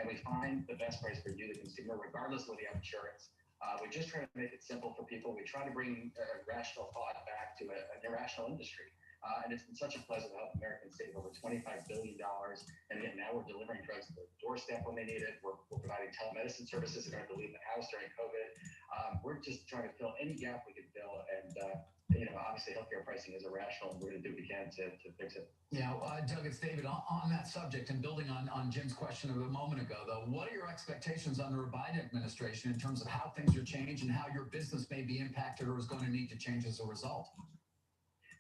and we find the best price for you, the consumer, regardless of whether you have insurance. We just try to make it simple for people. We try to bring rational thought back to an irrational industry. And it's been such a pleasure to help Americans save over $25 billion. And yet now we're delivering drugs to their doorstep when they need it. We're providing telemedicine services that are going to leave the house during COVID. We're just trying to fill any gap we can fill. And, obviously healthcare pricing is irrational, and we're going to do what we can to fix it. Yeah, Doug, it's David. On that subject, and building on Jim's question of a moment ago, though, what are your expectations under a Biden administration in terms of how things are changed and how your business may be impacted or is going to need to change as a result?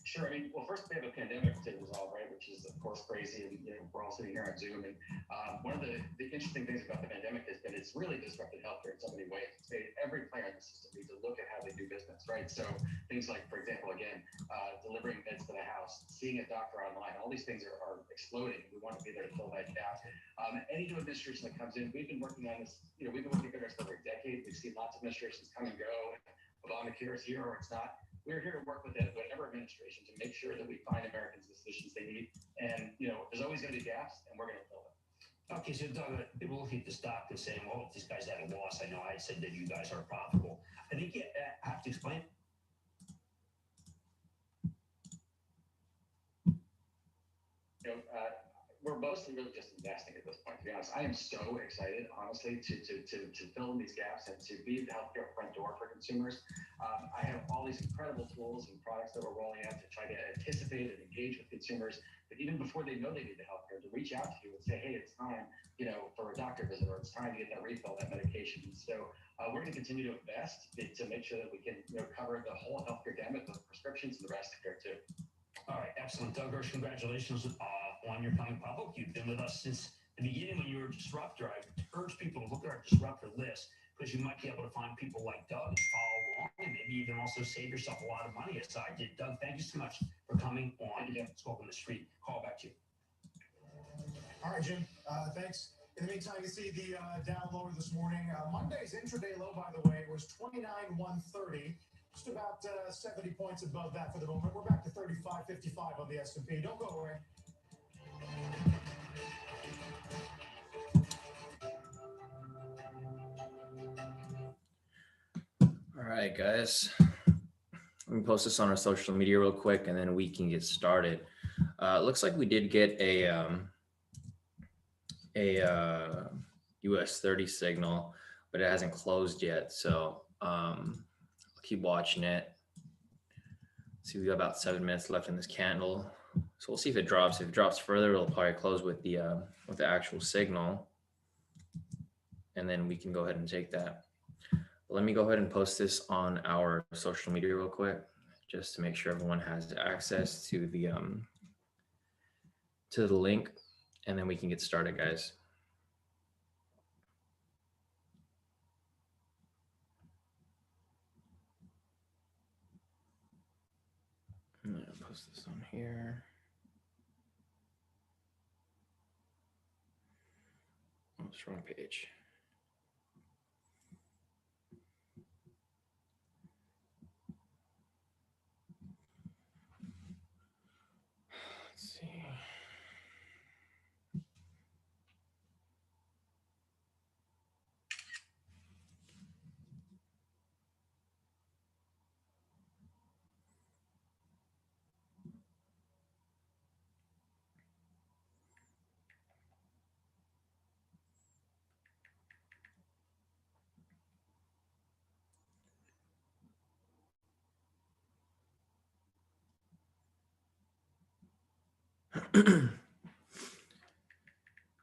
Sure. I mean, well, first we have a pandemic to resolve, right, which is, of course, crazy. And we're all sitting here on Zoom. And one of the interesting things about the pandemic has been it's really disrupted healthcare in so many ways. It's made every player in the system need to look at how they do business, right? So things like, for example, again, delivering meds to the house, seeing a doctor online, all these things are exploding. We want to be there to fill that gap. Any new administration that comes in, we've been working on this, we've been working on this for over a decade. We've seen lots of administrations come and go. Obamacare is here or it's not. We're here to work with whatever administration to make sure that we find Americans the solutions they need. And, there's always going to be gaps, and we're going to fill them. Okay, so Doug, people looking at the stock and saying, well, if this guy's at a loss, I know I said that you guys are profitable. I think you have to explain. We're mostly really just investing at this point, to be honest. I am so excited, honestly, to fill in these gaps and to be the healthcare front door for consumers. I have all these incredible tools and products that we're rolling out to try to anticipate and engage with consumers, but even before they know they need the healthcare, to reach out to you and say, hey, it's time, for a doctor visit, or it's time to get that refill, that medication. So we're going to continue to invest to make sure that we can, cover the whole healthcare gamut, the prescriptions and the rest of care too. All right, excellent. Doug Hirsch, congratulations on your coming public. You've been with us since the beginning when you were a disruptor. I urge people to look at our disruptor list because you might be able to find people like Doug and follow along and maybe even also save yourself a lot of money as I did. Doug, thank you so much for coming on Smoke on the Street. Call back to you. All right, Jim. Thanks. In the meantime, you see the Dow lower this morning. Monday's intraday low, by the way, was 29,130. Just about 70 points above that for the moment. We're back to 35.55 on the S&P. Don't go away. All right, guys. Let me post this on our social media real quick, and then we can get started. It looks like we did get a US 30 signal, but it hasn't closed yet. So keep watching it. See, we got about 7 minutes left in this candle, so we'll see if it drops. If it drops further, it'll probably close with the actual signal, and then we can go ahead and take that. But let me go ahead and post this on our social media real quick, just to make sure everyone has access to the link, and then we can get started, guys. I'm gonna post this on here. Oops, wrong page. Let's see.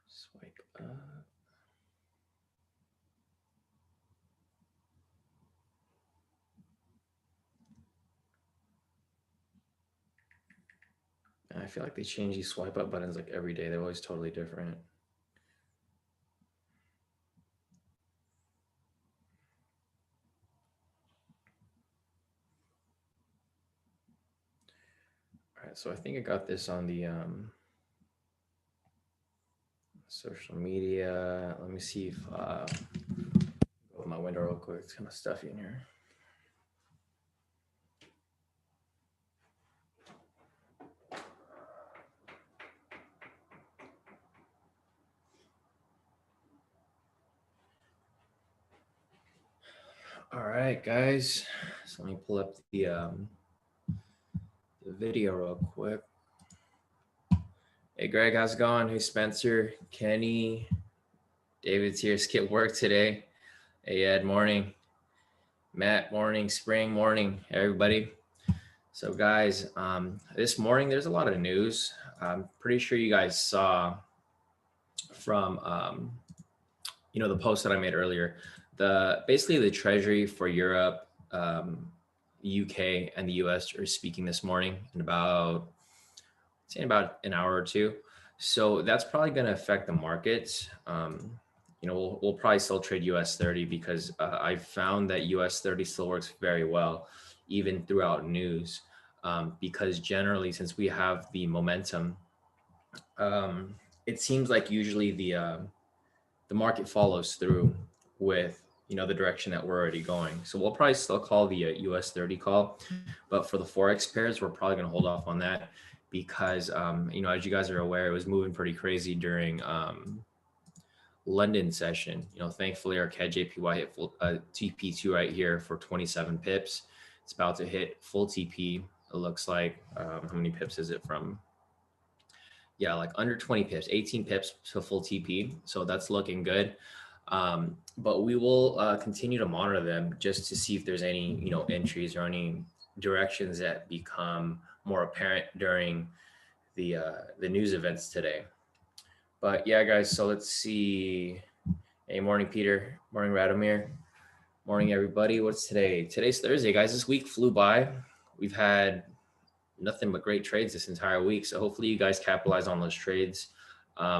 Swipe up. I feel like they change these swipe up buttons like every day. They're always totally different. All right, so I think I got this on the social media. Let me see if go to my window real quick. It's kind of stuffy in here. All right, guys. So let me pull up the video real quick. Hey, Greg, how's it going? Hey, Spencer, Kenny, David's here. Skip work today. Hey, Ed, morning. Matt, morning. Spring, morning, everybody. So, guys, this morning there's a lot of news. I'm pretty sure you guys saw from the post that I made earlier. Basically the Treasury for Europe, UK, and the US are speaking this morning in about an hour or two. So that's probably going to affect the markets. We'll probably still trade US 30 because I found that US 30 still works very well, even throughout news, because generally, since we have the momentum, it seems like usually the market follows through with the direction that we're already going. So we'll probably still call the US 30 call, but for the Forex pairs, we're probably going to hold off on that because as you guys are aware, it was moving pretty crazy during London session. Thankfully our CAD JPY hit full TP2 right here for 27 pips. It's about to hit full TP. It looks like how many pips is it from? Yeah, like under 20 pips, 18 pips to full TP. So that's looking good. But we will continue to monitor them just to see if there's any, entries or any directions that become more apparent during the news events today. But yeah, guys, so let's see. Hey, morning, Peter. Morning, Radomir. Morning, everybody. What's today? Today's Thursday, guys. This week flew by. We've had nothing but great trades this entire week. So hopefully you guys capitalize on those trades. I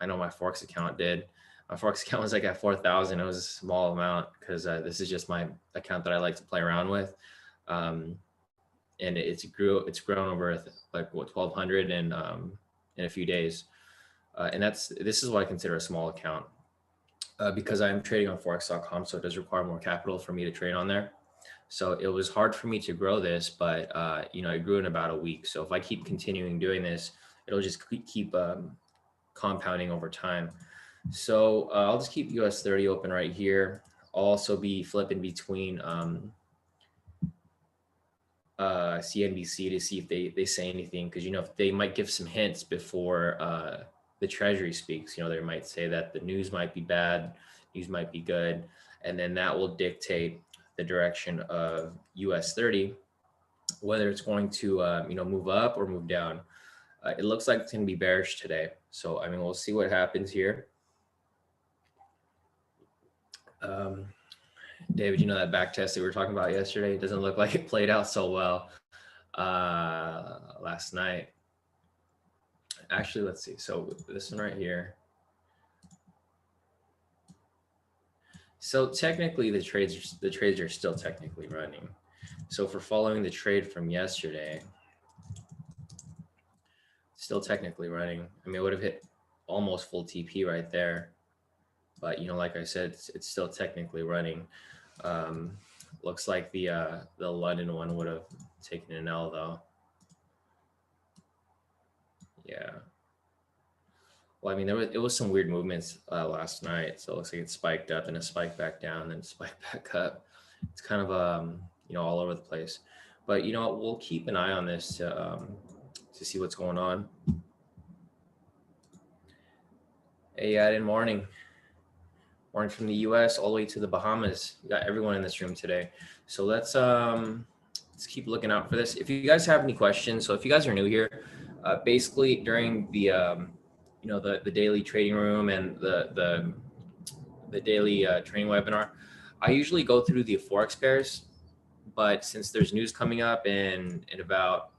know my Forex account did. My Forex account was like at 4,000. It was a small amount because this is just my account that I like to play around with. And it's grown over like 1,200 in a few days. And this is what I consider a small account because I'm trading on Forex.com. So it does require more capital for me to trade on there. So it was hard for me to grow this, but it grew in about a week. So if I keep continuing doing this, it'll just keep compounding over time. So I'll just keep US 30 open right here. I'll also be flipping between CNBC to see if they say anything, because if they might give some hints before the Treasury speaks. They might say that the news might be bad, news might be good, and then that will dictate the direction of US 30, whether it's going to move up or move down. It looks like it's going to be bearish today. So we'll see what happens here. David, that back test that we were talking about yesterday, it doesn't look like it played out so well last night. Actually, let's see. So this one right here. So technically the trades are still technically running. So for following the trade from yesterday, still technically running. It would have hit almost full TP right there. But like I said, it's still technically running. Looks like the London one would have taken an L though. Yeah. Well, it was some weird movements last night. So it looks like it spiked up and it spiked back down, then spiked back up. It's kind of all over the place. But we'll keep an eye on this to see what's going on. Hey, Aden, morning. Morning from the US all the way to the Bahamas. We got everyone in this room today. So let's keep looking out for this. If you guys have any questions, so if you guys are new here, basically during the the daily trading room and the daily training webinar, I usually go through the Forex pairs, but since there's news coming up in about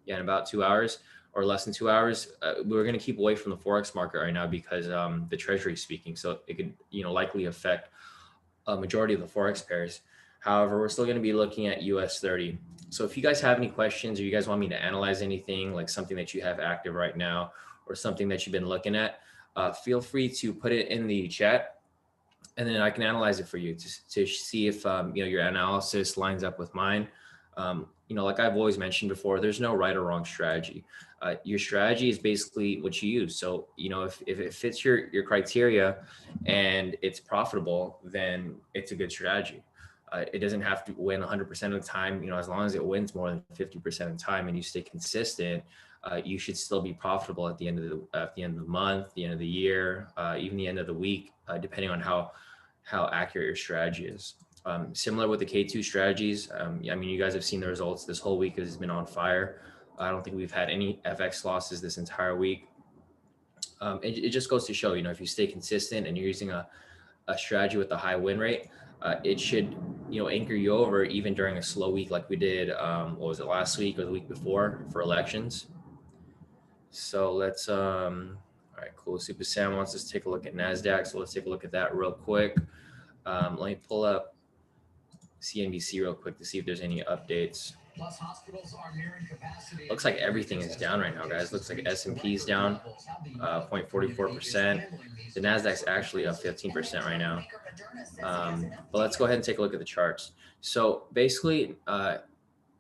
2 hours or less than 2 hours, we're going to keep away from the Forex market right now because the Treasury is speaking, so it could likely affect a majority of the Forex pairs. However, we're still going to be looking at US 30. So if you guys have any questions or you guys want me to analyze anything, like something that you have active right now or something that you've been looking at, feel free to put it in the chat and then I can analyze it for you to see if your analysis lines up with mine. like I've always mentioned before, there's no right or wrong strategy. Your strategy is basically what you use. So, if it fits your criteria and it's profitable, then it's a good strategy. It doesn't have to win 100% of the time. As long as it wins more than 50% of the time and you stay consistent, you should still be profitable at the end of the month, the end of the year, even the end of the week, depending on how accurate your strategy is. Similar with the K2 strategies. You guys have seen the results. This whole week has been on fire. I don't think we've had any FX losses this entire week. It just goes to show, if you stay consistent and you're using a strategy with a high win rate, it should, anchor you over even during a slow week like we did, what was it, last week or the week before for elections. So let's, all right, cool. Super Sam wants us to take a look at NASDAQ. So let's take a look at that real quick. Let me pull up CNBC real quick to see if there's any updates. Plus, hospitals are nearing capacity. Looks like everything is down right now, guys. Looks like S&P is down 0.44%. The NASDAQ's actually up 15% right now. But let's go ahead and take a look at the charts. So basically,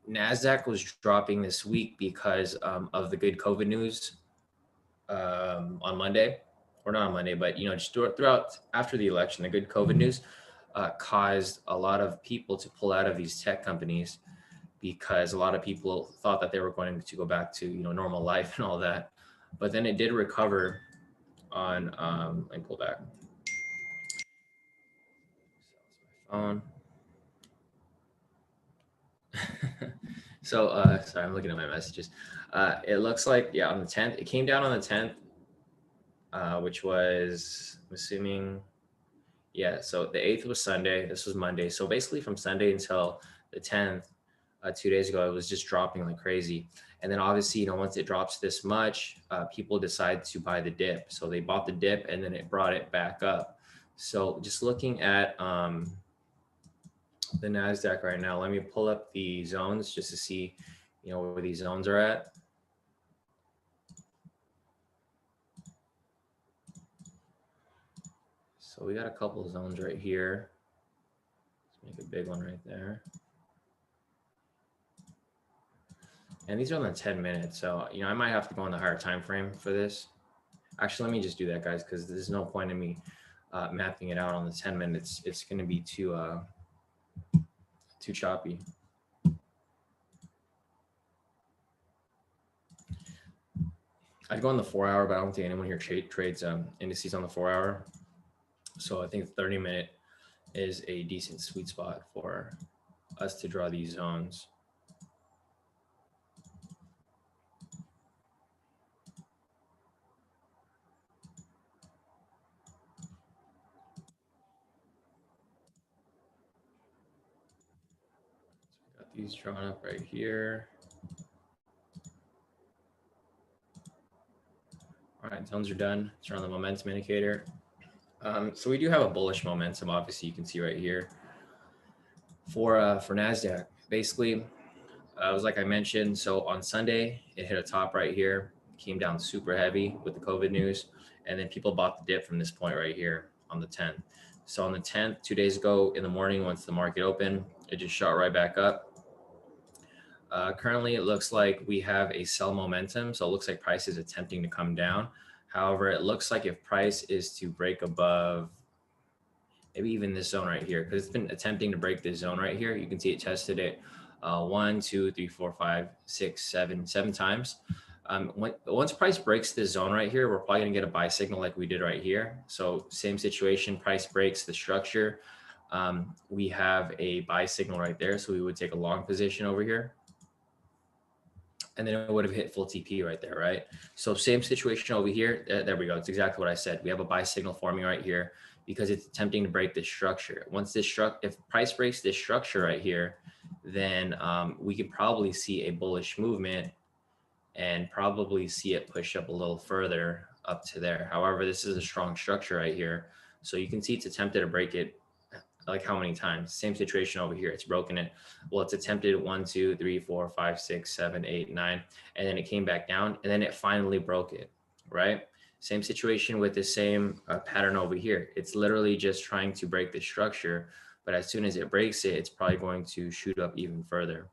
NASDAQ was dropping this week because of the good COVID news on Monday, or not on Monday, but just throughout after the election, the good COVID news caused a lot of people to pull out of these tech companies because a lot of people thought that they were going to go back to normal life and all that. But then it did recover on let me pull back. Phone. So sorry, I'm looking at my messages. It looks like, yeah, on the 10th, it came down on the 10th, which was, I'm assuming, yeah, so the 8th was Sunday, this was Monday. So basically from Sunday until the 10th, 2 days ago, it was just dropping like crazy. And then obviously, once it drops this much, people decide to buy the dip. So they bought the dip and then it brought it back up. So just looking at the NASDAQ right now, let me pull up the zones just to see, where these zones are at. So we got a couple of zones right here. Let's make a big one right there. And these are on the 10 minutes. So, I might have to go on the higher time frame for this. Actually, let me just do that, guys, because there's no point in me mapping it out on the 10 minutes. It's going to be too choppy. I'd go on the 4 hour, but I don't think anyone here trades indices on the 4 hour. So I think 30-minute is a decent sweet spot for us to draw these zones. So got these drawn up right here. All right, zones are done. Let's run the momentum indicator. So we do have a bullish momentum, obviously you can see right here for NASDAQ. Basically, it was like I mentioned, so on Sunday, it hit a top right here, came down super heavy with the COVID news, and then people bought the dip from this point right here on the 10th. So on the 10th, 2 days ago in the morning, once the market opened, it just shot right back up. Currently, it looks like we have a sell momentum. So it looks like price is attempting to come down. However, it looks like if price is to break above maybe even this zone right here, because it's been attempting to break this zone right here. You can see it tested it 1, 2, 3, 4, 5, 6, 7 times. Once price breaks this zone right here, we're probably going to get a buy signal like we did right here. So same situation, price breaks the structure. We have a buy signal right there. So we would take a long position over here. And then it would have hit full TP right there, right? So same situation over here. There we go. It's exactly what I said. We have a buy signal forming right here because it's attempting to break this structure. Once this if price breaks this structure right here, then we could probably see a bullish movement and probably see it push up a little further up to there. However, this is a strong structure right here. So you can see it's attempted to break it. Like how many times? Same situation over here. It's broken it. Well, it's attempted 1, 2, 3, 4, 5, 6, 7, 8, 9, and then it came back down, and then it finally broke it, right? Same situation with the same pattern over here. It's literally just trying to break the structure, but as soon as it breaks it, it's probably going to shoot up even further.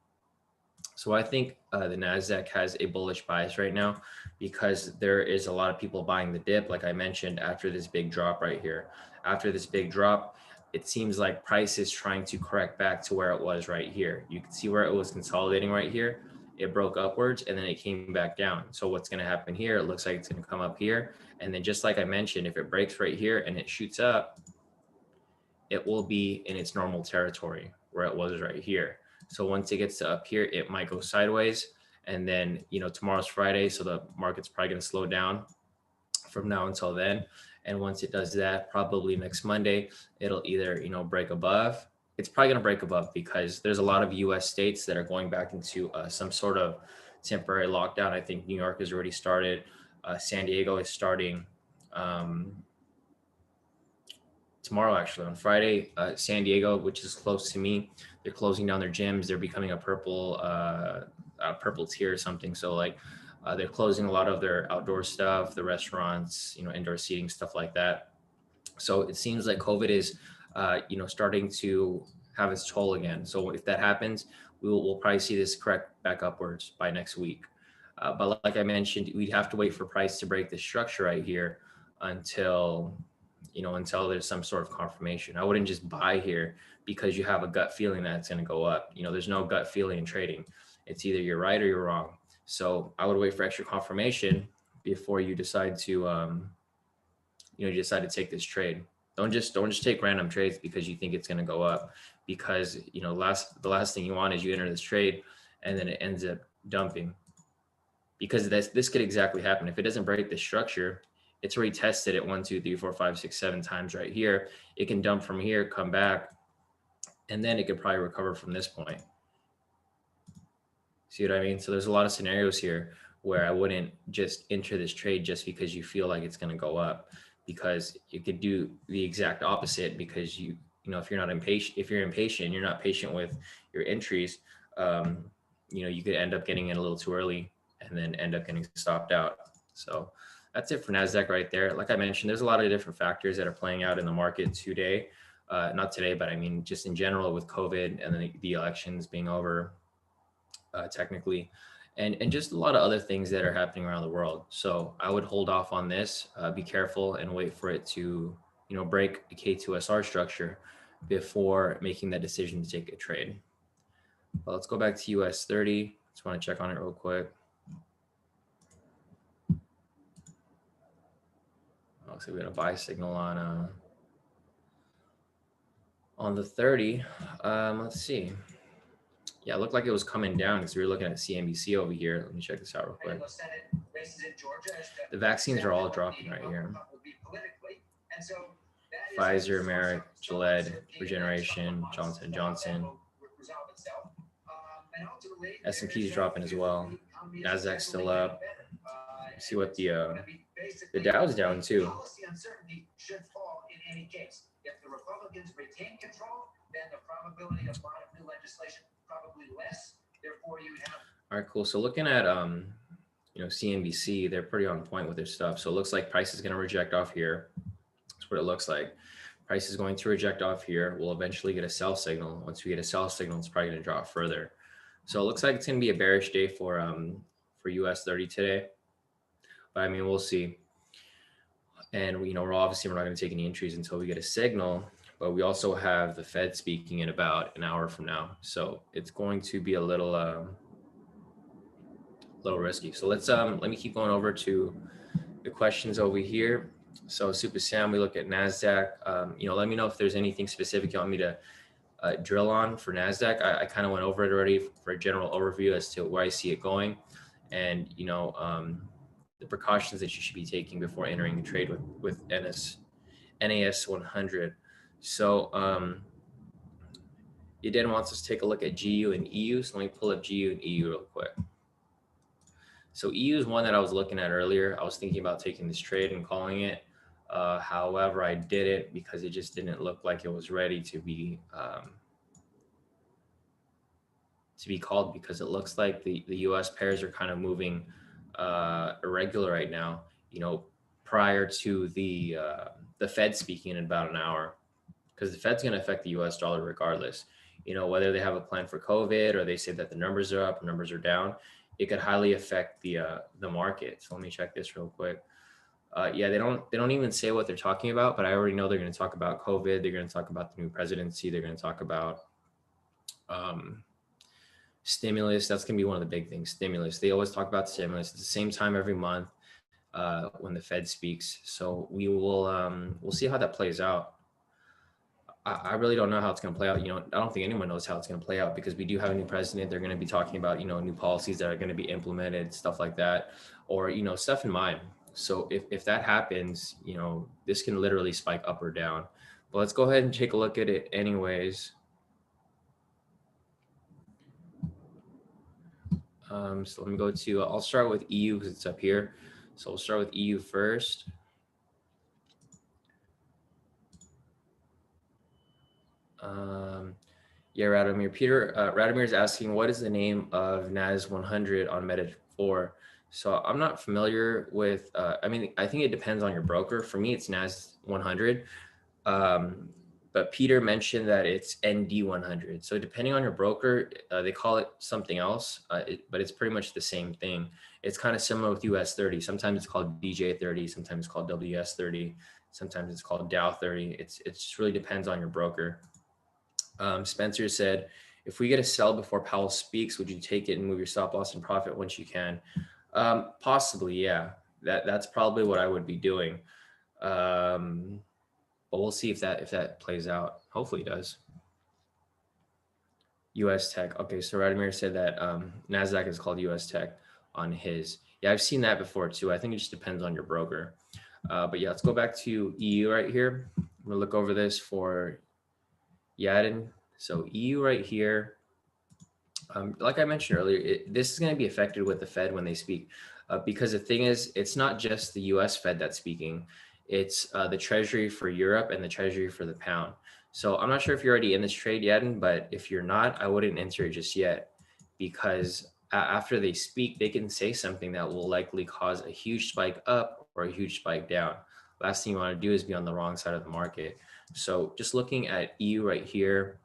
So I think the NASDAQ has a bullish bias right now because there is a lot of people buying the dip, like I mentioned, after this big drop right here. After this big drop, it seems like price is trying to correct back to where it was right here. You can see where it was consolidating right here. It broke upwards and then it came back down. So what's going to happen here? It looks like it's going to come up here. And then just like I mentioned, if it breaks right here and it shoots up, it will be in its normal territory where it was right here. So once it gets to up here, it might go sideways. And then, tomorrow's Friday, so the market's probably going to slow down from now until then. And once it does that, probably next Monday, it'll either, break above. It's probably going to break above because there's a lot of US states that are going back into some sort of temporary lockdown. I think New York has already started. San Diego is starting. Tomorrow, actually, on Friday, San Diego, which is close to me, they're closing down their gyms. They're becoming a purple tier or something. So they're closing a lot of their outdoor stuff, the restaurants, indoor seating, stuff like that. So it seems like COVID is, starting to have its toll again. So if that happens, we'll probably see this correct back upwards by next week. But like I mentioned, we'd have to wait for price to break this structure right here until there's some sort of confirmation. I wouldn't just buy here because you have a gut feeling that it's going to go up. There's no gut feeling in trading. It's either you're right or you're wrong. So I would wait for extra confirmation before you decide to, take this trade. Don't just take random trades because you think it's going to go up, because, the last thing you want is you enter this trade and then it ends up dumping, because this could exactly happen. If it doesn't break the structure, it's already tested it 1, 2, 3, 4, 5, 6, 7 times right here. It can dump from here, come back, and then it could probably recover from this point. See what I mean? So there's a lot of scenarios here where I wouldn't just enter this trade just because you feel like it's going to go up, because you could do the exact opposite, because if you're impatient and you're not patient with your entries, you could end up getting in a little too early and then end up getting stopped out. So that's it for NASDAQ right there. Like I mentioned, there's a lot of different factors that are playing out in the market today. Not today, but I mean, just in general with COVID and then the elections being over, technically, and just a lot of other things that are happening around the world. So I would hold off on this, be careful and wait for it to, break a K2SR structure before making that decision to take a trade. But let's go back to US 30. Just want to check on it real quick. So we got a buy signal on the 30. Let's see. Yeah, it looked like it was coming down because we were looking at CNBC over here. Let me check this out real quick. The vaccines are all dropping right here. Pfizer, Merck, Gillette, Regeneration, Johnson & Johnson. S&P is dropping as well. NASDAQ's still up. See what the Dow's down too. Policy uncertainty should fall in any case. If the Republicans retain control, then the probability of a lot of new legislation probably less. Therefore, you have. All right, cool. So looking at CNBC, they're pretty on point with their stuff. So it looks like price is going to reject off here. That's what it looks like. Price is going to reject off here. We'll eventually get a sell signal. Once we get a sell signal, it's probably going to drop further. So it looks like it's going to be a bearish day for US 30 today. But I mean, we'll see. And we're not going to take any entries until we get a signal. But we also have the Fed speaking in about an hour from now, so it's going to be a little risky. So let me keep going over to the questions over here. So Super Sam, we look at NASDAQ. Let me know if there's anything specific you want me to drill on for NASDAQ. I kind of went over it already for a general overview as to where I see it going, and the precautions that you should be taking before entering a trade with NAS 100. So you then wants us to take a look at GU and EU. So let me pull up GU and EU real quick. So EU is one that I was looking at earlier. I was thinking about taking this trade and calling it. However, I didn't because it just didn't look like it was ready to be called, because it looks like the US pairs are kind of moving irregular right now, prior to the Fed speaking in about an hour, because the Fed's going to affect the US dollar regardless. you know, whether they have a plan for COVID or they say that the numbers are up, numbers are down, it could highly affect the market. So let me check this real quick. Yeah, they don't even say what they're talking about, but I already know they're going to talk about COVID. They're going to talk about the new presidency. They're going to talk about stimulus. That's going to be one of the big things. Stimulus. They always talk about stimulus at the same time every month when the Fed speaks. So we will we'll see how that plays out. I really don't know how it's going to play out. You know, I don't think anyone knows how it's going to play out because we do have a new president. They're going to be talking about, you know, new policies that are going to be implemented, stuff like that, or, you know, stuff in mind. So if that happens, you know, this can literally spike up or down. But let's go ahead and take a look at it anyways. So let me go to, I'll start with EU because it's up here. So we'll start with EU first. Yeah, Radomir. Radomir is asking, what is the name of NAS 100 on Meta 4? So I'm not familiar with, I mean, I think it depends on your broker. For me, it's NAS 100. But Peter mentioned that it's ND 100. So depending on your broker, they call it something else, but it's pretty much the same thing. It's kind of similar with US 30. Sometimes it's called DJ 30. Sometimes it's called WS 30. Sometimes it's called Dow 30. It just really depends on your broker. Spencer said, if we get a sell before Powell speaks, would you take it and move your stop loss and profit once you can? Possibly, yeah. That's probably what I would be doing. But we'll see if that plays out. Hopefully it does. US Tech. Okay, so Radomir said that NASDAQ is called US Tech on his. Yeah, I've seen that before too. I think it just depends on your broker. But yeah, let's go back to EU right here. I'm gonna look over this for Yadin. So EU right here, like I mentioned earlier, this is going to be affected with the Fed when they speak, because the thing is, it's not just the US Fed that's speaking, it's the Treasury for Europe and the Treasury for the pound. So I'm not sure if you're already in this trade, Yadin, but if you're not, I wouldn't enter it just yet, because after they speak, they can say something that will likely cause a huge spike up or a huge spike down. Last thing you want to do is be on the wrong side of the market. So just looking at EU right here,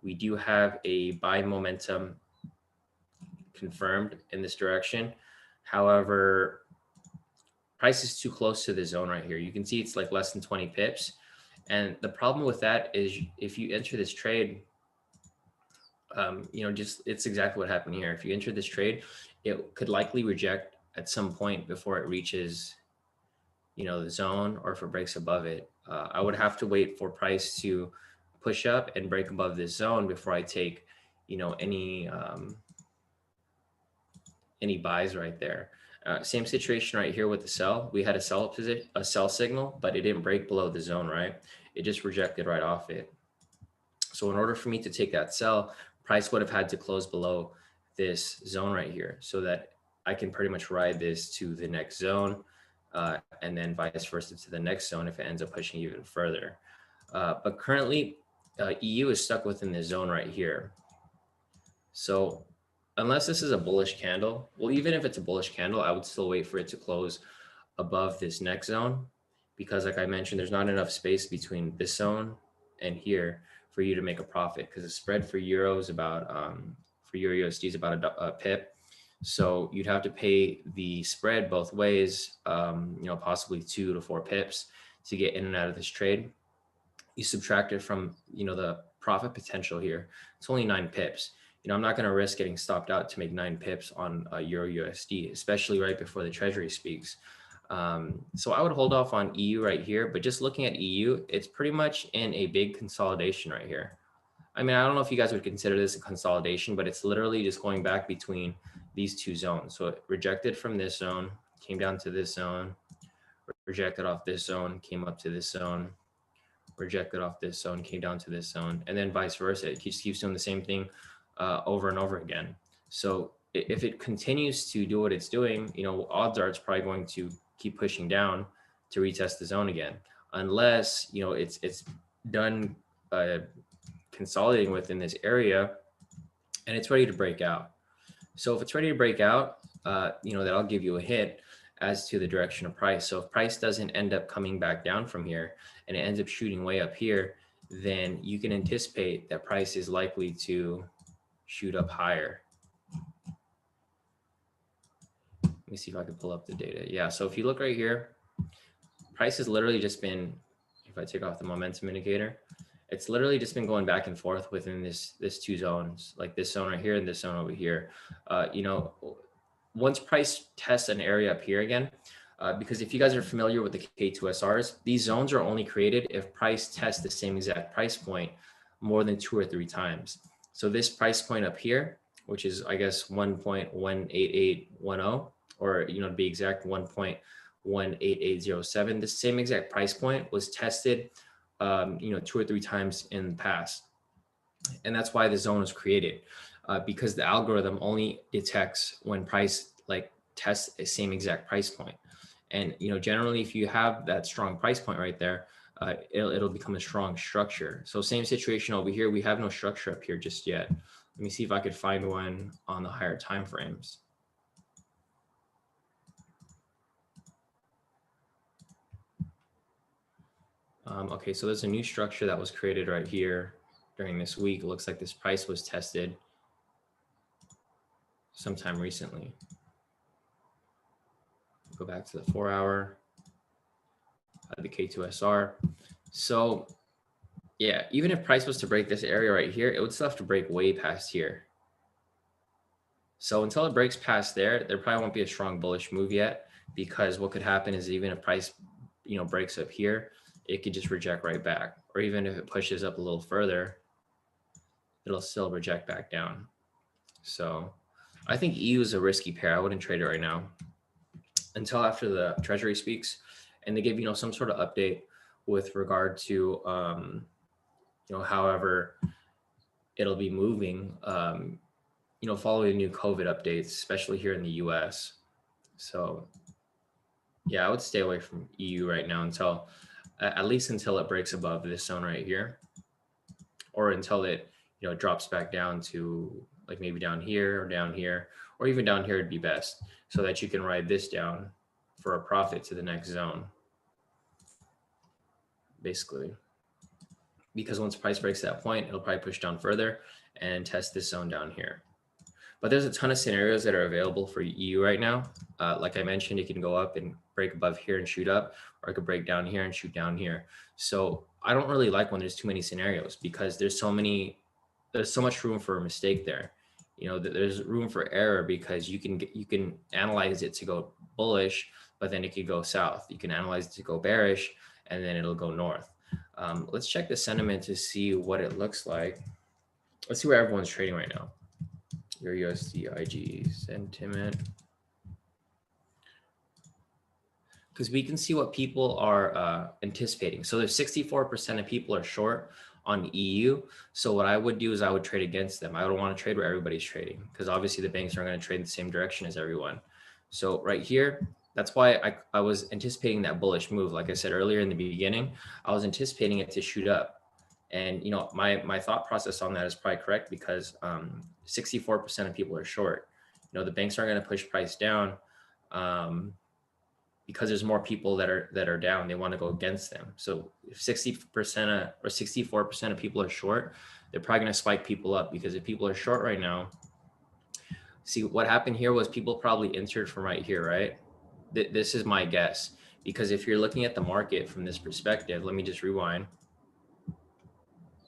we do have a buy momentum confirmed in this direction. However, price is too close to the zone right here. You can see it's like less than 20 pips. And the problem with that is if you enter this trade, you know, it's exactly what happened here. If you enter this trade, it could likely reject at some point before it reaches, you know, the zone, or if it breaks above it. I would have to wait for price to push up and break above this zone before I take, you know, any buys right there. Same situation right here with the sell. We had a sell signal, but it didn't break below the zone, right? It just rejected right off it. So in order for me to take that sell, price would have had to close below this zone right here so that I can pretty much ride this to the next zone, and then vice versa to the next zone if it ends up pushing even further. But currently, EU is stuck within this zone right here. So unless this is a bullish candle, well, even if it's a bullish candle, I would still wait for it to close above this next zone, because like I mentioned, there's not enough space between this zone and here for you to make a profit, because the spread for Euro is about, for Euro USD is about a pip. So you'd have to pay the spread both ways, you know, possibly 2 to 4 pips to get in and out of this trade. You subtract it from, you know, the profit potential here. It's only 9 pips. You know, I'm not going to risk getting stopped out to make 9 pips on Euro USD, especially right before the Treasury speaks. So I would hold off on EU right here, but just looking at EU, it's pretty much in a big consolidation right here. I mean, I don't know if you guys would consider this a consolidation, but it's literally just going back between these two zones. So it rejected from this zone, came down to this zone, rejected off this zone, came up to this zone, rejected off this zone, came down to this zone, and then vice versa. It just keeps doing the same thing over and over again. So if it continues to do what it's doing, you know, odds are it's probably going to keep pushing down to retest the zone again, unless, you know, it's done consolidating within this area and it's ready to break out. So if it's ready to break out, you know, that'll give you a hint as to the direction of price. So if price doesn't end up coming back down from here and it ends up shooting way up here, then you can anticipate that price is likely to shoot up higher. Let me see if I can pull up the data. Yeah, so if you look right here, price has literally just been, if I take off the momentum indicator, it's literally just been going back and forth within this two zones, like this zone right here and this zone over here. You know, once price tests an area up here again, because if you guys are familiar with the K2SRs, these zones are only created if price tests the same exact price point more than 2 or 3 times. So this price point up here, which is, I guess, 1.18810, or, you know, to be exact, 1.18807, the same exact price point was tested, you know, 2 or 3 times in the past. And that's why the zone was created, because the algorithm only detects when price like tests the same exact price point. And, you know, generally, if you have that strong price point right there, it'll become a strong structure. So same situation over here. We have no structure up here just yet. Let me see if I could find one on the higher time frames. Okay, so there's a new structure that was created right here during this week. It looks like this price was tested sometime recently. Go back to the 4-hour, the K2SR. So yeah, even if price was to break this area right here, it would still have to break way past here. So until it breaks past there, there probably won't be a strong bullish move yet, because what could happen is even if price, you know, breaks up here, it could just reject right back. Or even if it pushes up a little further, it'll still reject back down. So I think EU is a risky pair. I wouldn't trade it right now until after the Treasury speaks and they give, you know, some sort of update with regard to, you know, however it'll be moving, you know, following new COVID updates, especially here in the US. So yeah, I would stay away from EU right now until, at least until it breaks above this zone right here, or until it, you know, drops back down to like maybe down here, or even down here would be best, so that you can ride this down for a profit to the next zone, basically. Because once price breaks that point, it'll probably push down further and test this zone down here. But there's a ton of scenarios that are available for EU right now. Like I mentioned, it can go up and break above here and shoot up, or it could break down here and shoot down here. So I don't really like when there's too many scenarios, because there's so much room for a mistake there. You know, there's room for error, because you can analyze it to go bullish, but then it could go south. You can analyze it to go bearish, and then it'll go north. Let's check the sentiment to see what it looks like. Let's see where everyone's trading right now. Your USD IG sentiment, because we can see what people are anticipating. So there's 64% of people are short on EU. So what I would do is I would trade against them. I would want to trade where everybody's trading, because obviously the banks aren't going to trade in the same direction as everyone. So right here, that's why I was anticipating that bullish move. Like I said earlier in the beginning, I was anticipating it to shoot up. And, you know, my thought process on that is probably correct, because 64% of people are short. You know, the banks aren't going to push price down because there's more people that are down. They want to go against them. So if 60% or 64% of people are short, they're probably going to spike people up, because if people are short right now, see what happened here was people probably entered from right here, right? This is my guess, because if you're looking at the market from this perspective, let me just rewind.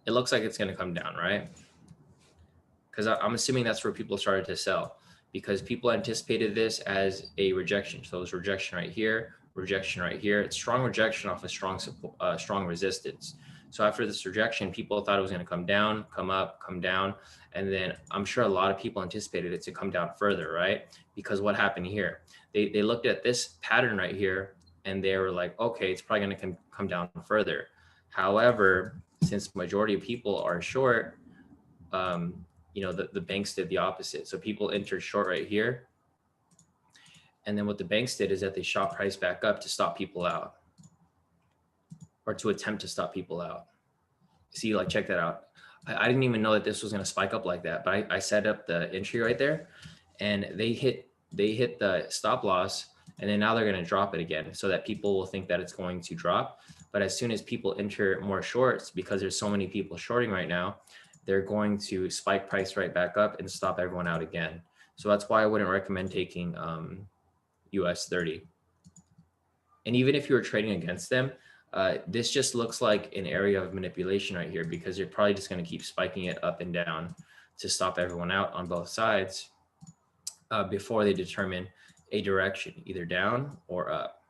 It looks like it's going to come down, right? Because I'm assuming that's where people started to sell, because people anticipated this as a rejection. So it's rejection right here, rejection right here. It's strong rejection off a strong resistance. So after this rejection, people thought it was going to come down, come up, come down. And then I'm sure a lot of people anticipated it to come down further, right? Because what happened here? They looked at this pattern right here and they were like, okay, it's probably going to come down further. However, since the majority of people are short, you know, the banks did the opposite. So people entered short right here. And then what the banks did is that they shot price back up to stop people out, or to attempt to stop people out. See, like, check that out. I didn't even know that this was going to spike up like that, but I set up the entry right there, and they hit the stop loss, and then now they're going to drop it again, so that people will think that it's going to drop. But as soon as people enter more shorts, because there's so many people shorting right now, they're going to spike price right back up and stop everyone out again. So that's why I wouldn't recommend taking US 30. And even if you were trading against them, this just looks like an area of manipulation right here, because you're probably just going to keep spiking it up and down to stop everyone out on both sides before they determine a direction, either down or up.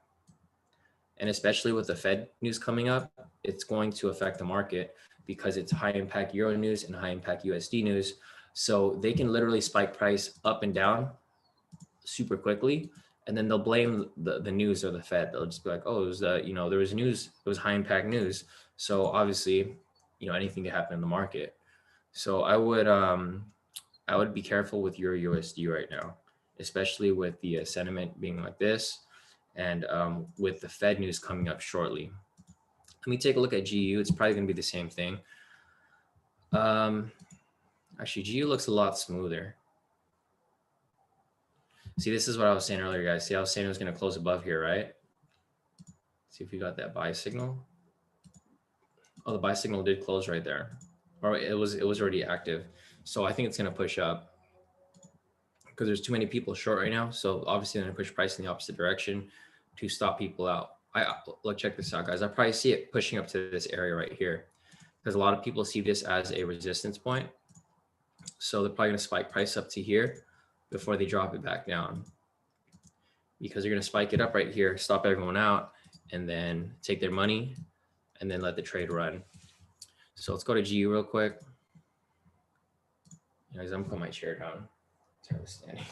And especially with the Fed news coming up, it's going to affect the market because it's high impact Euro news and high impact USD news. So they can literally spike price up and down super quickly. And then they'll blame the news or the Fed. They'll just be like, oh, it was there was news, it was high impact news. So obviously, anything can happen in the market. So I would be careful with Euro USD right now, especially with the sentiment being like this, and with the Fed news coming up shortly. Let me take a look at GU. It's probably going to be the same thing. Actually, GU looks a lot smoother. See, this is what I was saying earlier, guys. See, I was saying it was going to close above here, right? See if we got that buy signal. Oh, the buy signal did close right there, or it was already active. So I think it's going to push up because there's too many people short right now. So obviously, they're going to push price in the opposite direction to stop people out. Look, check this out, guys. I probably see it pushing up to this area right here because a lot of people see this as a resistance point. So they're probably going to spike price up to here before they drop it back down, because they're going to spike it up right here, stop everyone out, and then take their money and then let the trade run. So let's go to GU real quick. Guys, I'm putting my chair down. Tired of standing.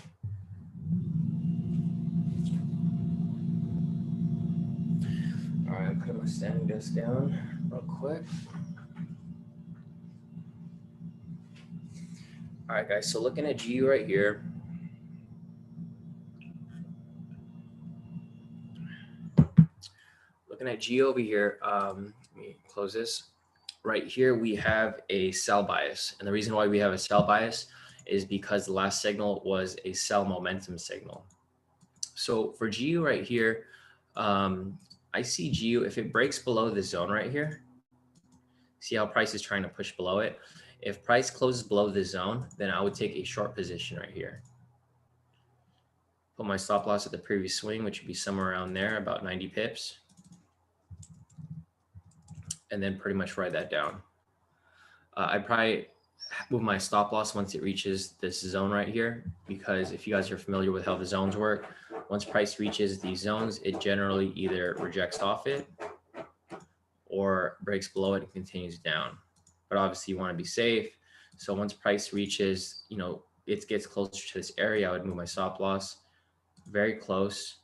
All right, I'm putting my standing desk down real quick. All right, guys, so looking at GU right here. Looking at GU over here, let me close this. Right here, we have a sell bias. And the reason why we have a sell bias is because the last signal was a sell momentum signal. So for GU right here, I see GU, if it breaks below the zone right here, see how price is trying to push below it. If price closes below the zone, then I would take a short position right here. Put my stop loss at the previous swing, which would be somewhere around there, about 90 pips. And then pretty much write that down. I'd probably move my stop loss once it reaches this zone right here, because if you guys are familiar with how the zones work, once price reaches these zones, it generally either rejects off it or breaks below it and continues down. But obviously you want to be safe. So once price reaches, it gets closer to this area, I would move my stop loss very close,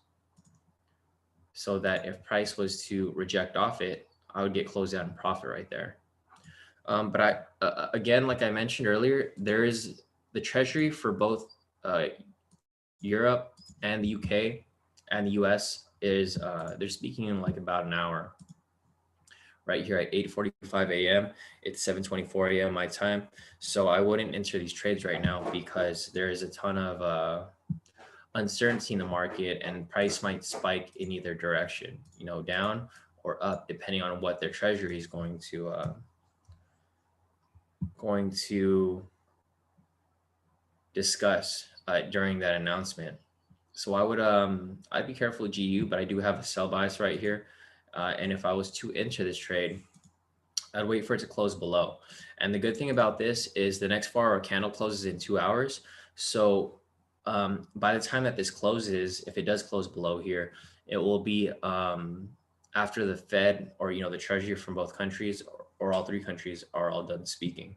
so that if price was to reject off it, I would get closed out in profit right there. But again, like I mentioned earlier, there is the treasury for both Europe and the UK and the US is they're speaking in like about an hour. Right here at 8:45 a.m. It's 7:24 a.m. my time. So I wouldn't enter these trades right now because there is a ton of uncertainty in the market, and price might spike in either direction, down or up, depending on what their treasury is going to discuss during that announcement. So I would I'd be careful with GU, but I do have a sell bias right here. And if I was to enter this trade, I'd wait for it to close below. And the good thing about this is the next 4-hour candle closes in 2 hours. So by the time that this closes, if it does close below here, it will be after the Fed or the Treasury from both countries or all three countries are all done speaking.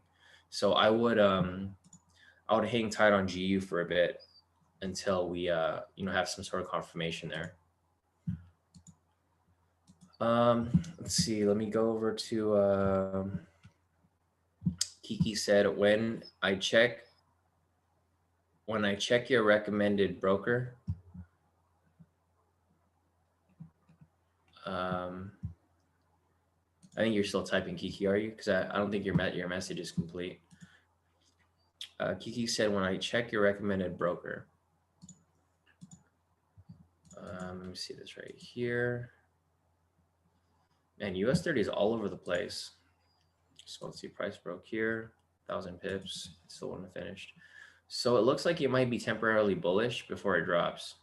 So I would hang tight on GU for a bit until we have some sort of confirmation there. Let's see. Let me go over to Kiki said, when I check your recommended broker, I think you're still typing, Kiki, are you? Because I don't think your message is complete. Kiki said, when I check your recommended broker. Let me see this right here. And US 30 is all over the place. So let's see, price broke here, 1,000 pips, still wouldn't have finished. So it looks like it might be temporarily bullish before it drops.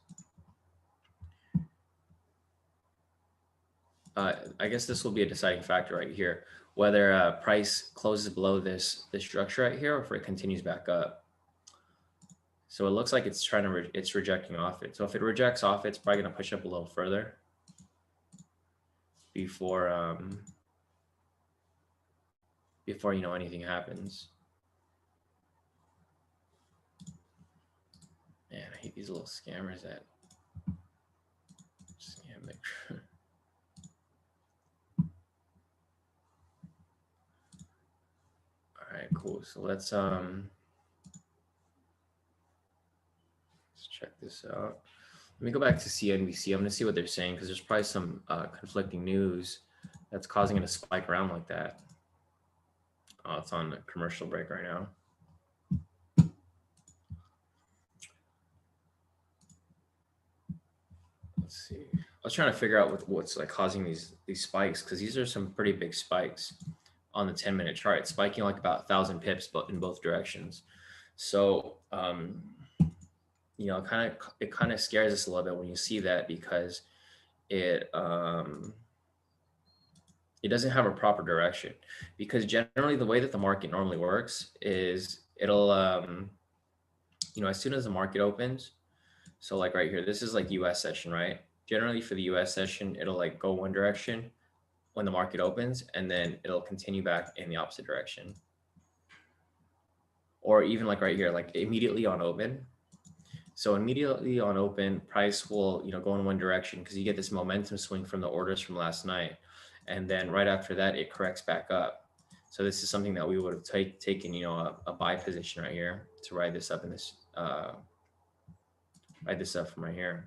I guess this will be a deciding factor right here, whether price closes below this structure right here, or if it continues back up. So it looks like it's trying to it's rejecting off it. So if it rejects off, it's probably going to push up a little further before before you know anything happens. Man, I hate these little scammers that scam me. All right, cool. So let's check this out. Let me go back to CNBC. I'm gonna see what they're saying because there's probably some conflicting news that's causing it to spike around like that. Oh, it's on the commercial break right now. Let's see. I was trying to figure out what's like causing these spikes, because these are some pretty big spikes on the 10-minute chart. It's spiking like about 1,000 pips, but in both directions. So you know, it kind of scares us a little bit when you see that, because it doesn't have a proper direction. Because generally the way that the market normally works is it'll you know, as soon as the market opens, so like right here, this is like US session, right? Generally for the US session, it'll like go one direction when the market opens, and then it'll continue back in the opposite direction. Or even like right here, like immediately on open. So immediately on open, price will, you know, go in one direction because you get this momentum swing from the orders from last night. And then right after that, it corrects back up. So this is something that we would have taken, you know, a buy position right here to ride this up in this, ride this up from right here.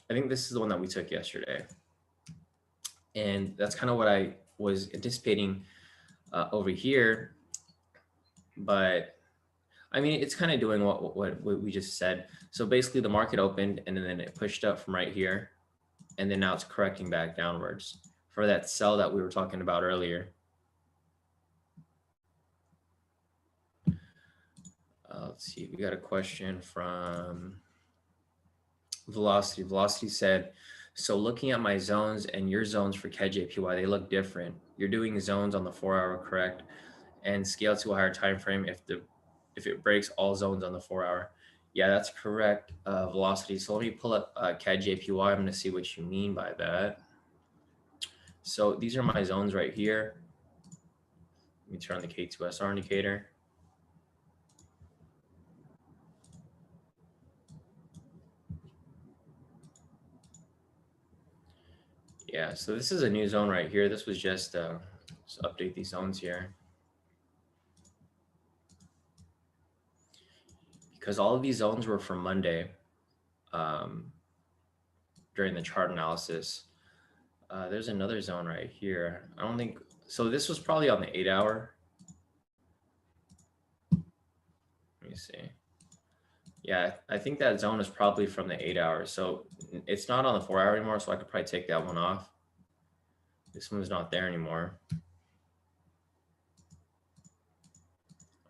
I think this is the one that we took yesterday. And that's kind of what I was anticipating over here. But I mean, it's kind of doing what we just said. So basically the market opened and then it pushed up from right here. And then now it's correcting back downwards for that sell that we were talking about earlier. Let's see, we got a question from Velocity. Velocity said, so looking at my zones and your zones for KJPY, they look different. You're doing zones on the 4-hour, correct? And scale to a higher time frame if it breaks all zones on the 4-hour. Yeah, that's correct, Velocity. So let me pull up KJPY. I'm going to see what you mean by that. So these are my zones right here. Let me turn on the K2SR indicator. Yeah, so this is a new zone right here. This was just update these zones here. Because all of these zones were from Monday during the chart analysis. There's another zone right here. I don't think, so this was probably on the 8-hour. Let me see. Yeah, I think that zone is probably from the 8-hour. So it's not on the 4-hour anymore, so I could probably take that one off. This one's not there anymore.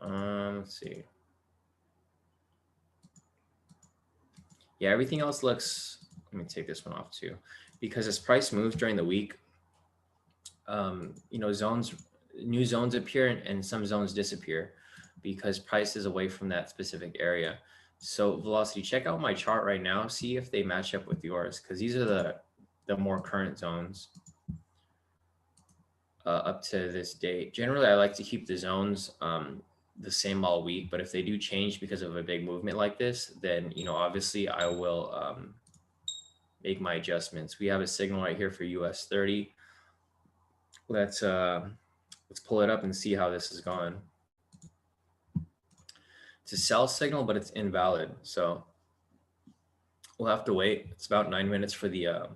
Let's see. Yeah, everything else looks, let me take this one off too, because as price moves during the week, you know, new zones appear and some zones disappear because price is away from that specific area. So Velocity, check out my chart right now, see if they match up with yours, because these are the more current zones up to this date. Generally, I like to keep the zones the same all week, but if they do change because of a big movement like this, then, you know, obviously I will make my adjustments. We have a signal right here for US 30. Let's pull it up and see how this is going. It's a sell signal, but it's invalid. So we'll have to wait. It's about 9 minutes for the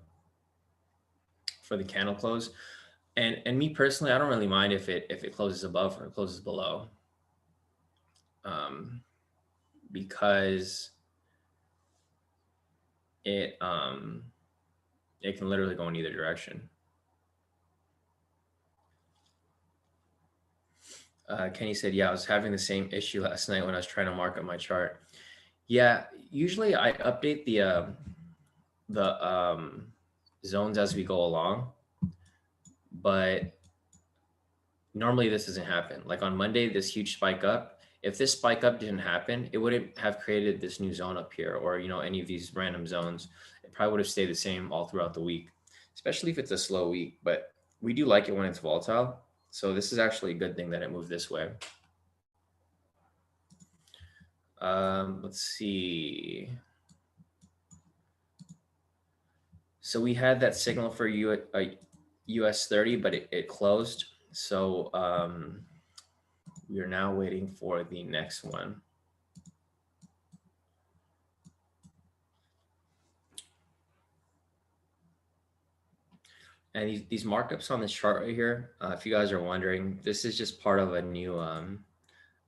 candle close. And me personally, I don't really mind if it closes above or it closes below. Because it can literally go in either direction. Kenny said, yeah, I was having the same issue last night when I was trying to mark up my chart. Yeah, usually I update the zones as we go along, but normally this doesn't happen. Like on Monday, this huge spike up. If this spike up didn't happen, it wouldn't have created this new zone up here, or any of these random zones. It probably would have stayed the same all throughout the week, especially if it's a slow week. But we do like it when it's volatile. So this is actually a good thing that it moved this way. Let's see. So we had that signal for US 30, but it closed. So we are now waiting for the next one. And these markups on this chart right here, if you guys are wondering, this is just part of a new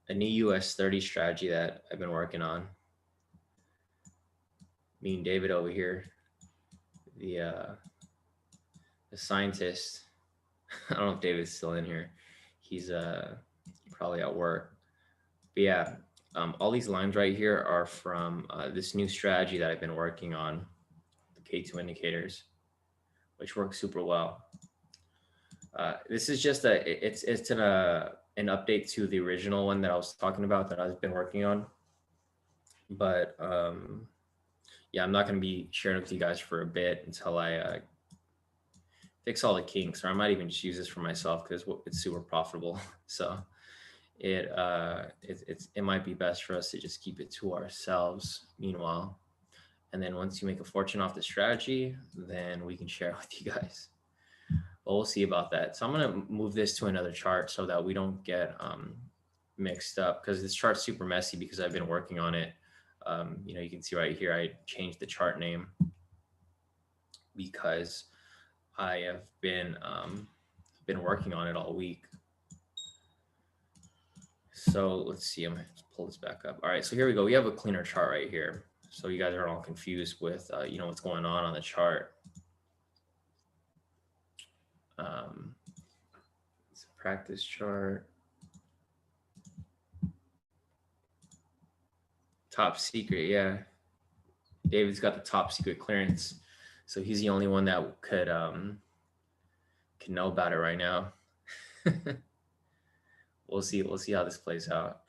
US 30 strategy that I've been working on. Me and David over here, the scientist. I don't know if David's still in here. He's probably at work. But yeah, all these lines right here are from this new strategy that I've been working on, the K2 indicators, which works super well. This is just it's an update to the original one that I was talking about that I've been working on. But yeah, I'm not going to be sharing it with you guys for a bit until I fix all the kinks, or I might even just use this for myself because it's super profitable. So it might be best for us to just keep it to ourselves meanwhile. And then once you make a fortune off the strategy, then we can share it with you guys. But we'll see about that. So I'm going to move this to another chart so that we don't get mixed up, because this chart's super messy because I've been working on it. You can see right here, I changed the chart name because I have been working on it all week. So let's see, I'm going to pull this back up. All right, so here we go. We have a cleaner chart right here. So you guys are all confused with, what's going on the chart. It's a practice chart. Top secret, yeah. David's got the top secret clearance. So he's the only one that could know about it right now. We'll see how this plays out.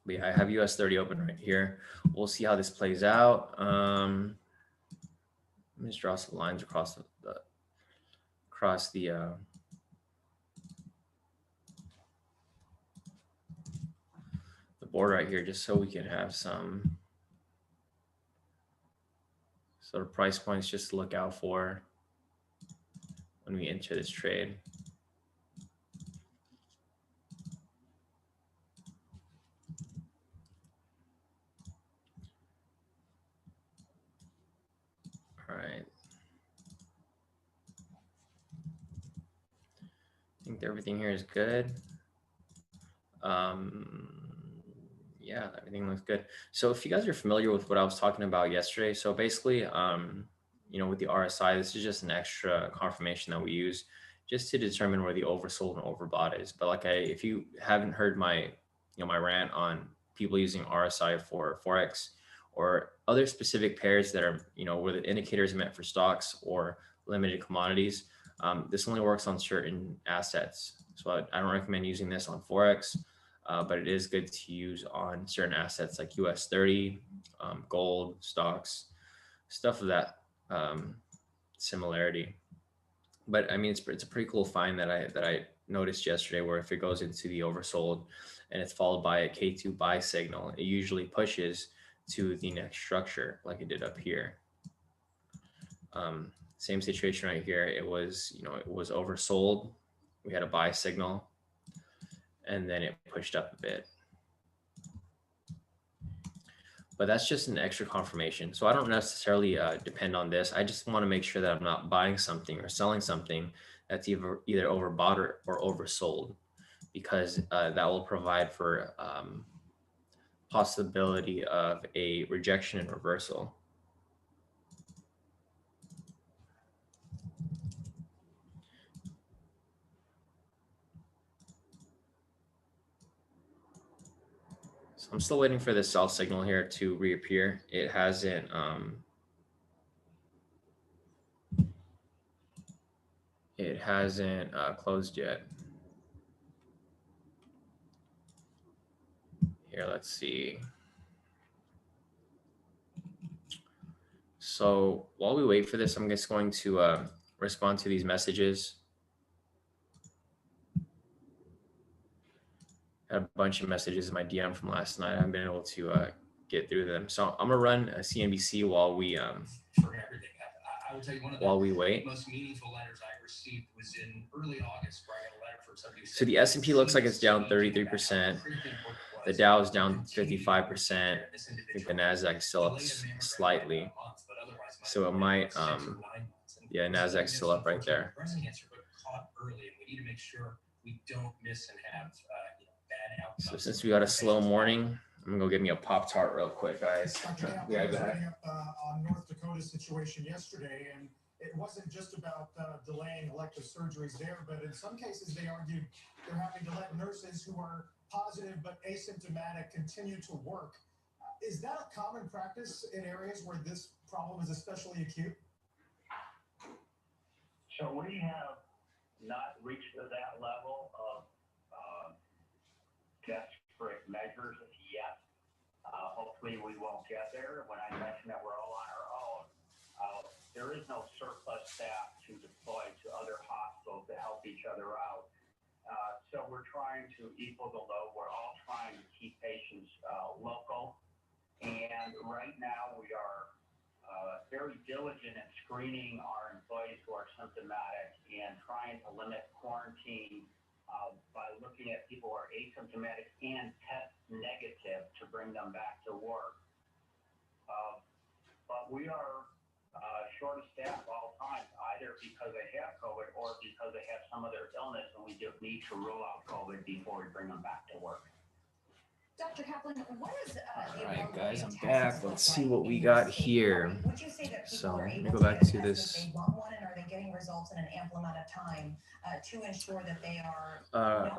But yeah, I have US 30 open right here. We'll see how this plays out. Let me just draw some lines across the board right here, just so we can have some sort of price points just to look out for when we enter this trade. All right. I think everything here is good. Yeah, everything looks good. So if you guys are familiar with what I was talking about yesterday, so basically, with the RSI, this is just an extra confirmation that we use just to determine where the oversold and overbought is. But if you haven't heard my rant on people using RSI for Forex or other specific pairs that are, where the indicator is meant for stocks or limited commodities, this only works on certain assets. So I don't recommend using this on Forex. But it is good to use on certain assets like US 30, gold, stocks, stuff of that similarity. But I mean, it's a pretty cool find that I noticed yesterday, where if it goes into the oversold and it's followed by a K2 buy signal, it usually pushes to the next structure like it did up here. Same situation right here. It was oversold. We had a buy signal, and then it pushed up a bit. But that's just an extra confirmation. So I don't necessarily depend on this. I just want to make sure that I'm not buying something or selling something that's either overbought or oversold, because that will provide for possibility of a rejection and reversal. So I'm still waiting for the sell signal here to reappear. It hasn't closed yet. Here, let's see. So while we wait for this, I'm just going to respond to these messages. Had a bunch of messages in my DM from last night. I haven't been able to get through them. So I'm gonna run a CNBC while we For everything. I will tell you one of while we wait. most meaningful letters I received was in early August, where I got a letter from somebody who said, So the S&P looks like it's down 33%. The Dow is down 55%. I think the Nasdaq still up slightly. So it might, yeah, Nasdaq's still up right there. Breast cancer, but caught early, and we need to make sure we don't miss and have bad outcomes. So since we got a slow morning, I'm gonna go get me a Pop-Tart real quick, guys. Yeah, go ahead. On North Dakota's situation yesterday, and it wasn't just about delaying elective surgeries there, but in some cases they argued they're having to let nurses who are positive but asymptomatic continue to work. Is that a common practice in areas where this problem is especially acute? So we have not reached to that level of desperate measures yet. Hopefully we won't get there. When I mentioned that we're all on our own, there is no surplus staff to deploy to other hospitals to help each other out. So we're trying to equal the load. We're all trying to keep patients local. And right now we are very diligent in screening our employees who are symptomatic and trying to limit quarantine by looking at people who are asymptomatic and test negative to bring them back to work. But we are short of staff all times, either because they have COVID or because they have some other illness, and we just need to rule out COVID before we bring them back to work. Dr. Kaplan, what is All right, guys, I'm back. Let's see what we got here. Would you say that So people are let me able go back get a to test this. if they want one, and are they getting results in an ample amount of time to ensure that they are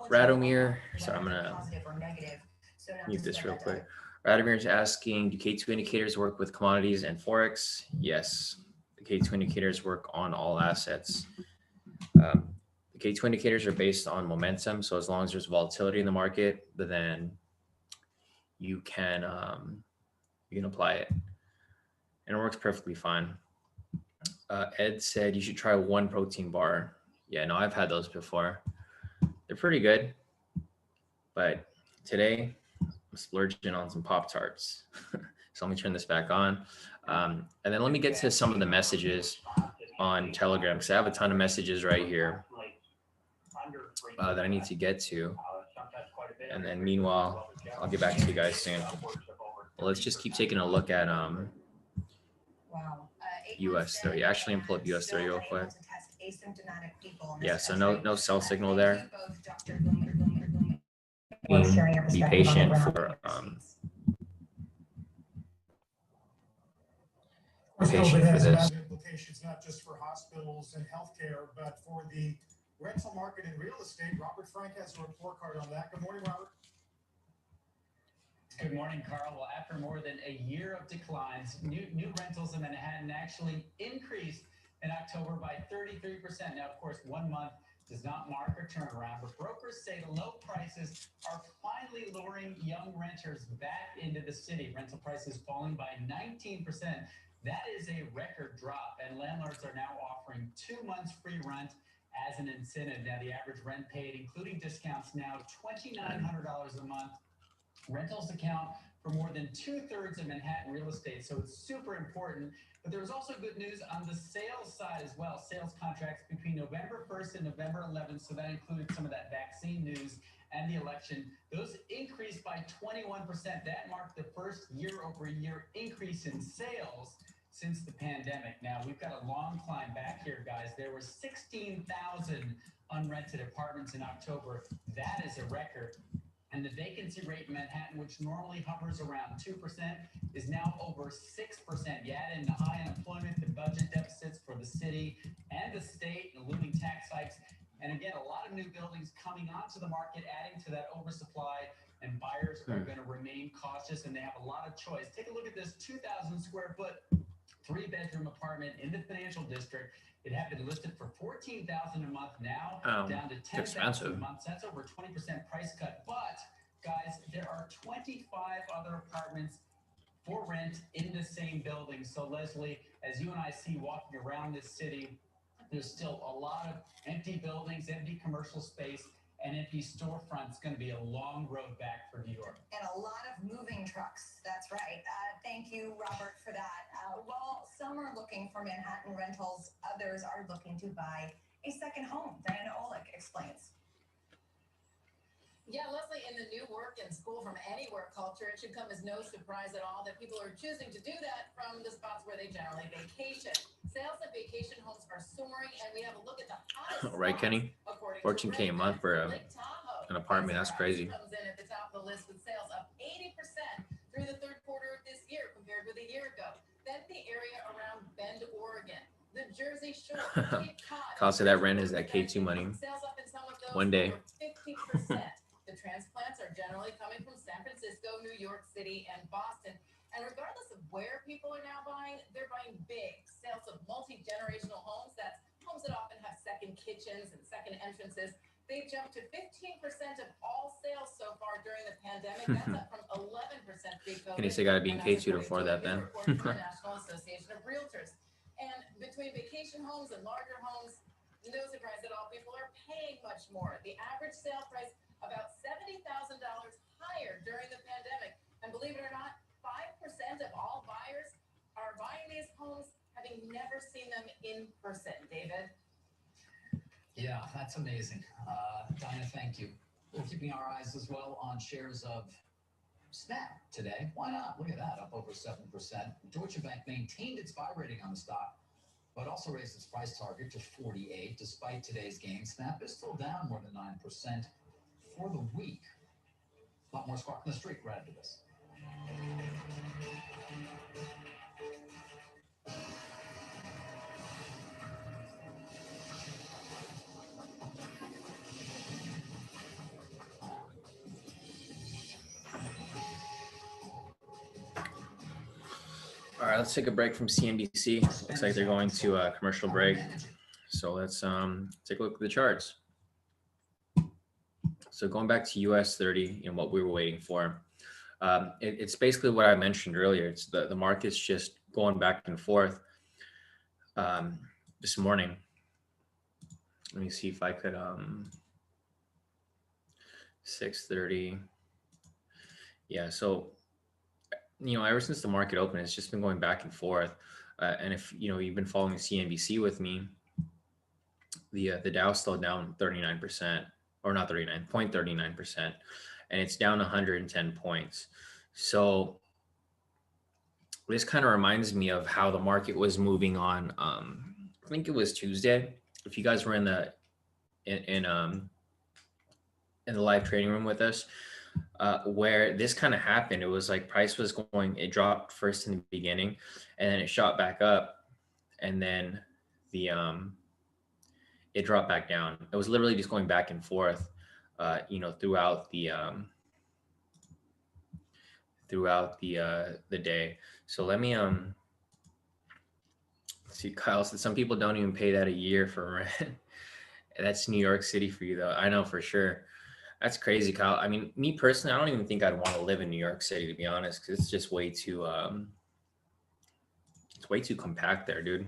Radomir, sorry, I'm whether they're gonna positive or negative? So now mute just this let real that quick. Radomir is asking, do K2 indicators work with commodities and Forex? Yes, the K2 indicators work on all assets. The K2 indicators are based on momentum. So as long as there's volatility in the market, then you can apply it, and it works perfectly fine. Ed said you should try one protein bar. Yeah, no, I've had those before. They're pretty good, but today I'm splurging on some Pop-Tarts. So let me turn this back on. And then let me get to some of the messages on Telegram, because I have a ton of messages right here that I need to get to. And then meanwhile, I'll get back to you guys soon. Well, let's just keep taking a look at US 30. Actually, I'm pull up US 30 real quick. Yeah, so no sell signal there. Be patient for this. Implications not just for hospitals and healthcare, but for the rental market and real estate. Robert Frank has a report card on that. Good morning, Robert. Good morning, Carl. Well, after more than a year of declines, new rentals in Manhattan actually increased in October by 33%. Now, of course, 1 month does not mark a turnaround, but brokers say the low prices are finally luring young renters back into the city. Rental prices falling by 19%. That is a record drop, and landlords are now offering 2 months free rent as an incentive. Now, the average rent paid, including discounts, now $2,900 a month. Rentals account for more than 2/3 of Manhattan real estate, so it's super important. But there was also good news on the sales side as well. Sales contracts between November 1st and November 11th, so that included some of that vaccine news and the election. Those increased by 21%. That marked the first year-over-year increase in sales since the pandemic. Now, we've got a long climb back here, guys. There were 16,000 unrented apartments in October. That is a record. And the vacancy rate in Manhattan, which normally hovers around 2%, is now over 6%. You add in the high unemployment, the budget deficits for the city and the state, and the looming tax hikes. And again, a lot of new buildings coming onto the market, adding to that oversupply. and buyers are going to remain cautious, and they have a lot of choice. Take a look at this 2,000 square foot, 3-bedroom apartment in the financial district. It had been listed for $14,000 a month, now down to $10,000 a month. So that's over 20% price cut. But guys, there are 25 other apartments for rent in the same building. So Leslie, as you and I see walking around this city, there's still a lot of empty buildings, empty commercial space, and empty storefronts. Going to be a long road back for New York. And a lot of moving trucks. That's right. Thank you, Robert, for that. While some are looking for Manhattan rentals, others are looking to buy a second home. Diana Olick explains. Yeah, Leslie, in the new work and school from anywhere culture, it should come as no surprise at all that people are choosing to do that from the spots where they generally vacation. Sales of vacation homes are soaring, and we have a look at the hottest right, Kenny? 14K a month for an apartment. That's crazy. Comes in at the top of the list with sales up 80% through the third quarter of this year compared with a year ago. Then the area around Bend, Oregon, the Jersey Shore, Cape Cod. Cost of that rent is that K2 money. Sales up in some of those one day. 50%. The transplants are generally coming from San Francisco, New York City, and Boston. And regardless of where people are now buying, they're buying big. Sales of multi-generational homes, that's homes that often have second kitchens and second entrances. They jumped to 15% of all sales so far during the pandemic. That's up from 11% pre-COVID. Can you say got to be in K2 to afford that then? The National Association of Realtors. And between vacation homes and larger homes, no surprise at all, people are paying much more. The average sale price about $70,000 higher during the pandemic. And believe it or not, 5% of all buyers are buying these homes having never seen them in person. David? Yeah, that's amazing. Dinah, thank you. We're keeping our eyes as well on shares of Snap today. Why not? Look at that, up over 7%. Deutsche Bank maintained its buy rating on the stock, but also raised its price target to 48. Despite today's gain, Snap is still down more than 9% for the week. A lot more squawk in the street right after this. All right, let's take a break from CNBC. Looks like they're going to a commercial break. So let's take a look at the charts. So going back to US 30 and what we were waiting for, it's basically what I mentioned earlier. It's the market's just going back and forth. This morning, let me see if I could 6:30. Yeah, so ever since the market opened, it's just been going back and forth. And if you've been following CNBC with me, the Dow's still down 39%, or not 0.39%, and it's down 110 points. So this kind of reminds me of how the market was moving on. I think it was Tuesday. If you guys were in the live trading room with us, where this kind of happened, it was like price was going, it dropped first in the beginning, and then it shot back up, and then it dropped back down. It was literally just going back and forth, throughout the day. So let me see. Kyle said some people don't even pay that a year for rent. That's New York City for you, though. I know for sure. That's crazy, Kyle. I mean, me personally, I don't even think I'd want to live in New York City, to be honest, because it's just way too it's way too compact there, dude.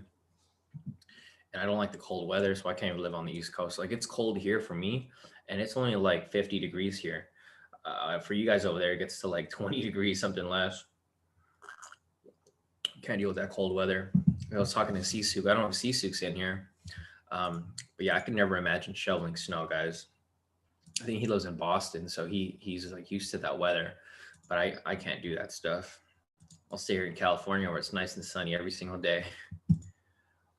And I don't like the cold weather, so I can't even live on the East Coast. Like, it's cold here for me, and it's only like 50 degrees here. For you guys over there, it gets to like 20 degrees, something less. Can't deal with that cold weather. I was talking to Sisuk. I don't have Sisuk's in here. But yeah, I could never imagine shoveling snow, guys. I think he lives in Boston, so he's like used to that weather, but I can't do that stuff. I'll stay here in California where it's nice and sunny every single day. Let's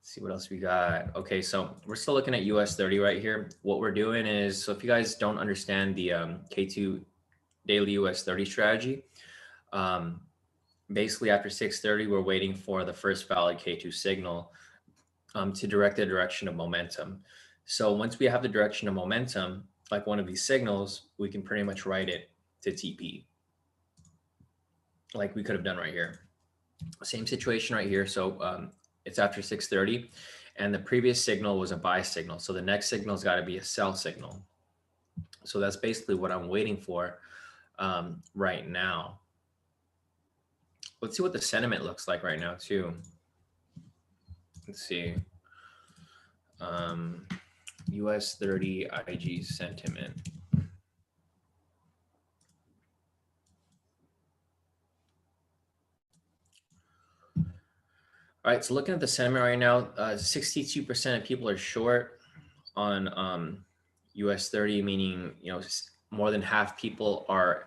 see what else we got. Okay, so we're still looking at US 30 right here. What we're doing is, so if you guys don't understand the K2 daily US 30 strategy, basically after 6:30, we're waiting for the first valid K2 signal to direct the direction of momentum. So once we have the direction of momentum, like one of these signals, we can pretty much write it to TP, like we could have done right here. Same situation right here. So it's after 6:30, and the previous signal was a buy signal. So the next signal's got to be a sell signal. So that's basically what I'm waiting for right now. Let's see what the sentiment looks like right now too. Let's see. US 30 IG sentiment. All right, so looking at the sentiment right now, 62% of people are short on US 30, meaning, you know, more than half people are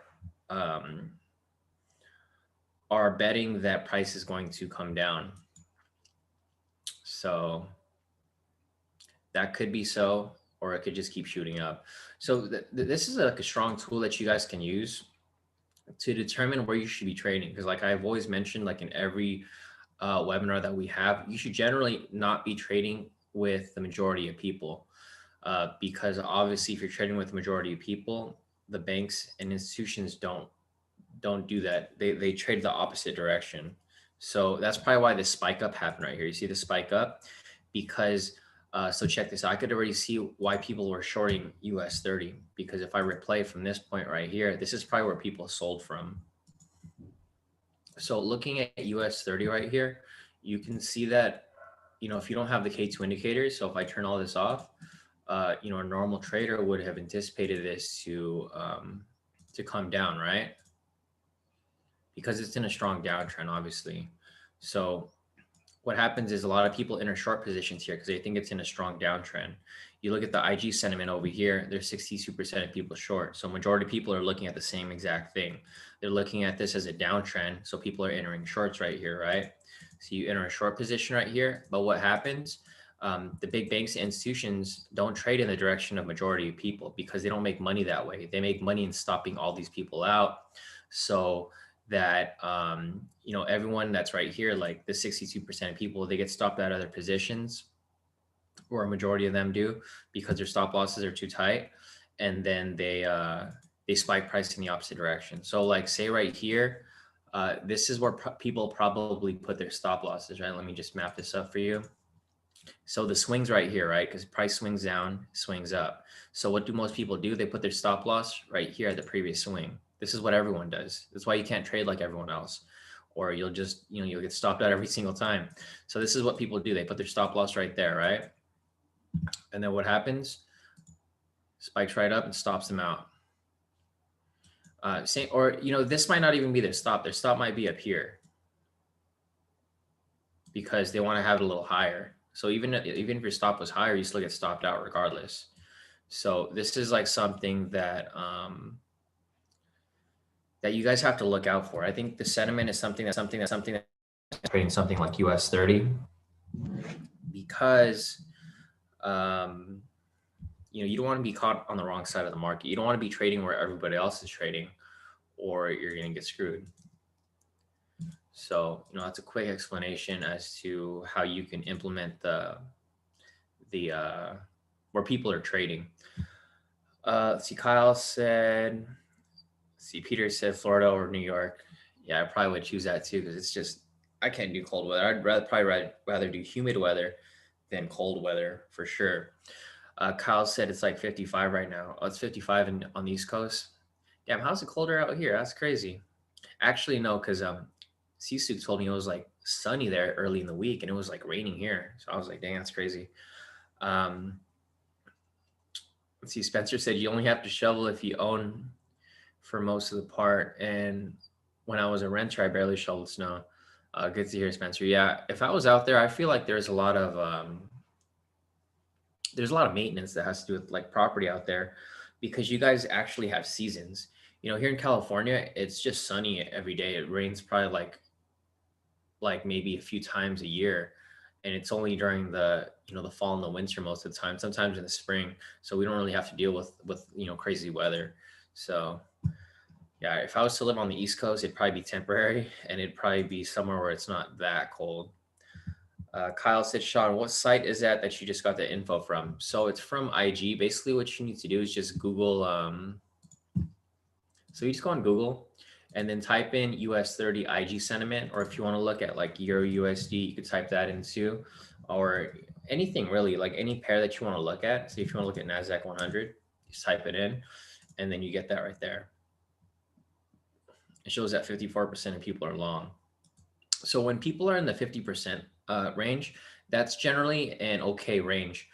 betting that price is going to come down. So that could be so, or it could just keep shooting up. So this is like a strong tool that you guys can use to determine where you should be trading. Because like I've always mentioned, like in every webinar that we have, you should generally not be trading with the majority of people. Because obviously if you're trading with the majority of people, the banks and institutions don't do that. They trade the opposite direction. So that's probably why this spike up happened right here. You see the spike up because so check this. I could already see why people were shorting US 30, because if I replay from this point right here, this is probably where people sold from. So looking at US 30 right here, you can see that, you know, if you don't have the K2 indicators, so if I turn all this off, you know, a normal trader would have anticipated this to come down, right? Because it's in a strong downtrend, obviously. So what happens is a lot of people enter short positions here because they think it's in a strong downtrend. You look at the IG sentiment over here, there's 62% of people short. So majority of people are looking at the same exact thing. They're looking at this as a downtrend. So people are entering shorts right here, right? So you enter a short position right here, but what happens? The big banks and institutions don't trade in the direction of majority of people because they don't make money that way. They make money in stopping all these people out. So that, you know, everyone that's right here, like the 62% of people, they get stopped out of their positions, or a majority of them do, because their stop losses are too tight. And then they spike price in the opposite direction. So like say right here, this is where people probably put their stop losses, right? Let me just map this up for you. So the swings right here, right? Because price swings down, swings up. So what do most people do? They put their stop loss right here at the previous swing. This is what everyone does. That's why you can't trade like everyone else, or you'll just, you know, you'll get stopped out every single time. So this is what people do. They put their stop loss right there, right? And then what happens? Spikes right up and stops them out. Same, or, you know, this might not even be their stop. Their stop might be up here because they want to have it a little higher. So even if your stop was higher, you still get stopped out regardless. So this is like something that that you guys have to look out for. I think the sentiment is something that's trading something like US 30, because you know, you don't want to be caught on the wrong side of the market. You don't want to be trading where everybody else is trading, or you're going to get screwed. So, you know, that's a quick explanation as to how you can implement the where people are trading. Let's see, Kyle said, let's see, Peter said Florida or New York. Yeah, I probably would choose that too, because it's just, I can't do cold weather. I'd probably rather do humid weather than cold weather for sure. Kyle said it's like 55 right now. Oh, it's 55 on the East Coast. Damn, how's it colder out here? That's crazy. Actually, no, because Sisu told me it was like sunny there early in the week, and it was like raining here. So I was like, dang, that's crazy. Let's see, Spencer said you only have to shovel if you own for most of the part. And when I was a renter, I barely shoveled snow. Good to hear, Spencer. Yeah, if I was out there, I feel like there's a lot of maintenance that has to do with like property out there, because you guys actually have seasons. You know, here in California, it's just sunny every day. It rains probably like maybe a few times a year, and it's only during the, you know, the fall and the winter most of the time, sometimes in the spring. So we don't really have to deal with you know, crazy weather. So yeah, if I was to live on the East Coast, it'd probably be temporary, and it'd probably be somewhere where it's not that cold. Kyle said, Shawn, what site is that you just got the info from? So it's from IG. Basically what you need to do is just Google So you just go on Google and then type in US 30 IG sentiment, or if you want to look at like Euro USD, you could type that in too, or anything really, like any pair that you want to look at. So if you want to look at NASDAQ 100, just type it in, and then you get that right there. It shows that 54% of people are long. So when people are in the 50% range, that's generally an okay range.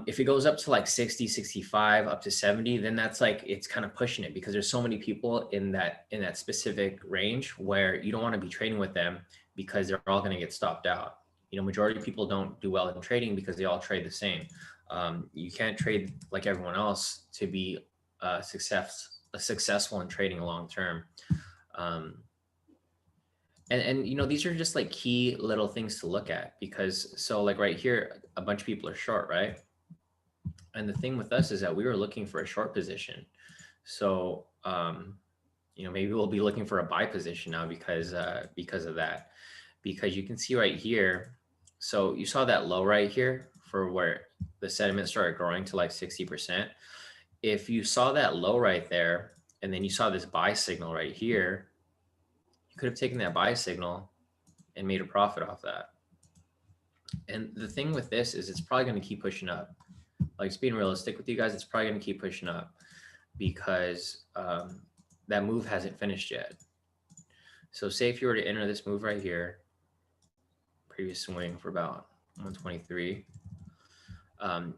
If it goes up to like 60, 65, up to 70, then that's like, it's kind of pushing it, because there's so many people in that specific range where you don't want to be trading with them, because they're all going to get stopped out. You know, majority of people don't do well in trading because they all trade the same. You can't trade like everyone else to be successful in trading long term. And you know, these are just like key little things to look at, because so like right here, a bunch of people are short, right? And the thing with us is that we were looking for a short position. So, you know, maybe we'll be looking for a buy position now because of that, because you can see right here. So you saw that low right here for where the sentiment started growing to like 60%. If you saw that low right there, and then you saw this buy signal right here, you could have taken that buy signal and made a profit off that. And the thing with this is it's probably going to keep pushing up. Like, just being realistic with you guys, it's probably going to keep pushing up, because that move hasn't finished yet. So say if you were to enter this move right here, previous swing for about 123,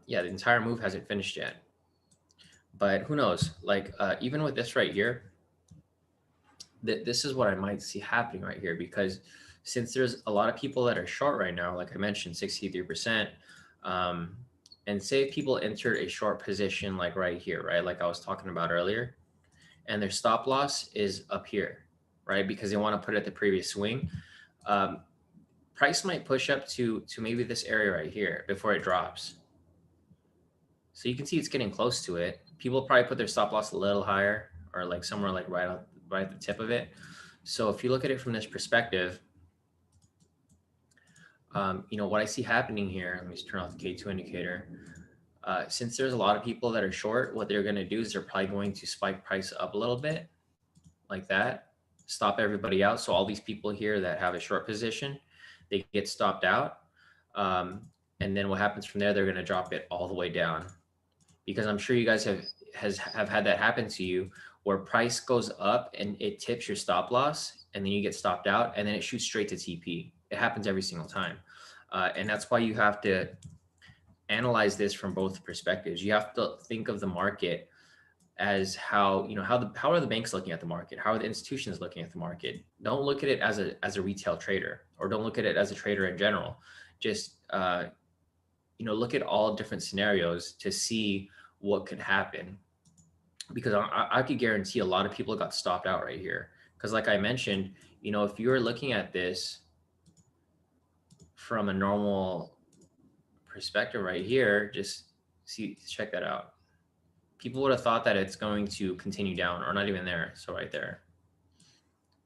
yeah, the entire move hasn't finished yet. But who knows? Like, even with this right here, this is what I might see happening right here, because since there's a lot of people that are short right now, like I mentioned, 63%, and say if people entered a short position like right here, right, like I was talking about earlier, and their stop loss is up here, right, because they want to put it at the previous swing, price might push up to maybe this area right here before it drops. So you can see it's getting close to it. People probably put their stop loss a little higher, or like somewhere like right at the tip of it. So if you look at it from this perspective, you know, what I see happening here, let me just turn off the K2 indicator. Since there's a lot of people that are short, what they're going to do is they're probably going to spike price up a little bit like that, stop everybody out. So all these people here that have a short position, they get stopped out. And then what happens from there, they're going to drop it all the way down, because I'm sure you guys have had that happen to you, where price goes up and it tips your stop loss, and then you get stopped out, and then it shoots straight to TP. It happens every single time. And that's why you have to analyze this from both perspectives. You have to think of the market as how, you know, how are the banks looking at the market? How are the institutions looking at the market? Don't look at it as a retail trader, or don't look at it as a trader in general. Just, you know, look at all different scenarios to see what could happen, because I could guarantee a lot of people got stopped out right here. Because like I mentioned, you know, if you're looking at this from a normal perspective right here, just check that out. People would have thought that it's going to continue down, or not even there. So right there.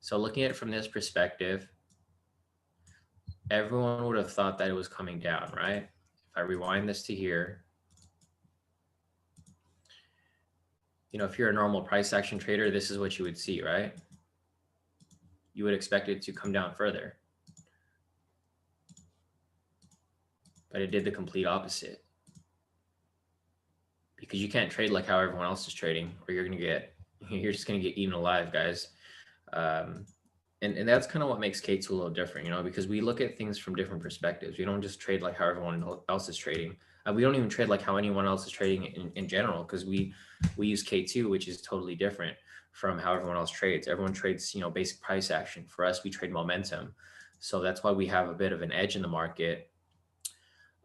So looking at it from this perspective, everyone would have thought that it was coming down, right? If I rewind this to here, you know, if you're a normal price action trader, this is what you would see, right? You would expect it to come down further. But it did the complete opposite. Because you can't trade like how everyone else is trading, or you're just gonna get eaten alive, guys. And that's kind of what makes K2 a little different, you know, because we look at things from different perspectives. We don't just trade like how everyone else is trading. We don't even trade like how anyone else is trading in general, because we use K2, which is totally different from how everyone else trades. Everyone trades, you know, basic price action. For us, we trade momentum. So that's why we have a bit of an edge in the market.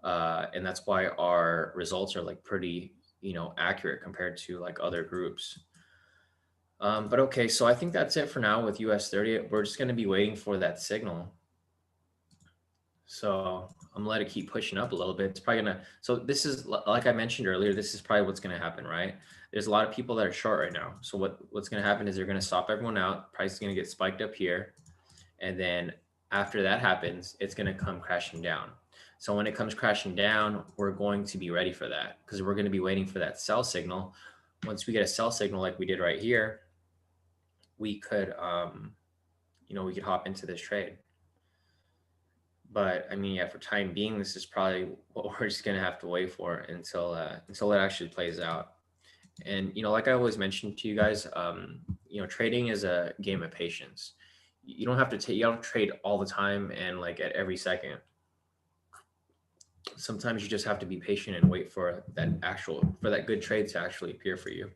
And that's why our results are like pretty, you know, accurate compared to like other groups. But okay, so I think that's it for now with US 30. We're just going to be waiting for that signal. So I'm gonna let it keep pushing up a little bit. It's probably gonna, so this is, like I mentioned earlier, this is probably what's gonna happen, right? There's a lot of people that are short right now. So what's gonna happen is they're gonna stop everyone out. Price is gonna get spiked up here. And then after that happens, it's gonna come crashing down. So when it comes crashing down, we're going to be ready for that, because we're gonna be waiting for that sell signal, once we get a sell signal like we did right here, we could, we could hop into this trade. But I mean, yeah, for time being, this is probably what we're just gonna have to wait for until it actually plays out. And like I always mentioned to you guys, trading is a game of patience. You don't have to you don't trade all the time and like at every second. Sometimes you just have to be patient and wait for that good trade to actually appear for you.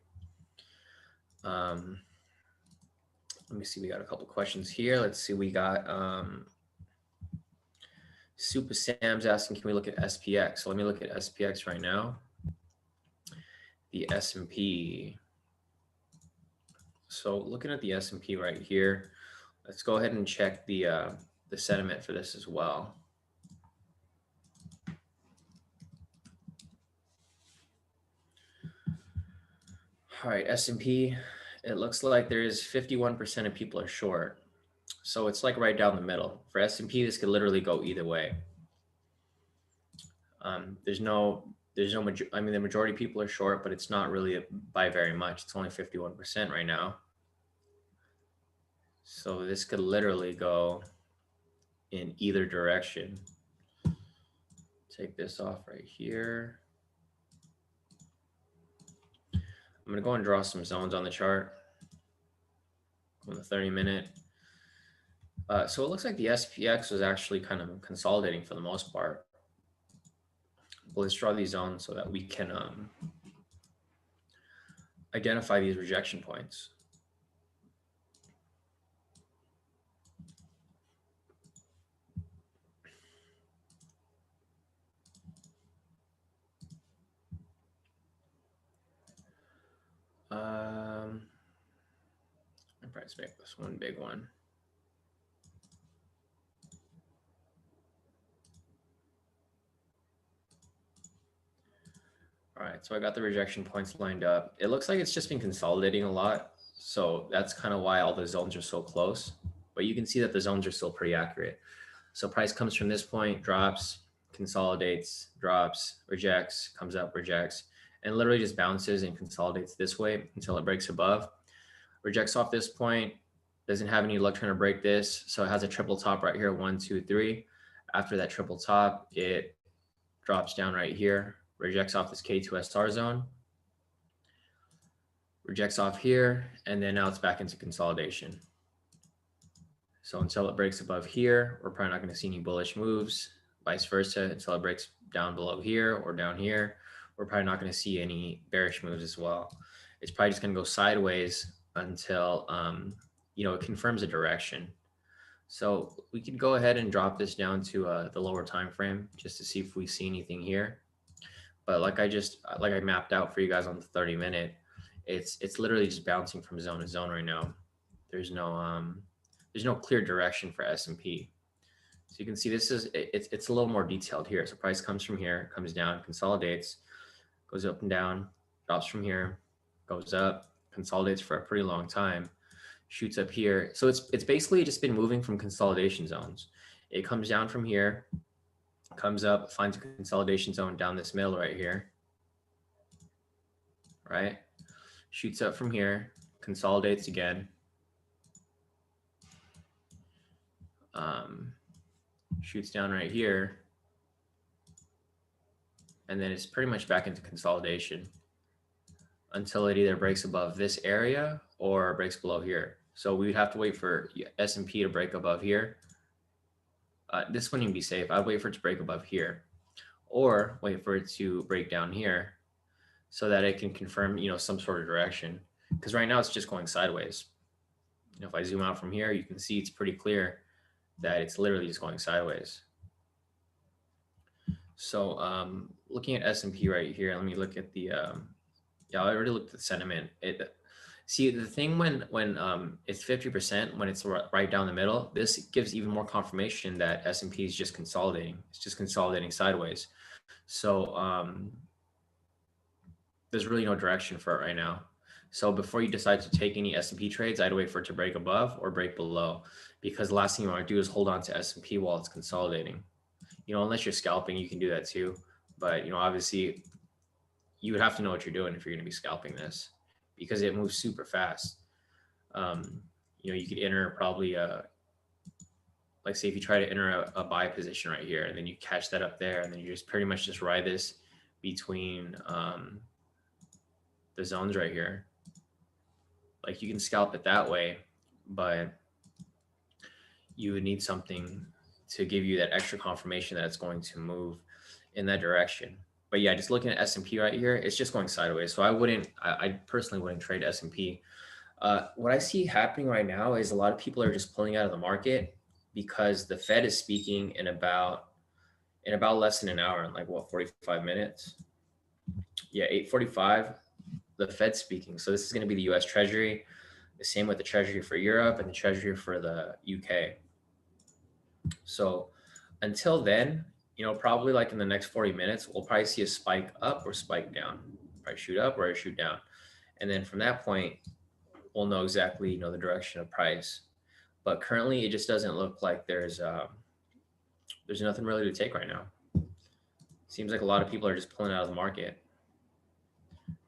Let me see. We got a couple questions here. Let's see. We got Super Sam's asking, can we look at SPX? So let me look at SPX right now. The S&P. So looking at the S&P right here, let's go ahead and check the sentiment for this as well. All right, S&P, it looks like there's 51% of people are short. So it's like right down the middle. For S&P, this could literally go either way. The majority of people are short, but it's not really by very much. It's only 51% right now. So this could literally go in either direction. Take this off right here. I'm gonna go and draw some zones on the chart on the 30-minute. So it looks like the SPX was actually kind of consolidating for the most part. But let's draw these zones so that we can identify these rejection points. I'll probably make this one big one. All right, so I got the rejection points lined up. It looks like it's just been consolidating a lot. So that's kind of why all the zones are so close. But you can see that the zones are still pretty accurate. So price comes from this point, drops, consolidates, drops, rejects, comes up, rejects, and literally just bounces and consolidates this way until it breaks above. Rejects off this point, doesn't have any luck trying to break this. So it has a triple top right here, 1, 2, 3. After that triple top, it drops down right here, rejects off this K2SR zone, rejects off here, and then now it's back into consolidation. So until it breaks above here, we're probably not going to see any bullish moves. Vice versa, until it breaks down below here or down here, we're probably not going to see any bearish moves as well. It's probably just going to go sideways until it confirms a direction. So we could go ahead and drop this down to the lower time frame just to see if we see anything here. But like I mapped out for you guys on the 30-minute, it's literally just bouncing from zone to zone right now. There's no clear direction for S&P. So you can see it's a little more detailed here. So price comes from here, comes down, consolidates, goes up and down, drops from here, goes up, consolidates for a pretty long time, shoots up here. So it's basically just been moving from consolidation zones. It comes down from here, comes up, finds a consolidation zone down this middle right here, right? Shoots up from here, consolidates again, shoots down right here, and then it's pretty much back into consolidation until it either breaks above this area or breaks below here. So we would have to wait for S&P to break above here. This wouldn't even be safe. I'd wait for it to break above here, or wait for it to break down here so that it can confirm, some sort of direction. Because right now it's just going sideways. If I zoom out from here, you can see it's pretty clear that it's literally just going sideways. So looking at S&P right here, let me look at the, I already looked at the sentiment. See, the thing when it's 50%, when it's right down the middle, this gives even more confirmation that S&P is just consolidating. It's just consolidating sideways. So there's really no direction for it right now. So before you decide to take any S&P trades, I'd wait for it to break above or break below, because the last thing you want to do is hold on to S&P while it's consolidating. Unless you're scalping, you can do that too. But obviously, you would have to know what you're doing if you're going to be scalping this, because it moves super fast. You know, you could enter probably like say if you try to enter a buy position right here, and then you catch that up there, and then you just pretty much just ride this between the zones right here. Like you can scalp it that way, but you would need something to give you that extra confirmation that it's going to move in that direction. But yeah, just looking at S&P right here, it's just going sideways. So I personally wouldn't trade S&P. What I see happening right now is a lot of people are just pulling out of the market because the Fed is speaking in about less than an hour, in like what, 45 minutes? Yeah, 8:45, the Fed's speaking. So this is going to be the US Treasury, the same with the Treasury for Europe and the Treasury for the UK. So until then, you know, probably like in the next 40 minutes, we'll probably see a spike up or spike down, probably shoot up or shoot down. And then from that point, we'll know exactly, you know, the direction of price. But currently it just doesn't look like there's nothing really to take right now. Seems like a lot of people are just pulling out of the market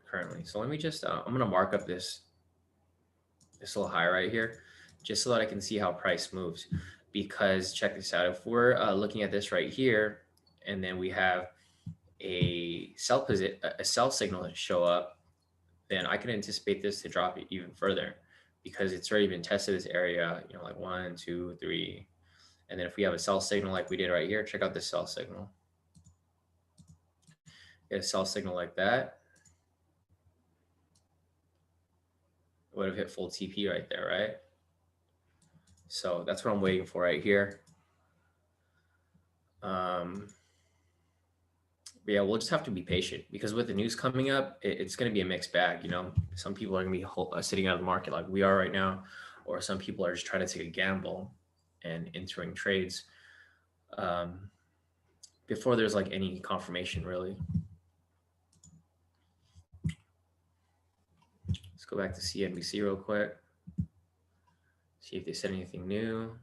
currently. So let me just, I'm going to mark up this little high right here, just so that I can see how price moves. Because check this out, if we're looking at this right here, and then we have a sell signal show up, then I can anticipate this to drop even further, because it's already been tested this area, you know, like 1, 2, 3. And then if we have a sell signal like we did right here, check out this sell signal. Get a sell signal like that. It would have hit full TP right there, right? So that's what I'm waiting for right here. But yeah, we'll just have to be patient, because with the news coming up, it's going to be a mixed bag. You know, some people are going to be sitting out of the market like we are right now, or some people are just trying to take a gamble and entering trades before there's like any confirmation, really. Let's go back to CNBC real quick. See if they said anything new.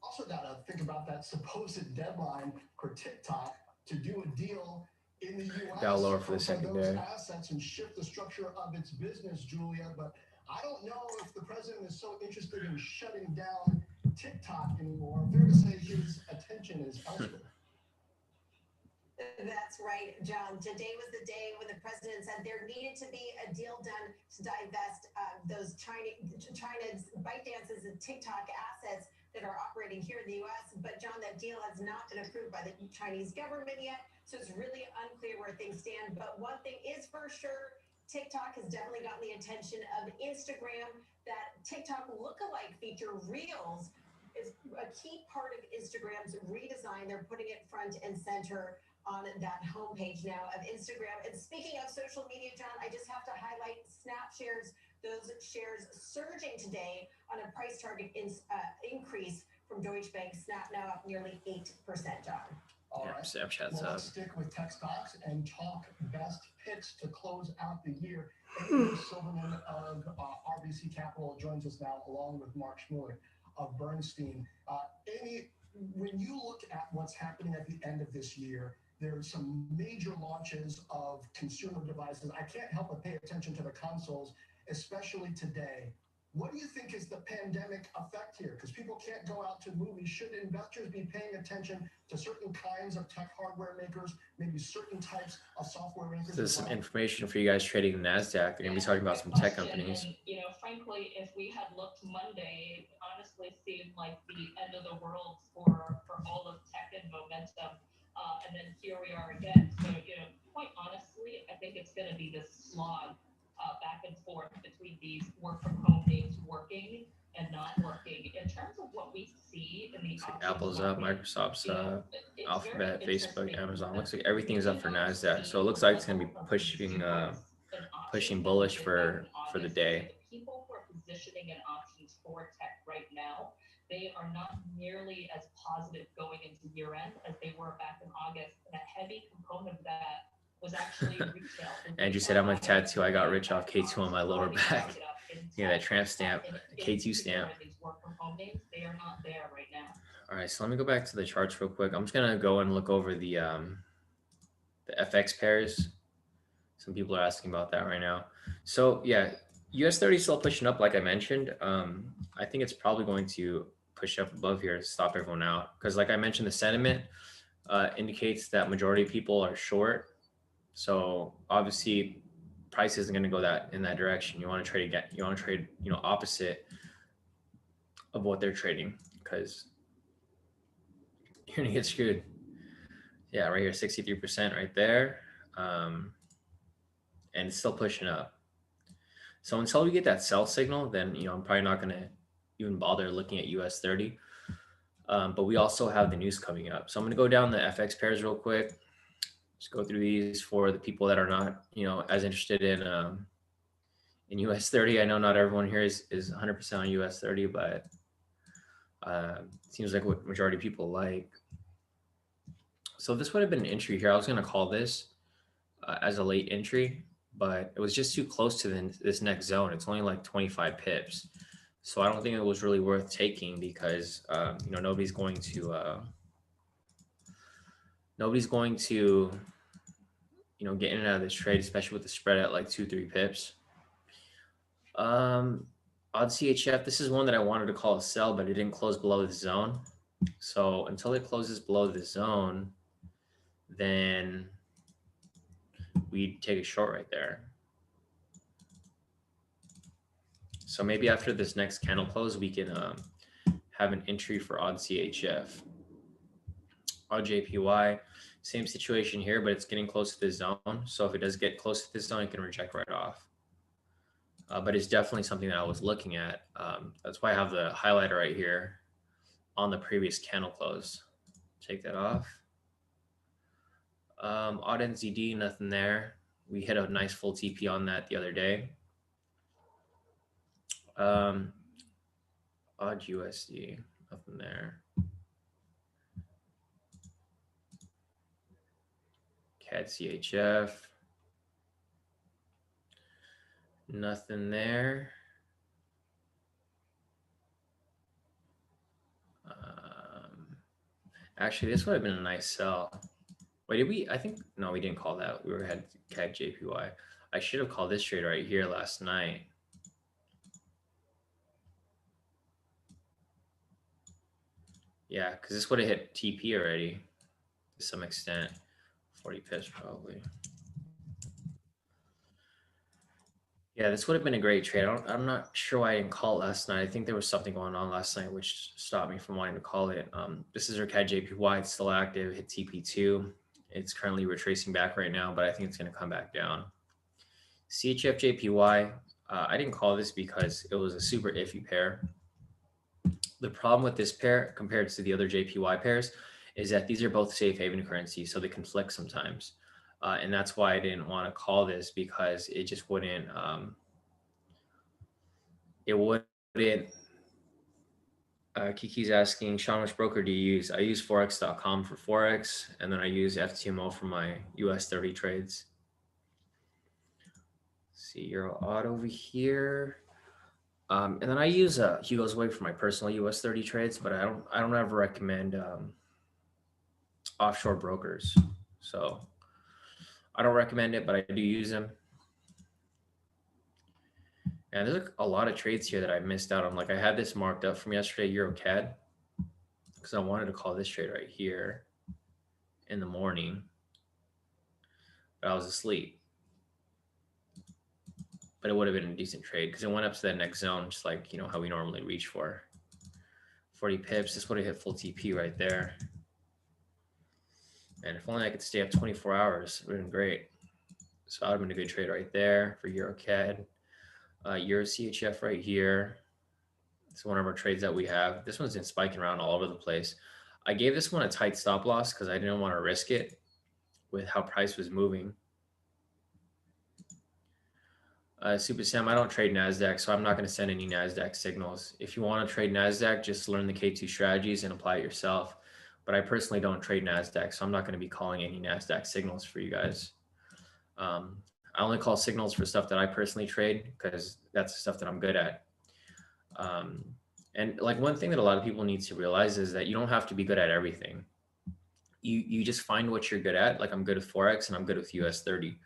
Also got to think about that supposed deadline for TikTok to do a deal in the U.S. Down lower for the secondary assets and shift the structure of its business, Julia. But I don't know if the president is so interested in shutting down TikTok anymore. Fair to say his attention is elsewhere. That's right, John. Today was the day when the president said there needed to be a deal done to divest those China's ByteDance's and TikTok assets that are operating here in the U.S. But, John, that deal has not been approved by the Chinese government yet, so it's really unclear where things stand. But one thing is for sure, TikTok has definitely gotten the attention of Instagram. That TikTok lookalike feature, Reels, is a key part of Instagram's redesign. They're putting it front and center on that homepage now of Instagram. And speaking of social media, John, I just have to highlight Snap shares. Those shares surging today on a price target increase from Deutsche Bank. Snap now up nearly 8%, John. All right. Snapchat's Let's stick with tech stocks and talk best picks to close out the year. Andrew Silverman of RBC Capital joins us now, along with Mark Schmuller of Bernstein. Amy, when you look at what's happening at the end of this year, there's some major launches of consumer devices. I can't help but pay attention to the consoles, especially today. What do you think is the pandemic effect here? Because people can't go out to movies. Should investors be paying attention to certain kinds of tech hardware makers, maybe certain types of software makers? This is some information for you guys trading the NASDAQ. They're going to be talking about some tech companies. And, you know, frankly, if we had looked Monday, it honestly seemed like the end of the world for all of tech and momentum. And then here we are again. So, you know, quite honestly, I think it's going to be this slog back and forth between these work from home days working and not working. In terms of what we see in the Apple's up, Microsoft's up, Alphabet, Facebook, Amazon. Looks like everything's up for NASDAQ. So it looks like it's going to be pushing bullish for the day. People who are positioning in options for tech right now, they are not nearly as positive going into year end as they were back in August. And a heavy component of that was actually retail. Andrew said, I'm a tattoo. I got rich off K2 on my lower back. Yeah, that tramp stamp, K2 stamp. They are not there right now. All right, so let me go back to the charts real quick. I'm just gonna go and look over the the FX pairs. Some people are asking about that right now. So yeah, US30 is still pushing up, like I mentioned. I think it's probably going to push up above here to stop everyone out. Because like I mentioned, the sentiment indicates that majority of people are short. So obviously price isn't going to go in that direction. You want to trade again. You want to trade, opposite of what they're trading, because you're going to get screwed. Yeah, right here, 63% right there. And it's still pushing up. So until we get that sell signal, then, I'm probably not going to even bother looking at US30. But we also have the news coming up. So I'm going to go down the FX pairs real quick. Just go through these for the people that are not, as interested in US30. I know not everyone here is 100% on US30, but it seems like what majority of people like. So this would have been an entry here. I was going to call this as a late entry, but it was just too close to this next zone. It's only like 25 pips. So I don't think it was really worth taking because, nobody's going to get in and out of this trade, especially with the spread at like 2-3 pips. Odd CHF, this is one that I wanted to call a sell, but it didn't close below the zone. So until it closes below the zone, then we take a short right there. So maybe after this next candle close, we can have an entry for odd CHF. Odd JPY, same situation here, but it's getting close to the zone. So if it does get close to this zone, it can reject right off. But it's definitely something that I was looking at. That's why I have the highlighter right here on the previous candle close. Take that off. Odd NZD, nothing there. We hit a nice full TP on that the other day. Odd USD, nothing there. CAD CHF, nothing there. Actually, this would have been a nice sell. Wait, did we? I think, no, we didn't call that. We had CAD JPY. I should have called this trade right here last night. Yeah, because this would have hit TP already to some extent. 40 pips probably. Yeah, this would have been a great trade. I'm not sure why I didn't call it last night. I think there was something going on last night which stopped me from wanting to call it. This is our CAD JPY. It's still active. Hit TP2. It's currently retracing back right now, but I think it's going to come back down. CHF JPY. I didn't call this because it was a super iffy pair. The problem with this pair compared to the other JPY pairs is that these are both safe haven currencies, so they conflict sometimes. And that's why I didn't want to call this, because it just wouldn't, Kiki's asking, Shawn, which broker do you use? I use Forex.com for Forex, and then I use FTMO for my US30 trades. Let's see, Euro Odd over here. And then I use Hugo's Way for my personal US30 trades, but I don't ever recommend offshore brokers. So I don't recommend it, but I do use them. And there's a lot of trades here that I missed out on. Like I had this marked up from yesterday, Euro CAD, because I wanted to call this trade right here in the morning, but I was asleep. But it would have been a decent trade because it went up to that next zone, just like, how we normally reach for. 40 pips, this would have hit full TP right there. And if only I could stay up 24 hours, it would have been great. So that would have been a good trade right there for Euro CAD. Euro CHF right here. It's one of our trades that we have. This one's been spiking around all over the place. I gave this one a tight stop loss because I didn't want to risk it with how price was moving. Super Sam, I don't trade NASDAQ, so I'm not going to send any NASDAQ signals. If you want to trade NASDAQ, just learn the K2 strategies and apply it yourself. But I personally don't trade NASDAQ, so I'm not going to be calling any NASDAQ signals for you guys. I only call signals for stuff that I personally trade because that's the stuff that I'm good at. And like one thing that a lot of people need to realize is that you don't have to be good at everything. you just find what you're good at. Like I'm good with Forex and I'm good with US 30.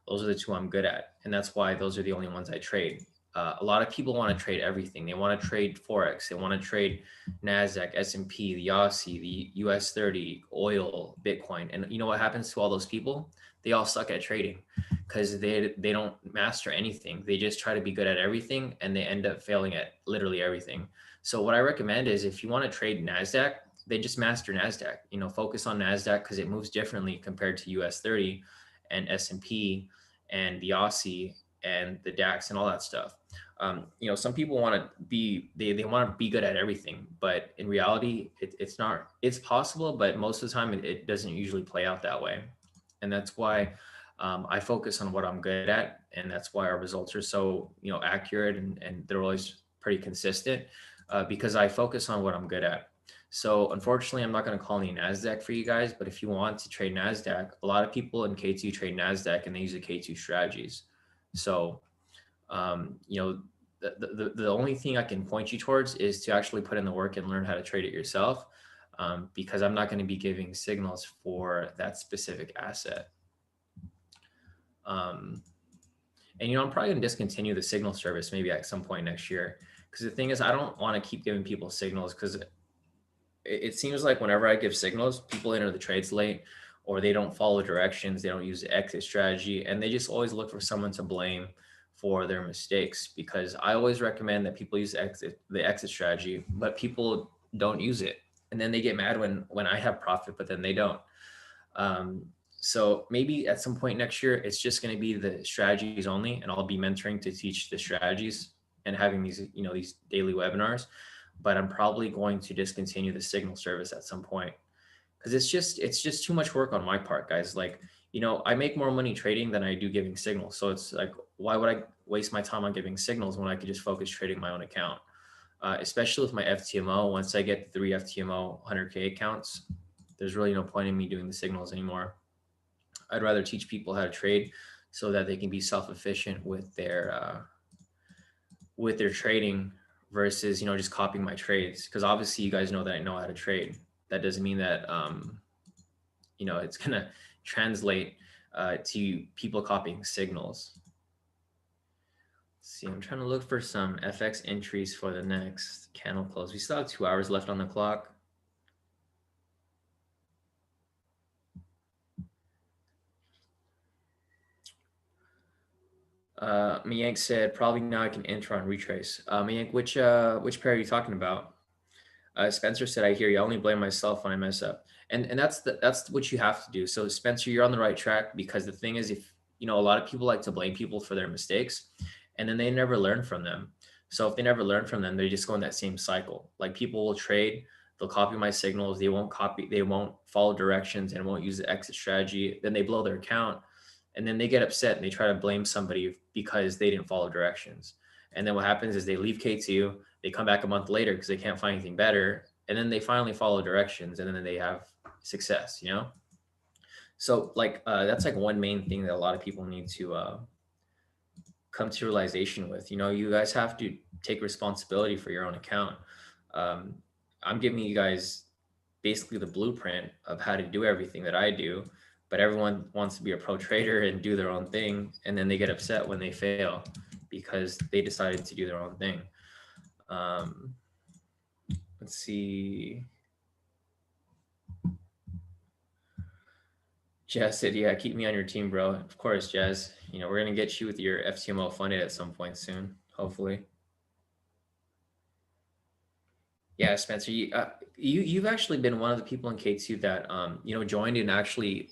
Those are the two I'm good at. And that's why those are the only ones I trade. A lot of people want to trade everything. They want to trade Forex. They want to trade NASDAQ, S&P, the Aussie, the US 30, oil, Bitcoin. And you know what happens to all those people? They all suck at trading because they don't master anything. They just try to be good at everything and they end up failing at literally everything. So what I recommend is if you want to trade NASDAQ, they just master NASDAQ, you know, focus on NASDAQ because it moves differently compared to US 30 and S&P and the Aussie and the DAX and all that stuff. You know, some people want to be, they want to be good at everything, but in reality, it's not, it's possible, but most of the time it doesn't usually play out that way. And that's why I focus on what I'm good at. And that's why our results are so, you know, accurate and they're always pretty consistent because I focus on what I'm good at. So unfortunately, I'm not going to call any NASDAQ for you guys, but if you want to trade NASDAQ, a lot of people in K2 trade NASDAQ and they use the K2 strategies. So, you know, the only thing I can point you towards is to actually put in the work and learn how to trade it yourself because I'm not going to be giving signals for that specific asset. And, you know, I'm probably going to discontinue the signal service maybe at some point next year because the thing is, I don't want to keep giving people signals because it seems like whenever I give signals, people enter the trades late or they don't follow directions. They don't use the exit strategy and they just always look for someone to blame for their mistakes because I always recommend that people use the exit strategy, but people don't use it. And then they get mad when I have profit, but then they don't. So maybe at some point next year, it's just going to be the strategies only, and I'll be mentoring to teach the strategies and having these, you know, these daily webinars. But I'm probably going to discontinue the signal service at some point because it's just too much work on my part, guys. Like, you know, I make more money trading than I do giving signals. So it's like, why would I waste my time on giving signals when I could just focus trading my own account? Especially with my FTMO, once I get 3 FTMO 100K accounts, there's really no point in me doing the signals anymore. I'd rather teach people how to trade so that they can be self-efficient with their trading versus, you know, just copying my trades. Because obviously you guys know that I know how to trade. That doesn't mean that, you know, it's going to translate to people copying signals. Let's see, I'm trying to look for some FX entries for the next candle close. We still have 2 hours left on the clock. Mayank said, probably now I can enter on retrace. Mayank, which pair are you talking about? Spencer said, I hear you. I only blame myself when I mess up. And that's what you have to do. So Spencer, you're on the right track because the thing is, if, you know, a lot of people like to blame people for their mistakes and then they never learn from them. So if they never learn from them, they just go in that same cycle. Like people will trade, they'll copy my signals. They won't follow directions and won't use the exit strategy. Then they blow their account. And then they get upset and they try to blame somebody because they didn't follow directions. And then what happens is they leave K2, they come back a month later because they can't find anything better. And then they finally follow directions and then they have success, you know? So like, that's like one main thing that a lot of people need to come to realization with. You know, you guys have to take responsibility for your own account. I'm giving you guys basically the blueprint of how to do everything that I do. But everyone wants to be a pro trader and do their own thing. And then they get upset when they fail because they decided to do their own thing. Let's see. Jazz said, yeah, keep me on your team, bro. Of course, Jazz. You know, we're going to get you with your FTMO funded at some point soon, hopefully. Yeah, Spencer, you've actually been one of the people in K2 that, you know, joined and actually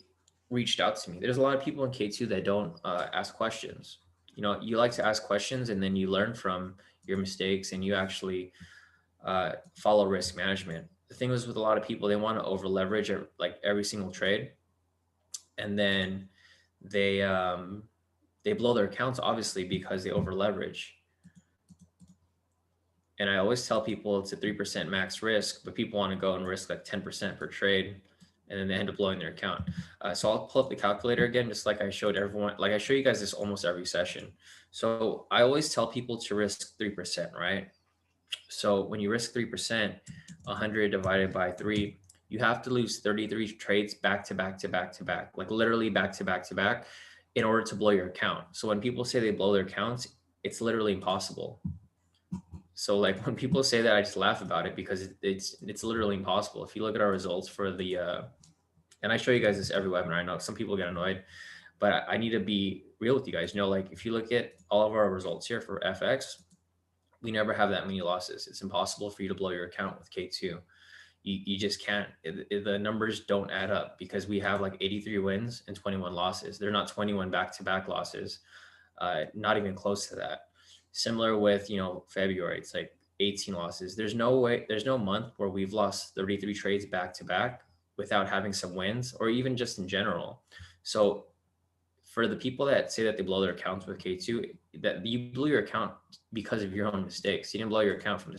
reached out to me. There's a lot of people in K2 that don't ask questions. You know, you like to ask questions and then you learn from your mistakes and you actually follow risk management. The thing is with a lot of people, they want to over leverage like every single trade. And then they blow their accounts obviously because they over leverage. And I always tell people it's a 3% max risk, but people want to go and risk like 10% per trade. And then they end up blowing their account. So I'll pull up the calculator again, just like I showed everyone, like I show you guys this almost every session. So I always tell people to risk 3%, right? So when you risk 3%, 100 divided by 3, You have to lose 33 trades back to back to back to back, like literally back to back to back, in order to blow your account. So when people say they blow their accounts, it's literally impossible. So like when people say that, I just laugh about it because it's literally impossible. If you look at our results for the and I show you guys this every webinar. I know some people get annoyed, but I need to be real with you guys. You know, like if you look at all of our results here for FX, we never have that many losses. It's impossible for you to blow your account with K2. You just can't. The numbers don't add up because we have like 83 wins and 21 losses. They're not 21 back-to-back losses, not even close to that. Similar with, you know, February, it's like 18 losses. There's no way, there's no month where we've lost 33 trades back-to-back without having some wins, or even just in general. So for the people that say that they blow their accounts with K2, that you blew your account because of your own mistakes. You didn't blow your account from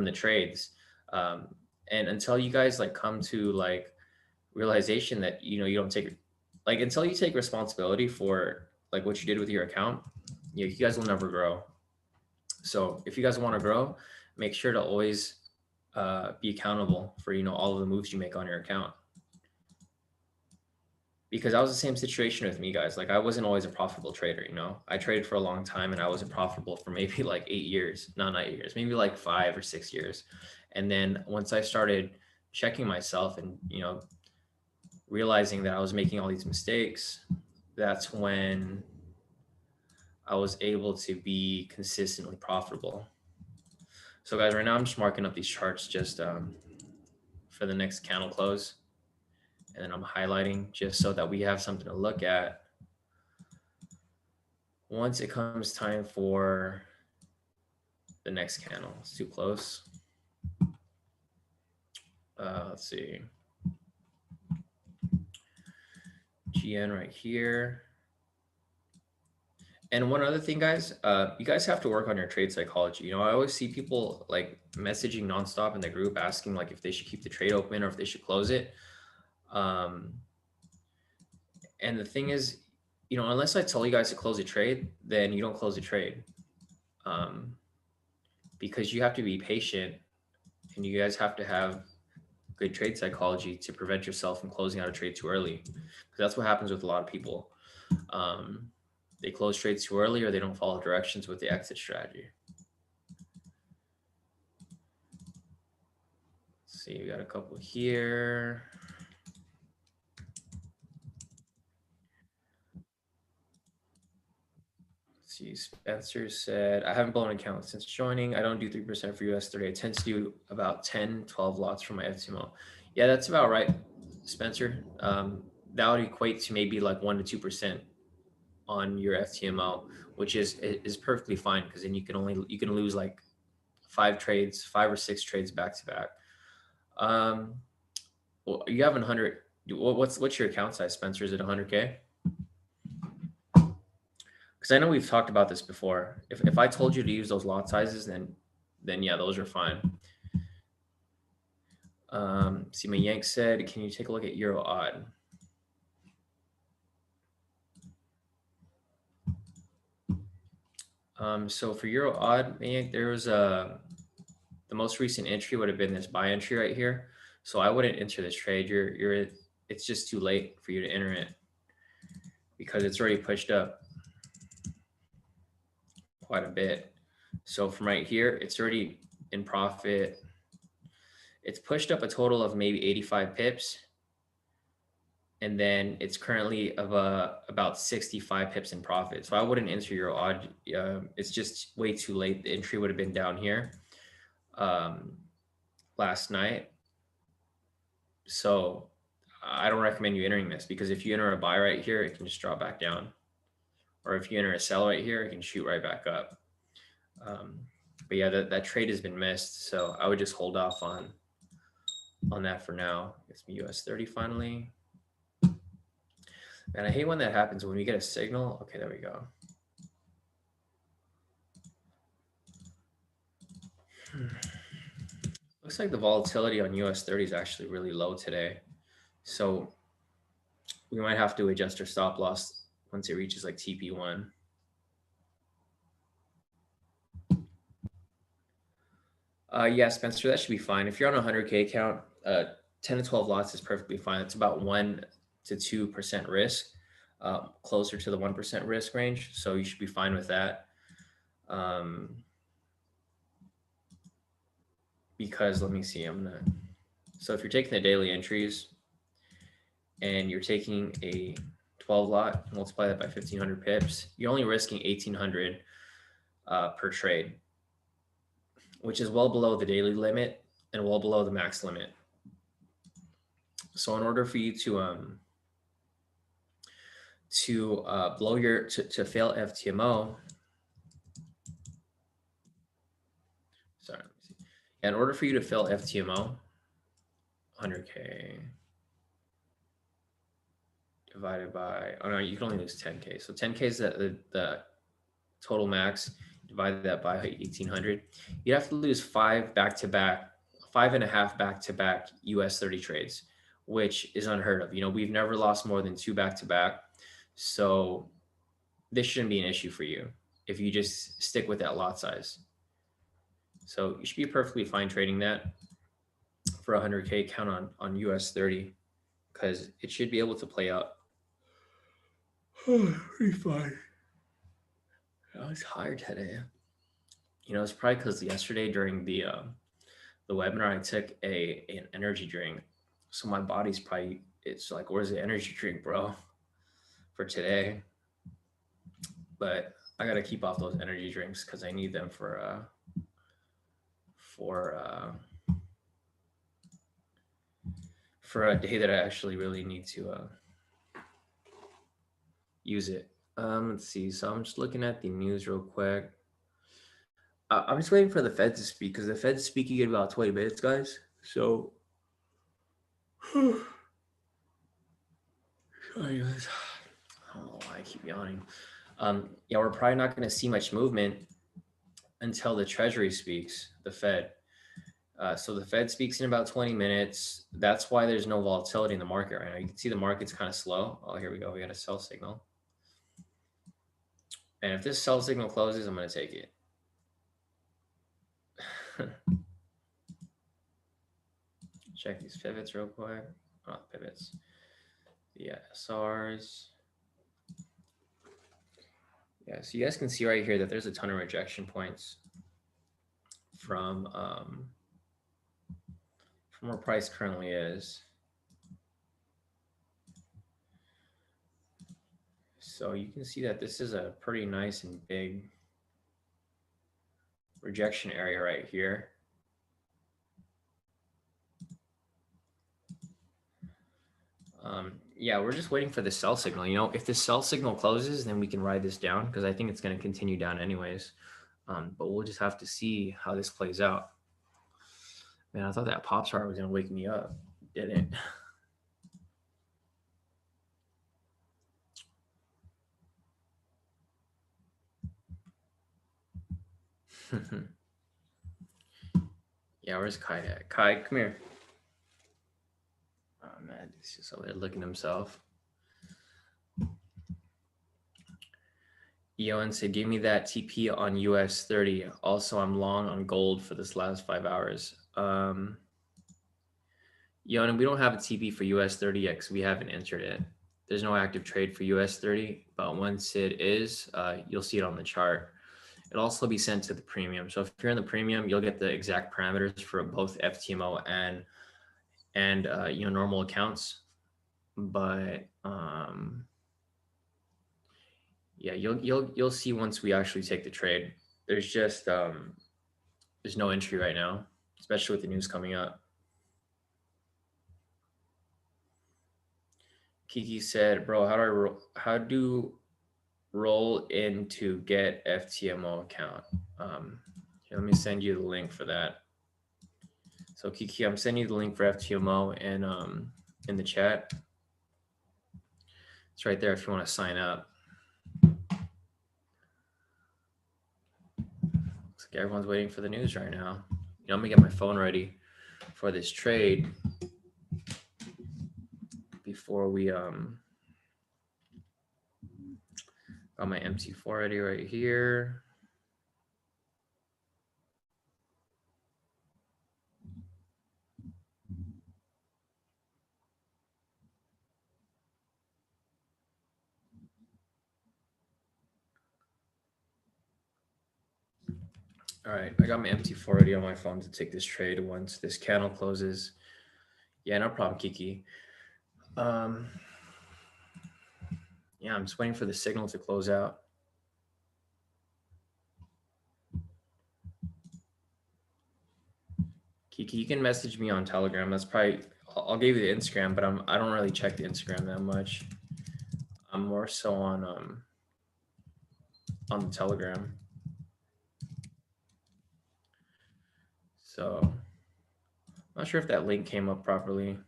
the trades. And until you guys like come to like realization that, you know, you don't take, like, until you take responsibility for like what you did with your account, you know, you guys will never grow. So if you guys want to grow, make sure to always be accountable for, you know, all of the moves you make on your account. Because that was the same situation with me, guys. Like I wasn't always a profitable trader, you know. I traded for a long time and I wasn't profitable for maybe like 8 years, not 8 years, maybe like 5 or 6 years. And then once I started checking myself and, you know, realizing that I was making all these mistakes, that's when I was able to be consistently profitable. So guys, right now I'm just marking up these charts just for the next candle close. And then I'm highlighting just so that we have something to look at once it comes time for the next candle. It's too close. Let's see. GN right here. And one other thing, guys, you guys have to work on your trade psychology. You know, I always see people like messaging nonstop in the group asking like if they should keep the trade open or if they should close it. And the thing is, you know, unless I tell you guys to close a trade, then you don't close a trade. Because you have to be patient and you guys have to have good trade psychology to prevent yourself from closing out a trade too early. Because that's what happens with a lot of people. They close trades too early or they don't follow directions with the exit strategy. Let's see, we got a couple here. Let's see, Spencer said, I haven't blown an account since joining. I don't do 3% for US 30. I tend to do about 10, 12 lots for my FTMO. Yeah, that's about right, Spencer. That would equate to maybe like 1 to 2% on your FTMO, which is perfectly fine because then you can lose like 5 or 6 trades back to back. Well, you have 100. What's your account size, Spencer? Is it 100K? Because I know we've talked about this before. If I told you to use those lot sizes, then yeah, those are fine. See, my Yank said, can you take a look at Euro odd? So for Euro odd, there was the most recent entry would have been this buy entry right here. So I wouldn't enter this trade. It's just too late for you to enter it because it's already pushed up quite a bit. So from right here, it's already in profit. It's pushed up a total of maybe 85 pips. And then it's currently of about 65 pips in profit. So I wouldn't enter your odd. It's just way too late. The entry would have been down here last night. So I don't recommend you entering this because if you enter a buy right here, it can just drop back down. Or if you enter a sell right here, it can shoot right back up. But yeah, that trade has been missed. So I would just hold off on that for now. It's US 30 finally. And I hate when that happens, when we get a signal. Okay, there we go. Looks like the volatility on US 30 is actually really low today. So we might have to adjust our stop loss once it reaches like TP1. Yeah, Spencer, that should be fine. If you're on a 100K account, 10 to 12 lots is perfectly fine. It's about 1 to 2% risk, closer to the 1% risk range. So you should be fine with that. Because let me see, so if you're taking the daily entries and you're taking a 12 lot, multiply that by 1500 pips, you're only risking 1800 per trade, which is well below the daily limit and well below the max limit. So in order for you to fail FTMO, sorry, let me see. In order for you to fail FTMO, 100K divided by, oh no, you can only lose 10K. So 10K is the total max. Divide that by 1800. You have to lose 5 back-to-back, 5.5 back-to-back US 30 trades, which is unheard of. You know, we've never lost more than 2 back-to-back. So this shouldn't be an issue for you if you just stick with that lot size. So you should be perfectly fine trading that for 100K. Count on US 30 because it should be able to play out. Pretty fine. I was tired today. You know, it's probably because yesterday during the webinar, I took an energy drink. So my body's probably, it's like, where's the energy drink, bro, for today? But I got to keep off those energy drinks because I need them for a day that I actually really need to use it. Let's see. So I'm just looking at the news real quick. I'm just waiting for the Fed to speak because the Fed's speaking in about 20 minutes, guys. So, sorry, guys. I don't know why I keep yawning. Yeah, we're probably not going to see much movement until the Treasury speaks, the Fed. So the Fed speaks in about 20 minutes. That's why there's no volatility in the market right now. You can see the market's kind of slow. Oh, here we go. We got a sell signal. And if this sell signal closes, I'm going to take it. Check these pivots real quick. Not pivots. The SRs. Yeah, so you guys can see right here that there's a ton of rejection points from where price currently is. So you can see that this is a pretty nice and big rejection area right here. Yeah, we're just waiting for the sell signal. You know, if the sell signal closes, then we can ride this down because I think it's going to continue down anyways. But we'll just have to see how this plays out. Man, I thought that pop chart was going to wake me up. It didn't. Yeah, where's Kai at? Kai, come here. Oh man, he's just over there looking at himself. Eoin said, give me that TP on US 30. Also, I'm long on gold for this last 5 hours. Eoin, we don't have a TP for US 30 yet because we haven't entered it. There's no active trade for US 30, but once it is, you'll see it on the chart. It'll also be sent to the premium. So if you're in the premium, you'll get the exact parameters for both FTMO and normal accounts. But yeah, you'll see once we actually take the trade. There's just there's no entry right now, especially with the news coming up. Kiki said, bro, how do roll in to get FTMO account? Here, let me send you the link for that. So Kiki, I'm sending you the link for FTMO in the chat. It's right there if you want to sign up. Looks like everyone's waiting for the news right now. You know, I'm gonna get my phone ready for this trade before we got my MT4 ready right here. All right, I got my MT4 on my phone to take this trade once this candle closes. Yeah, no problem, Kiki. Yeah, I'm just waiting for the signal to close out. Kiki, you can message me on Telegram. That's probably, I'll give you the Instagram, but I don't really check the Instagram that much. I'm more so on the Telegram. So I'm not sure if that link came up properly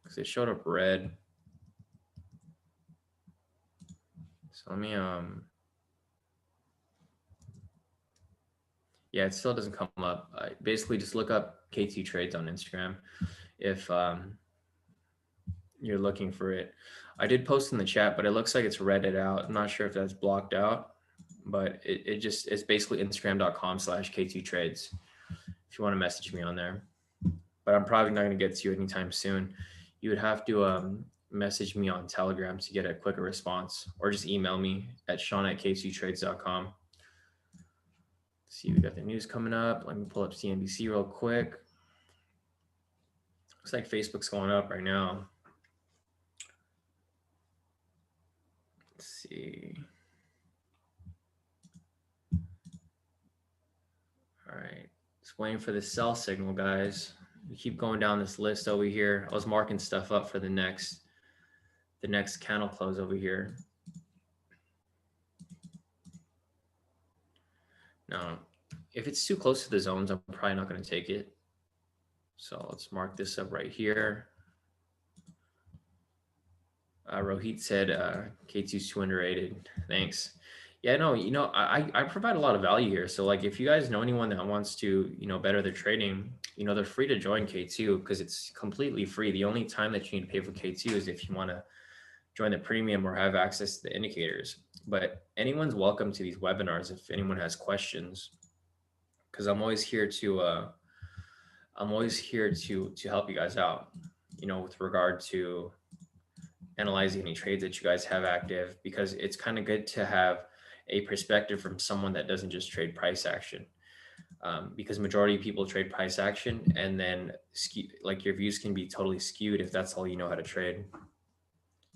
because it showed up red. So let me yeah, it still doesn't come up. Basically just look up K2 Trades on Instagram if you're looking for it. I did post in the chat, but it looks like it's redded out. I'm not sure if that's blocked out, but it's basically instagram.com/K2 Trades if you want to message me on there. But I'm probably not going to get to you anytime soon. You would have to message me on Telegram to get a quicker response, or just email me at Shawn@K2Trades.com. See, we got the news coming up. Let me pull up CNBC real quick. Looks like Facebook's going up right now. Let's see. All right, just waiting for the sell signal, guys. We keep going down this list over here. I was marking stuff up for the next candle close over here. Now, if it's too close to the zones, I'm probably not going to take it. So let's mark this up right here. Rohit said K2's 2 underrated. Thanks. Yeah, no, I provide a lot of value here. So like if you guys know anyone that wants to, better their trading, they're free to join K2 because it's completely free. The only time that you need to pay for K2 is if you want to join the premium or have access to the indicators. But anyone's welcome to these webinars if anyone has questions, because I'm always here to help you guys out, with regard to analyzing any trades that you guys have active, because it's kind of good to have a perspective from someone that doesn't just trade price action. Because majority of people trade price action, and then like your views can be totally skewed if that's all you know how to trade.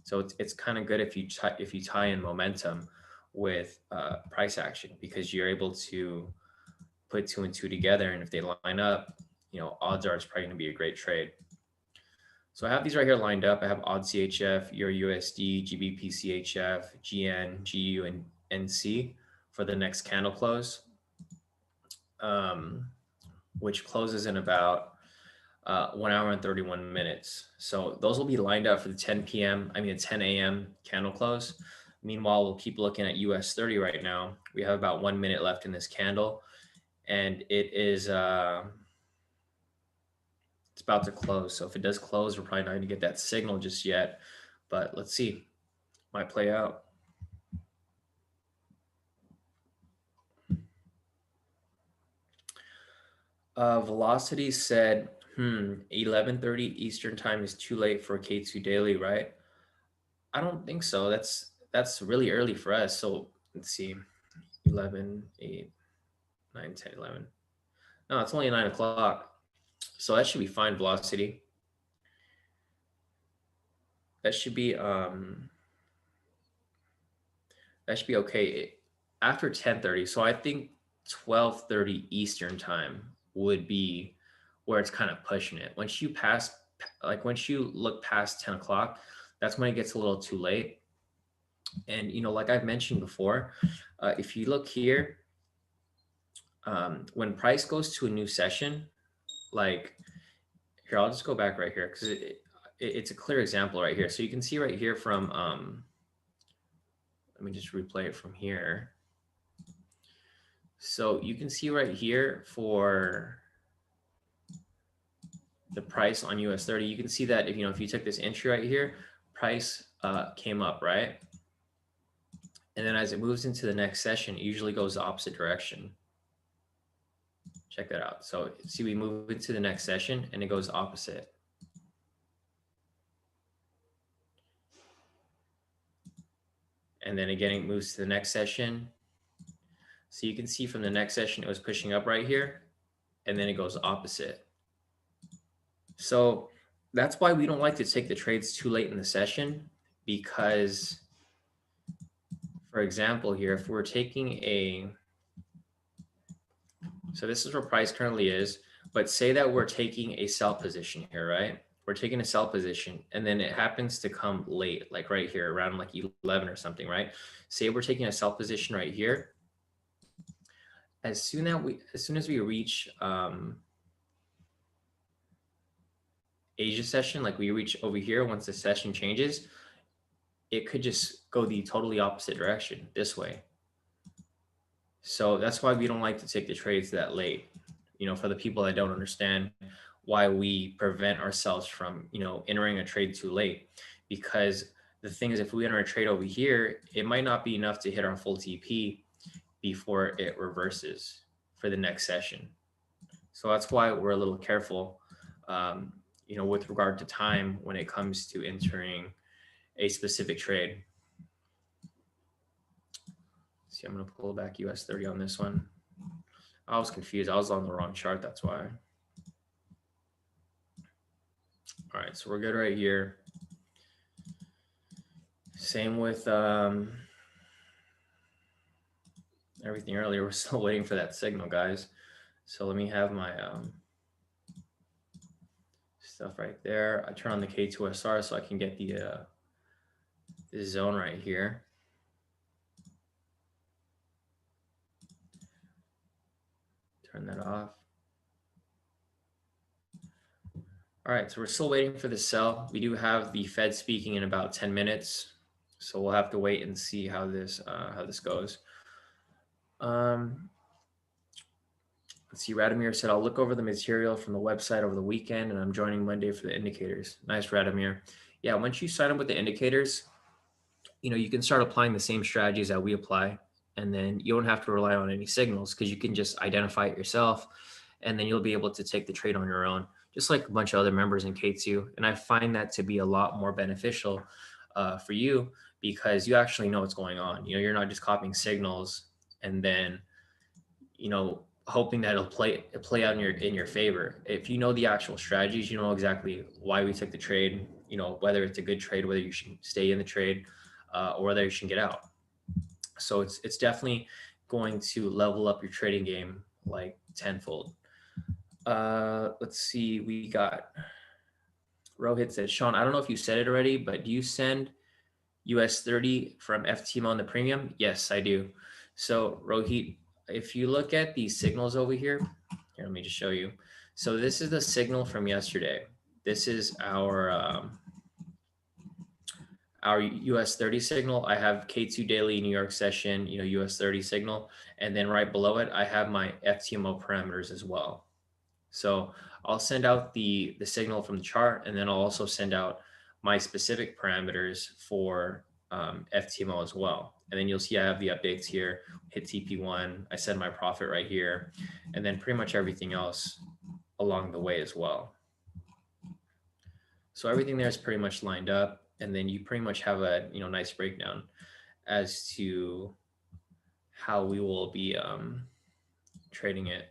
So it's kind of good if you tie in momentum with price action, because you're able to put 2 and 2 together, and if they line up, odds are it's probably going to be a great trade. So I have these right here lined up. I have odd CHF, Euro USD, GBP CHF, GN, GU, and NC for the next candle close, which closes in about 1 hour and 31 minutes. So those will be lined up for the 10 a.m. candle close. Meanwhile, we'll keep looking at US 30 right now. We have about 1 minute left in this candle, and it is it's about to close. So if it does close, we're probably not going to get that signal just yet, but let's see. Might play out. Velocity said, 11:30 Eastern time is too late for K2 daily, right? I don't think so. That's really early for us. So let's see. 11, 8, 9, 10, 11. No, it's only 9 o'clock. So that should be fine, velocity. That should be okay after 10:30. So I think 12:30 Eastern time would be where it's kind of pushing it. Once you look past 10 o'clock, that's when it gets a little too late. And, like I've mentioned before, if you look here, when price goes to a new session, like here, I'll just go back right here because it's a clear example right here. So you can see right here from, let me just replay it from here. So you can see right here for the price on US 30, you can see that if you took this entry right here, price came up, right? And then as it moves into the next session, it usually goes the opposite direction. Check that out. So see, we move into the next session and it goes opposite. And then again, it moves to the next session. So you can see from the next session, it was pushing up right here, and then it goes opposite. So that's why we don't like to take the trades too late in the session, because, for example, here, if we're taking so this is where price currently is, but say that we're taking a sell position here, right? We're taking a sell position, and then it happens to come late, like right here, around like 11 or something, right? Say we're taking a sell position right here. As soon as we reach Asia session, like we reach over here, once the session changes, it could just go the totally opposite direction, this way. So that's why we don't like to take the trades that late. You know, for the people that don't understand why we prevent ourselves from, you know, entering a trade too late. Because the thing is, if we enter a trade over here, it might not be enough to hit our full TP before it reverses for the next session. So that's why we're a little careful, you know, with regard to time when it comes to entering a specific trade. See, I'm going to pull back US 30 on this one. I was confused. I was on the wrong chart. That's why. All right, so we're good right here. Same with everything earlier. We're still waiting for that signal, guys. So let me have my stuff right there. I turn on the K2SR so I can get the this zone right here. Turn that off. All right, so we're still waiting for the sell. We do have the Fed speaking in about 10 minutes, so we'll have to wait and see how this goes. Let's see, Radomir said, I'll look over the material from the website over the weekend, and I'm joining Monday for the indicators. Nice, Radomir. Yeah, once you sign up with the indicators, you know, you can start applying the same strategies that we apply, and then you don't have to rely on any signals because you can just identify it yourself, and then you'll be able to take the trade on your own, just like a bunch of other members in K2. And I find that to be a lot more beneficial for you because you actually know what's going on. You know, you're not just copying signals and then, you know, hoping that it'll play out in your favor. If you know the actual strategies, you know exactly why we took the trade, you know, whether it's a good trade, whether you should stay in the trade, or whether you should get out. So it's definitely going to level up your trading game like tenfold. Let's see, we got Rohit said, Shawn, I don't know if you said it already, but do you send US 30 from FTMO on the premium? Yes, I do. So Rohit, if you look at the signals over here, let me just show you. So this is the signal from yesterday. This is our US 30 signal. I have K2 daily New York session, you know, US 30 signal. And then right below it, I have my FTMO parameters as well. So I'll send out the signal from the chart, and then I'll also send out my specific parameters for FTMO as well. And then you'll see I have the updates here, hit TP1, I set my profit right here, and then pretty much everything else along the way as well. So everything there is pretty much lined up, and then you pretty much have a, you know, nice breakdown as to how we will be trading it.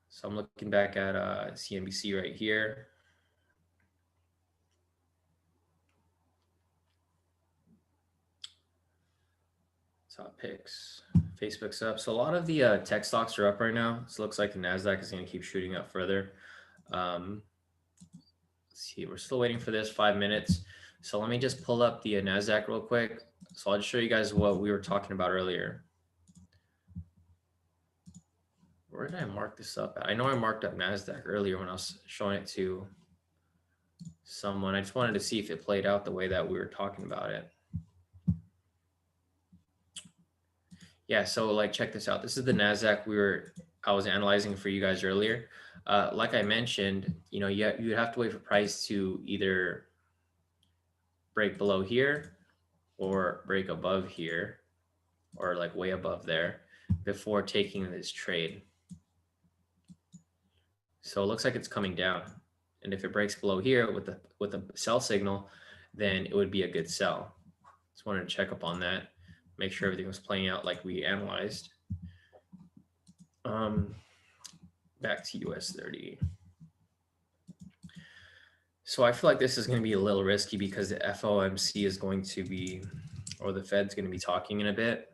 So I'm looking back at CNBC right here. Top picks, Facebook's up. So a lot of the tech stocks are up right now. So it looks like the NASDAQ is going to keep shooting up further. Let's see, we're still waiting for this 5 minutes. So let me just pull up the NASDAQ real quick. So I'll just show you guys what we were talking about earlier. Where did I mark this up at? I know I marked up NASDAQ earlier when I was showing it to someone. I just wanted to see if it played out the way that we were talking about it. Yeah, so like check this out. This is the NASDAQ I was analyzing for you guys earlier. Like I mentioned, you know, you'd have to wait for price to either break below here or break above here or like way above there before taking this trade. So it looks like it's coming down. And if it breaks below here with a sell signal, then it would be a good sell. Just wanted to check up on that. make sure everything was playing out like we analyzed. Back to US 30. So I feel like this is going to be a little risky because the FOMC is going to be, or the Fed's going to be talking in a bit,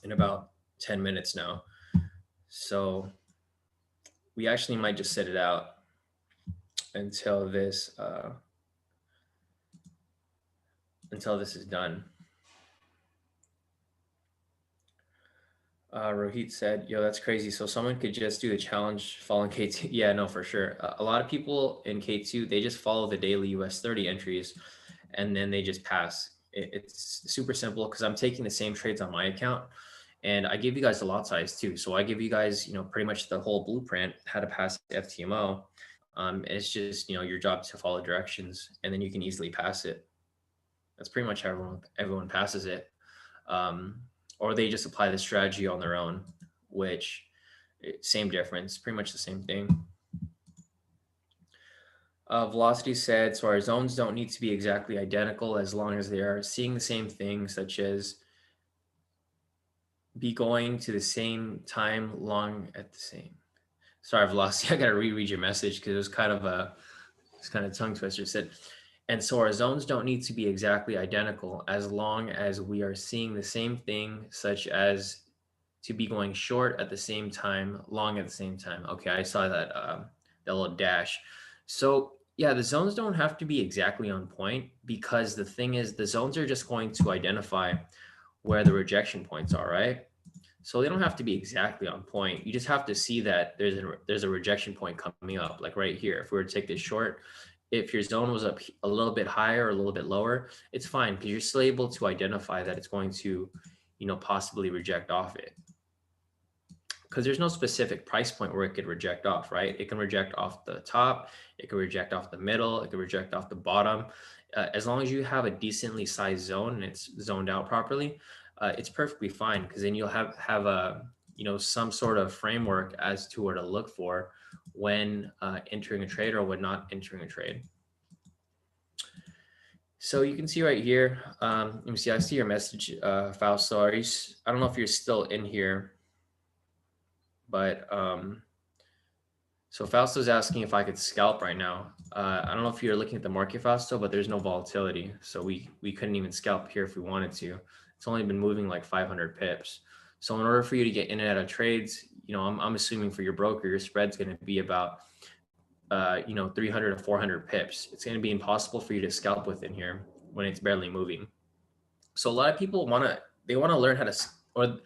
in about 10 minutes now. So we actually might just sit it out until this is done. Rohit said, yo, that's crazy. So someone could just do the challenge following K2. Yeah, no, for sure. A lot of people in K2, they just follow the daily US 30 entries and then they just pass. It's super simple because I'm taking the same trades on my account and I give you guys the lot size too. So I give you guys, pretty much the whole blueprint, how to pass FTMO. It's just, your job to follow directions and then you can easily pass it. That's pretty much how everyone passes it. Or they just apply the strategy on their own, which same difference, pretty much the same thing. Velocity said, so our zones don't need to be exactly identical as long as they are seeing the same thing, such as be going to the same time long at the same. Sorry, Velocity, I got to reread your message because it was kind of tongue twister. It said, and so our zones don't need to be exactly identical as long as we are seeing the same thing, such as to be going short at the same time, long at the same time. Okay, I saw that, that little dash. So yeah, the zones don't have to be exactly on point because the thing is the zones are just going to identify where the rejection points are, right? So they don't have to be exactly on point. You just have to see that there's a rejection point coming up, like right here. If we were to take this short, if your zone was up a little bit higher or a little bit lower, it's fine because you're still able to identify that it's going to, possibly reject off it. Because there's no specific price point where it could reject off, right? It can reject off the top, it can reject off the middle, it can reject off the bottom. As long as you have a decently sized zone and it's zoned out properly, it's perfectly fine because then you'll have a, some sort of framework as to where to look for when entering a trade or when not entering a trade. So you can see right here, let me see, I see your message, Fausto. I don't know if you're still in here, but so Fausto's asking if I could scalp right now. I don't know if you're looking at the market, Fausto, but there's no volatility. So we couldn't even scalp here if we wanted to. It's only been moving like 500 pips. So in order for you to get in and out of trades, I'm assuming for your broker, your spread's going to be about 300 to 400 pips. It's going to be impossible for you to scalp within here when it's barely moving. So a lot of people want to learn how to, or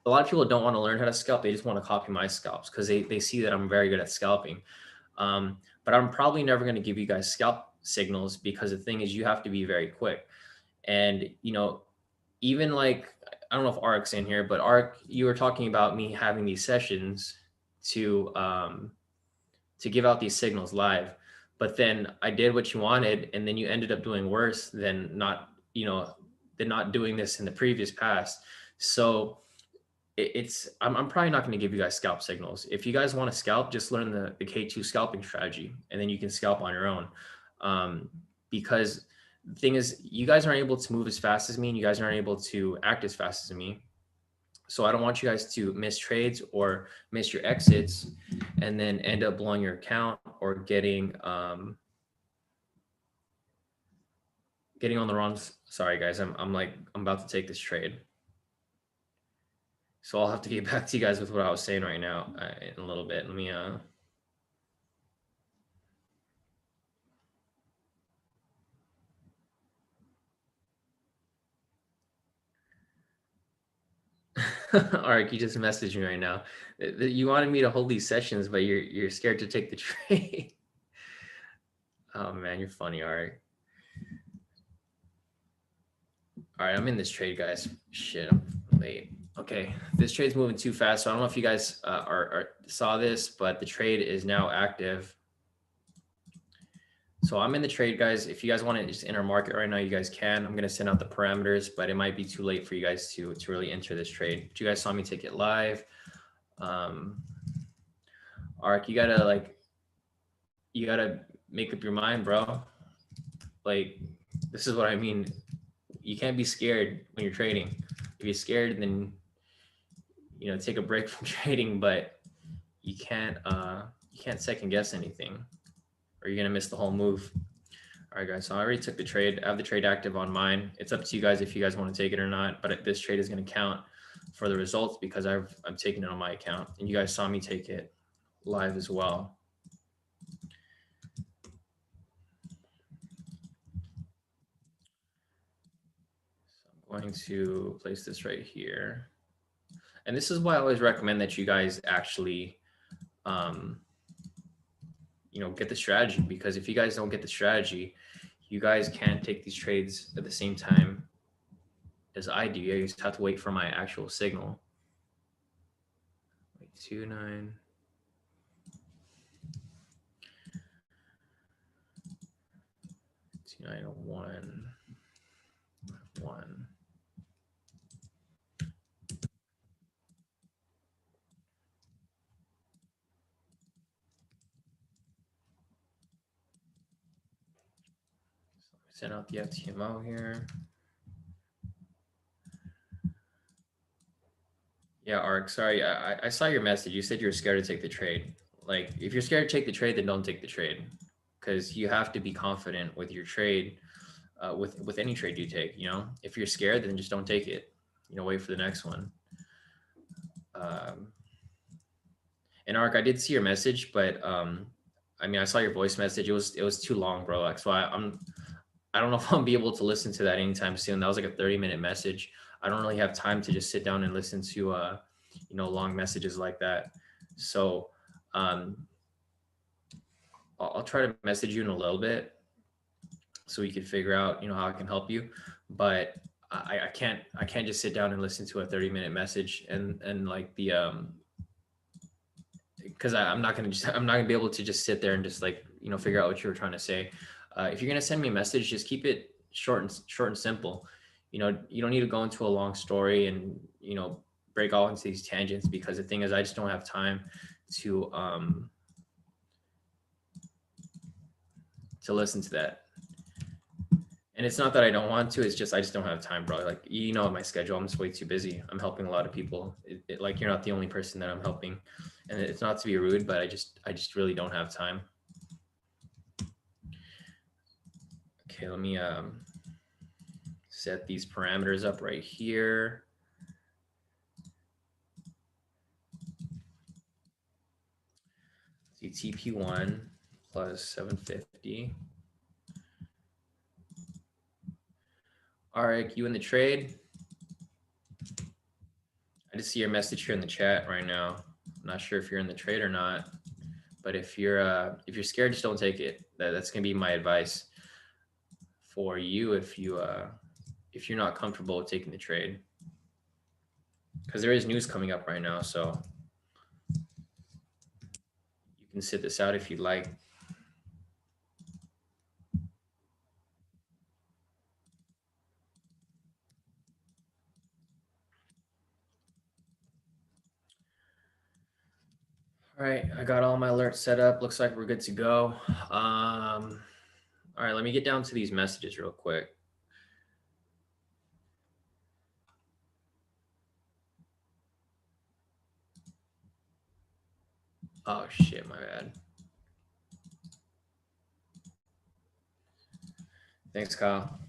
a lot of people don't want to learn how to scalp. They just want to copy my scalps because they see that I'm very good at scalping. But I'm probably never going to give you guys scalp signals because the thing is you have to be very quick. And, even like, I don't know if Ark's in here, but Ark, you were talking about me having these sessions to give out these signals live, but then I did what you wanted. And then you ended up doing worse than not doing this in the previous past. So I'm probably not going to give you guys scalp signals. If you guys want to scalp, just learn the K2 scalping strategy, and then you can scalp on your own. Because the thing is, you guys aren't able to move as fast as me, and you guys aren't able to act as fast as me. So I don't want you guys to miss trades or miss your exits, and then end up blowing your account or getting on the wrong. Sorry guys, I'm about to take this trade. So I'll have to get back to you guys with what I was saying right now in a little bit. Let me, Ark, you just messaged me right now. You wanted me to hold these sessions, but you're scared to take the trade. Oh man, you're funny, Ark. All right, I'm in this trade, guys. Shit, I'm late. Okay, this trade's moving too fast. So I don't know if you guys saw this, but the trade is now active. So I'm in the trade, guys. If you guys want to just enter market right now, you guys can. I'm going to send out the parameters, but it might be too late for you guys to really enter this trade. But you guys saw me take it live. Ark, you gotta make up your mind, bro. Like, this is what I mean. you can't be scared when you're trading. If you're scared, then take a break from trading, but you can't second guess anything, or you're gonna miss the whole move. All right, guys, so I already took the trade. I have the trade active on mine. It's up to you guys if you guys want to take it or not, but this trade is going to count for the results because I'm taking it on my account, and you guys saw me take it live as well. So I'm going to place this right here. And this is why I always recommend that you guys actually, get the strategy, because if you guys don't get the strategy, you guys can't take these trades at the same time as I do. You just have to wait for my actual signal. Wait, 29. 2901. 1. Send out the FTMO here. Yeah, Ark, sorry, I saw your message. You said you were scared to take the trade. Like, if you're scared to take the trade, then don't take the trade, because you have to be confident with your trade, with any trade you take. If you're scared, then just don't take it. Wait for the next one. And Ark, I did see your message, but I saw your voice message. It was too long, bro. Like, so I don't know if I'll be able to listen to that anytime soon. That was like a 30-minute message. I don't really have time to just sit down and listen to long messages like that. So I'll try to message you in a little bit so we can figure out how I can help you. But I can't just sit down and listen to a 30-minute message and like the because I'm not gonna be able to just sit there and just like figure out what you were trying to say. If you're gonna send me a message, just keep it short and simple. You don't need to go into a long story and break all into these tangents, because the thing is, I just don't have time to listen to that. And it's not that I don't want to, it's just I just don't have time, bro. Like, my schedule, I'm just way too busy. I'm helping a lot of people. Like, you're not the only person that I'm helping, and it's not to be rude, but I just really don't have time. Okay, let me set these parameters up right here. See, TP1 plus 750. All right, you in the trade? I just see your message here in the chat right now. I'm not sure if you're in the trade or not, but if you're scared, just don't take it. That's gonna be my advice for you if you're not comfortable with taking the trade, because there is news coming up right now, so you can sit this out if you'd like. All right, I got all my alerts set up. Looks like we're good to go. All right, let me get down to these messages real quick. Oh shit, my bad. Thanks, Kyle.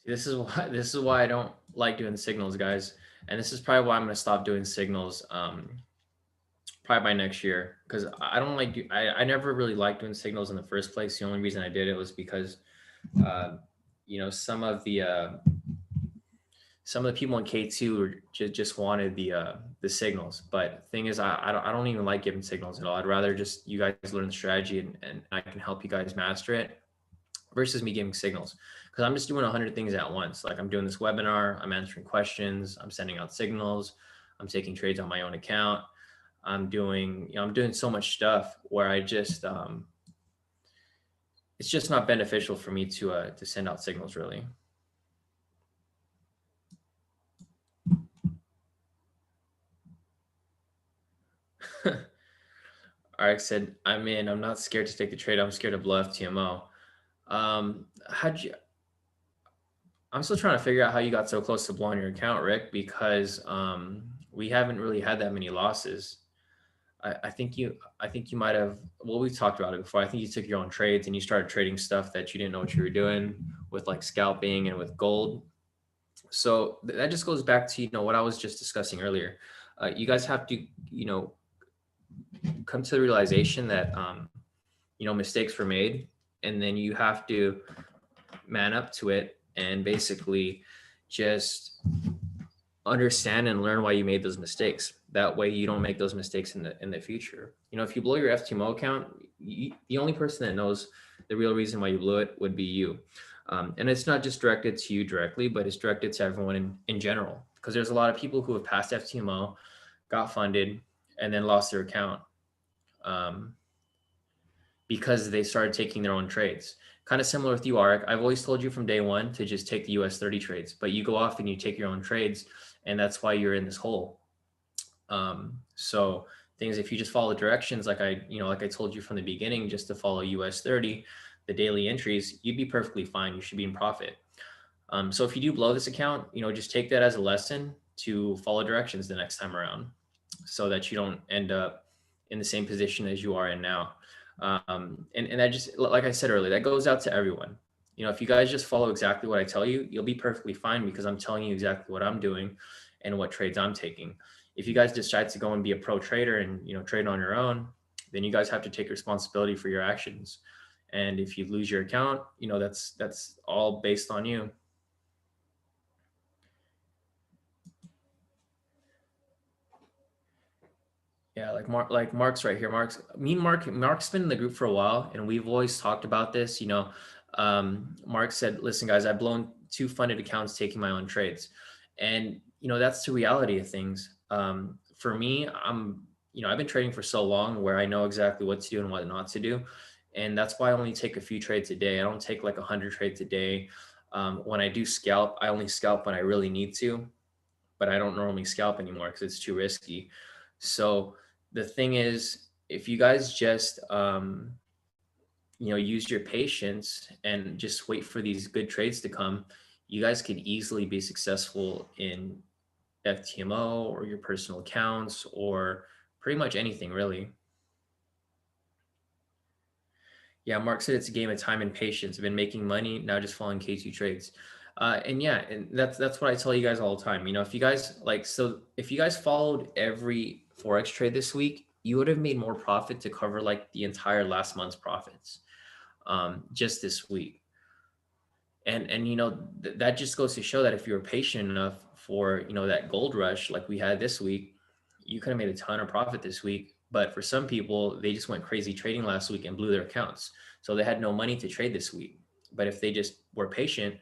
This is why I don't like doing signals, guys, and this is probably why I'm gonna stop doing signals probably by next year, because I don't like I never really liked doing signals in the first place. The only reason I did it was because some of the people in K2 just wanted the signals, but the thing is, I don't even like giving signals at all. I'd rather just you guys learn the strategy and I can help you guys master it. versus me giving signals, because I'm just doing 100 things at once. Like I'm doing this webinar, I'm answering questions, I'm sending out signals, I'm taking trades on my own account. I'm doing, I'm doing so much stuff where I just, it's just not beneficial for me to send out signals really. Arik said, I'm in. I'm not scared to take the trade. I'm scared to blow FTMO. How'd you? I'm still trying to figure out how you got so close to blowing your account, Rick, because we haven't really had that many losses. I think you might have. Well, we've talked about it before. I think you took your own trades and you started trading stuff that you didn't know what you were doing with, like scalping and with gold. So that just goes back to what I was just discussing earlier. You guys have to come to the realization that mistakes were made, and then you have to man up to it and basically just understand and learn why you made those mistakes. That way you don't make those mistakes in the future. If you blow your FTMO account, the only person that knows the real reason why you blew it would be you. And it's not just directed to you directly, but it's directed to everyone in general, because there's a lot of people who have passed FTMO, got funded, and then lost their account because they started taking their own trades. Kind of similar with you, Arik. I've always told you from day one to just take the US 30 trades, but you go off and you take your own trades, and that's why you're in this hole. So things, if you just follow directions, like I told you from the beginning, just to follow US 30, the daily entries, you'd be perfectly fine. You should be in profit. So if you do blow this account, just take that as a lesson to follow directions the next time around, so that you don't end up in the same position as you are in now. And that just, like I said earlier, that goes out to everyone. If you guys just follow exactly what I tell you, you'll be perfectly fine, because I'm telling you exactly what I'm doing and what trades I'm taking. If you guys decide to go and be a pro trader and trade on your own, then you guys have to take responsibility for your actions. And if you lose your account, that's all based on you. Yeah, like Mark's right here. Mark's been in the group for a while, and we've always talked about this. Mark said, "Listen, guys, I've blown 2 funded accounts taking my own trades," and that's the reality of things. For me, I've been trading for so long where I know exactly what to do and what not to do, and that's why I only take a few trades a day. I don't take like 100 trades a day. When I do scalp, I only scalp when I really need to, but I don't normally scalp anymore because it's too risky. So the thing is, if you guys just use your patience and just wait for these good trades to come, you guys could easily be successful in FTMO or your personal accounts or pretty much anything really. Yeah, Mark said it's a game of time and patience. I've been making money now just following K2 trades. And yeah, and that's what I tell you guys all the time. If you guys if you guys followed every Forex trade this week, you would have made more profit to cover like the entire last month's profits just this week. And that just goes to show that if you were patient enough for that gold rush like we had this week, you could have made a ton of profit this week. But for some people, they just went crazy trading last week and blew their accounts, so they had no money to trade this week. But if they just were patient,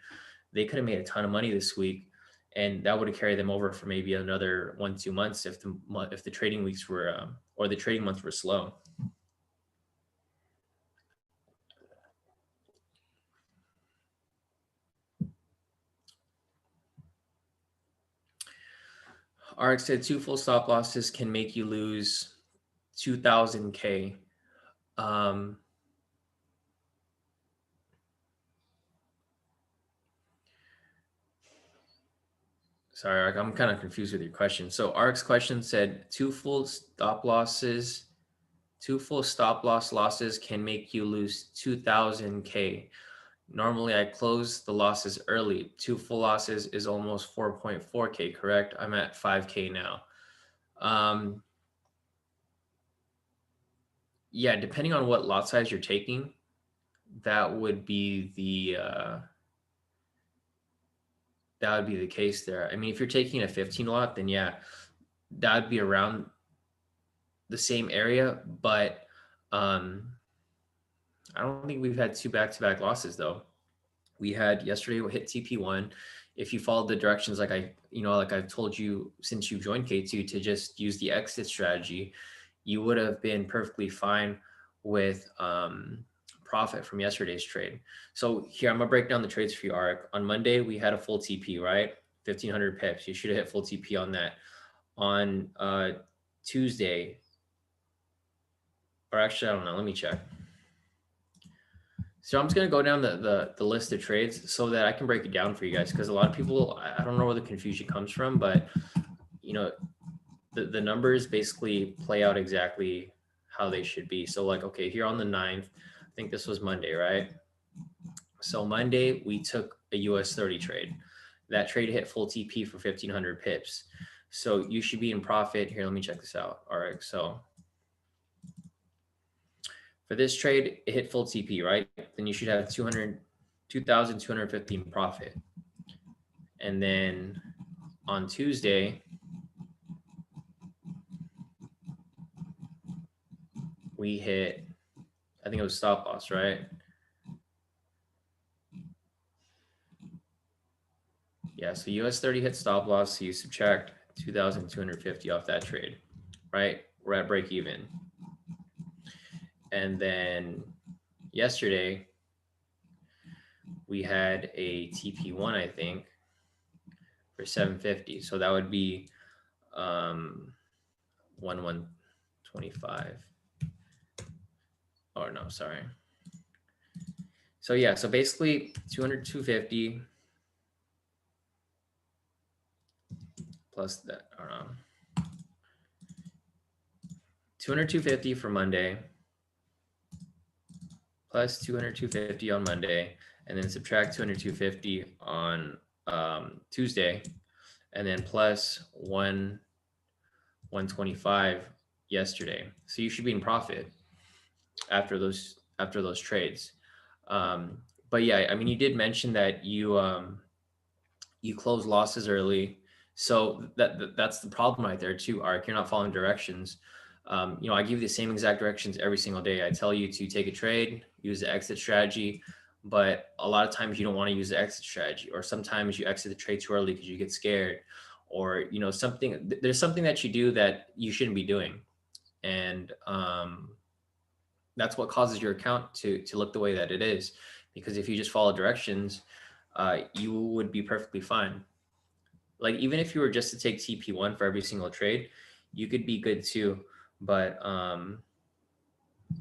they could have made a ton of money this week, and that would have carried them over for maybe another 1-2 months if the trading weeks were or the trading months were slow. Arik said 2 full stop losses can make you lose 2,000 K. Sorry, Arik, I'm kind of confused with your question. So Arik's question said 2 full stop loss losses can make you lose 2,000 K. Normally I close the losses early. 2 full losses is almost 4.4 K, correct? I'm at 5 K now. Yeah, depending on what lot size you're taking, that would be the case there. I mean, if you're taking a 15 lot, then yeah, that would be around the same area. But I don't think we've had two back-to-back losses though. We had yesterday, we hit TP1. If you followed the directions, like I've told you since you joined K2 to just use the exit strategy, you would have been perfectly fine with profit from yesterday's trade. So here, I'm gonna break down the trades for you, Arik. On Monday, we had a full TP, right? 1,500 pips. You should have hit full TP on that. On Tuesday, or actually, I don't know. Let me check. So I'm just gonna go down the list of trades so that I can break it down for you guys, because a lot of people, I don't know where the confusion comes from, but you know, the numbers basically play out exactly how they should be. So like, okay, here on the 9th, I think this was Monday, right? So Monday we took a US 30 trade. That trade hit full TP for 1,500 pips. So you should be in profit here. Let me check this out. All right, so for this trade, it hit full TP, right? Then you should have 2,215 profit. And then on Tuesday, we hit, I think it was stop loss, right? Yeah, so US 30 hit stop loss, so you subtract 2,250 off that trade, right? We're at break even. And then yesterday, we had a TP1, I think, for 750. So that would be 1,125. Oh, no, sorry. So yeah, so basically 200, 250 plus that, I don't know. 200, 250 for Monday, plus 200, 250 on Monday, and then subtract 200, 250 on Tuesday, and then plus 125 yesterday. So you should be in profit after those trades. But yeah, I mean, you did mention that you close losses early. So that's the problem right there too, Arik. You're not following directions. I give you the same exact directions every single day. I tell you to take a trade, use the exit strategy, but a lot of times you don't want to use the exit strategy, or sometimes you exit the trade too early because you get scared, or there's something that you do that you shouldn't be doing, and that's what causes your account to look the way that it is. Because if you just follow directions, you would be perfectly fine. Like even if you were just to take TP1 for every single trade, you could be good too. But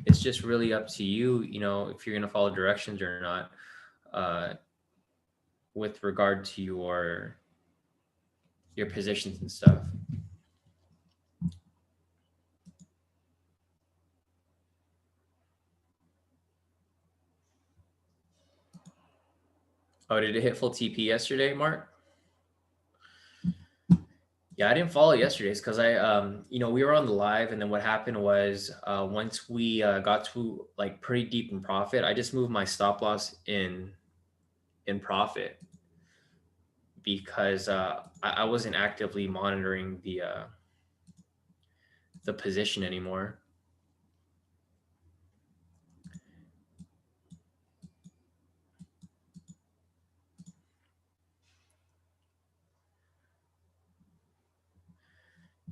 it's just really up to you, if you're going to follow directions or not, with regard to your positions and stuff. Oh, did it hit full TP yesterday, Mark? Yeah, I didn't follow yesterday's because we were on the live, and then what happened was once we got to like pretty deep in profit, I just moved my stop loss in profit because I wasn't actively monitoring the position anymore.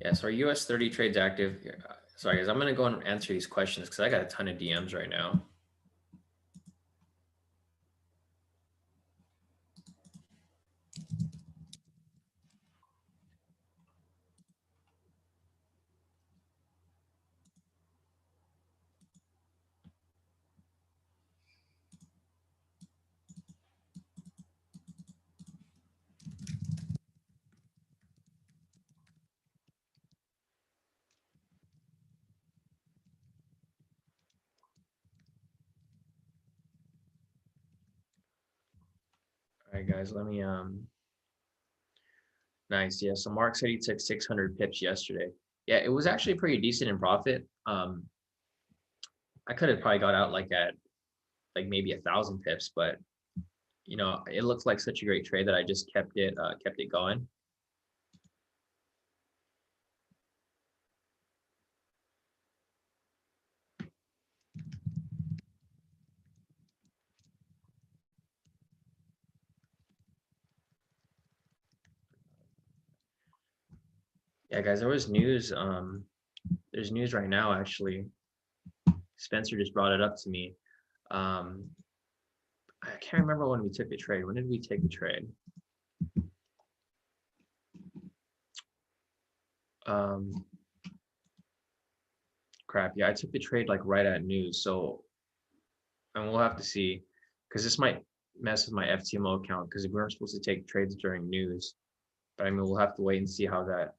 Yeah, so our US 30 trades active. Sorry, guys, I'm going to go and answer these questions because I got a ton of DMs right now. All right, guys, let me nice. Yeah, so Mark said he took 600 pips yesterday. Yeah, it was actually pretty decent in profit. I could have probably got out like at like maybe 1,000 pips, but it looks like such a great trade that I just kept it going. Yeah, guys, there was news. There's news right now, actually. Spencer just brought it up to me. I can't remember when we took the trade. When did we take the trade? Crap. Yeah, I took the trade like right at news. So, and we'll have to see, because this might mess with my FTMO account because we weren't supposed to take trades during news. But I mean, we'll have to wait and see how that.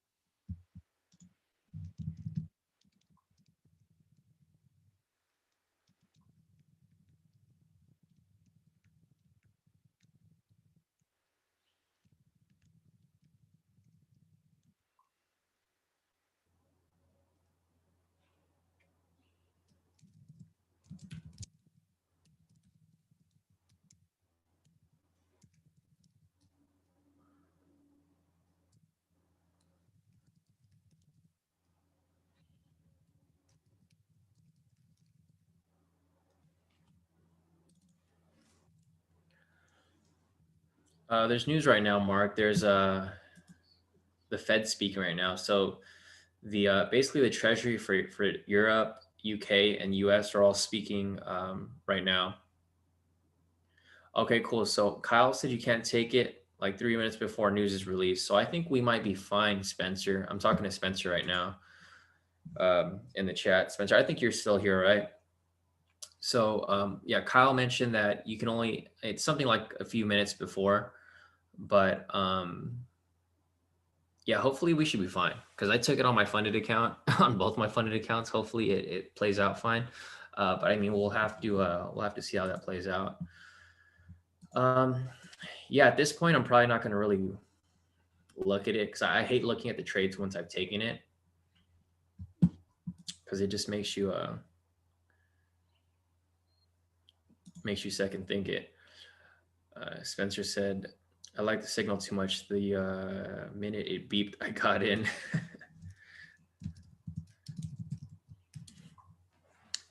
There's news right now, Mark. There's the Fed speaking right now. So the basically the Treasury for Europe, UK, and US are all speaking right now. Okay, cool. So Kyle said you can't take it like 3 minutes before news is released. So I think we might be fine, Spencer. I'm talking to Spencer right now in the chat. Spencer, I think you're still here, right? So yeah, Kyle mentioned that you can only, it's something like a few minutes before, but yeah, hopefully we should be fine because I took it on my funded account, on both my funded accounts. Hopefully it plays out fine. But I mean, we'll have to see how that plays out. Yeah, at this point, I'm probably not going to really look at it because I hate looking at the trades once I've taken it because it just makes you second think it. Spencer said, I like the signal too much. The minute it beeped, I got in.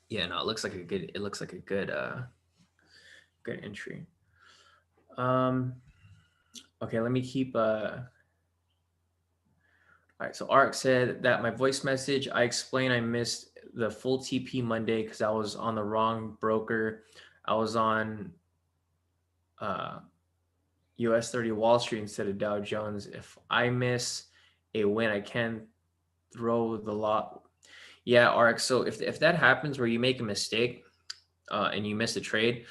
Yeah, no, it looks like a good good entry. Okay, let me keep all right, so Ark said that my voice message, I explained I missed the full TP Monday because I was on the wrong broker. I was on US 30 Wall Street instead of Dow Jones. If I miss a win, I can throw the lot. Yeah, Ark. So if that happens where you make a mistake and you miss a trade,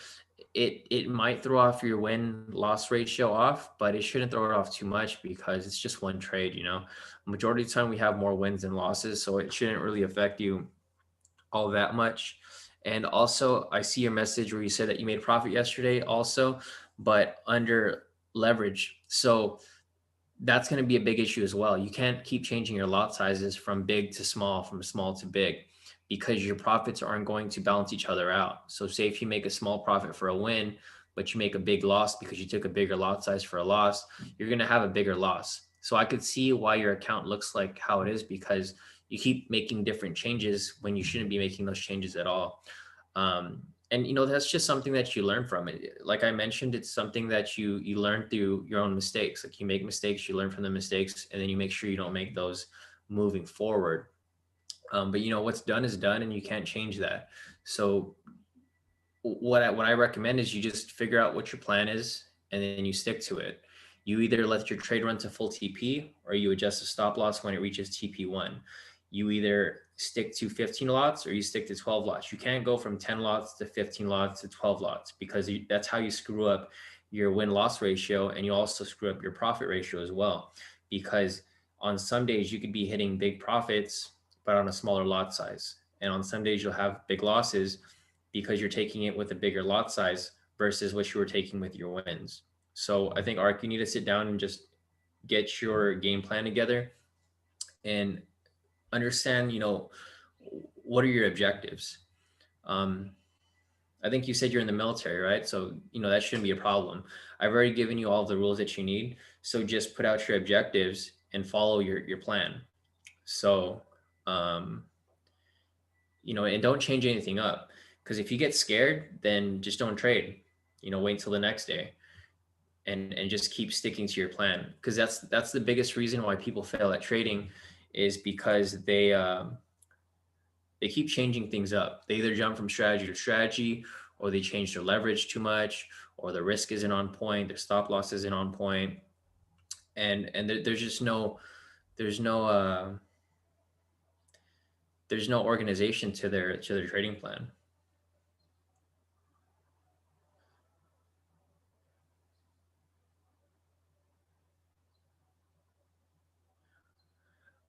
it might throw off your win-loss ratio off, but it shouldn't throw it off too much because it's just one trade, you know. Majority of the time we have more wins than losses, so it shouldn't really affect you all that much. And also, I see your message where you said that you made profit yesterday also, but under leverage. So that's going to be a big issue as well. You can't keep changing your lot sizes from big to small, from small to big, because your profits aren't going to balance each other out. So say if you make a small profit for a win, but you make a big loss because you took a bigger lot size for a loss, you're going to have a bigger loss. So I could see why your account looks like how it is because you keep making different changes when you shouldn't be making those changes at all. And you know, that's just something that you learn from it. Like I mentioned, it's something that you learn through your own mistakes. Like you make mistakes, you learn from the mistakes, and then you make sure you don't make those moving forward. But you know, what's done is done and you can't change that. So what I recommend is you just figure out what your plan is and then you stick to it. You either let your trade run to full TP or you adjust the stop loss when it reaches TP1. You either stick to 15 lots or you stick to 12 lots. You can't go from 10 lots to 15 lots to 12 lots because that's how you screw up your win-loss ratio, and you also screw up your profit ratio as well. Because on some days you could be hitting big profits, but on a smaller lot size. And on some days you'll have big losses because you're taking it with a bigger lot size versus what you were taking with your wins. So I think, Ark, you need to sit down and just get your game plan together and understand, you know, what are your objectives? I think you said you're in the military, right? So, you know, that shouldn't be a problem. I've already given you all the rules that you need. So just put out your objectives and follow your plan. So, you know, and don't change anything up. Because if you get scared, then just don't trade. You know, wait until the next day, and just keep sticking to your plan. Because that's the biggest reason why people fail at trading, is because they keep changing things up. They either jump from strategy to strategy, or they change their leverage too much, or the risk isn't on point, their stop loss isn't on point, and there's just there's no there's no organization to their trading plan.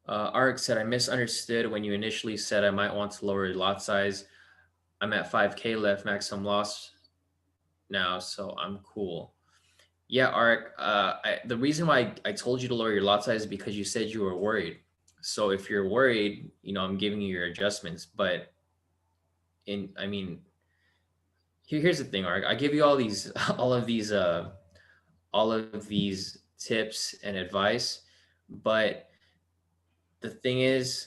Arik said, I misunderstood when you initially said I might want to lower your lot size. I'm at 5K left maximum loss now, so I'm cool. Yeah, Arik, the reason why I told you to lower your lot size is because you said you were worried. So if you're worried, I'm giving you your adjustments. But I mean, here's the thing, Arik. I give you all of these tips and advice, but the thing is,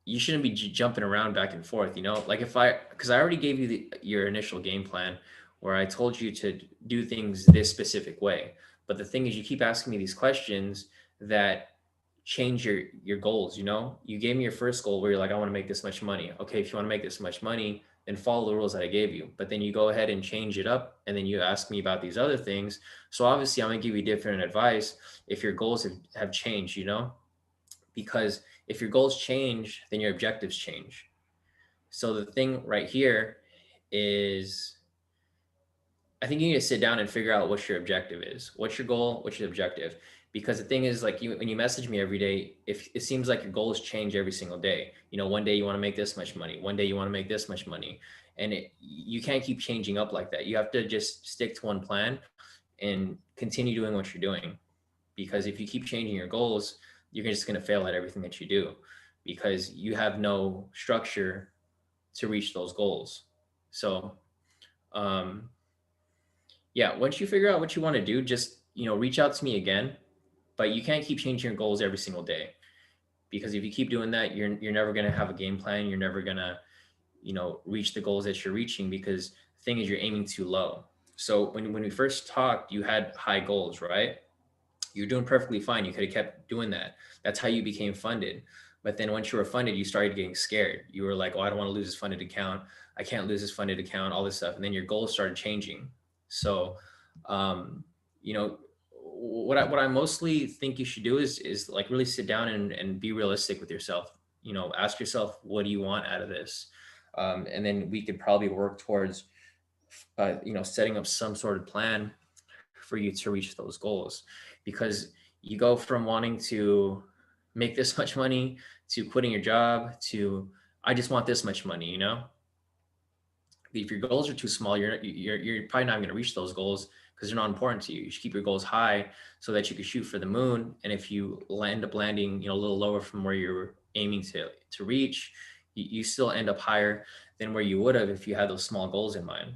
you shouldn't be jumping around back and forth, like because I already gave you your initial game plan where I told you to do things this specific way. But the thing is, you keep asking me these questions that change your goals. You gave me your first goal where you're like, I want to make this much money. Okay, if you want to make this much money, then follow the rules that I gave you. But then you go ahead and change it up, and then you ask me about these other things. So obviously I'm going to give you different advice if your goals have changed, because if your goals change, then your objectives change. So the thing right here is, I think you need to sit down and figure out what your objective is. What's your goal? What's your objective? Because the thing is, like, when you message me every day, if it seems like your goals change every single day. One day you want to make this much money. One day you want to make this much money. And you can't keep changing up like that. You have to just stick to one plan and continue doing what you're doing. Because if you keep changing your goals, you're just going to fail at everything that you do, because you have no structure to reach those goals. So, yeah, once you figure out what you want to do, just, reach out to me again. But you can't keep changing your goals every single day, because if you keep doing that, you're never going to have a game plan. You're never going to, reach the goals that you're reaching, because the thing is, you're aiming too low. So when we first talked, you had high goals, right? You're doing perfectly fine. You could have kept doing that. That's how you became funded. But then once you were funded, you started getting scared. You were like, oh, I don't want to lose this funded account. I can't lose this funded account, all this stuff. And then your goals started changing. So, what I mostly think you should do is like really sit down and be realistic with yourself. Ask yourself, what do you want out of this? And then we could probably work towards, setting up some sort of plan for you to reach those goals, because you go from wanting to make this much money to quitting your job to, I just want this much money. If your goals are too small, you're probably not going to reach those goals, because they're not important to you. You should keep your goals high so that you can shoot for the moon. And if you end up landing, a little lower from where you're aiming to reach, you still end up higher than where you would have if you had those small goals in mind.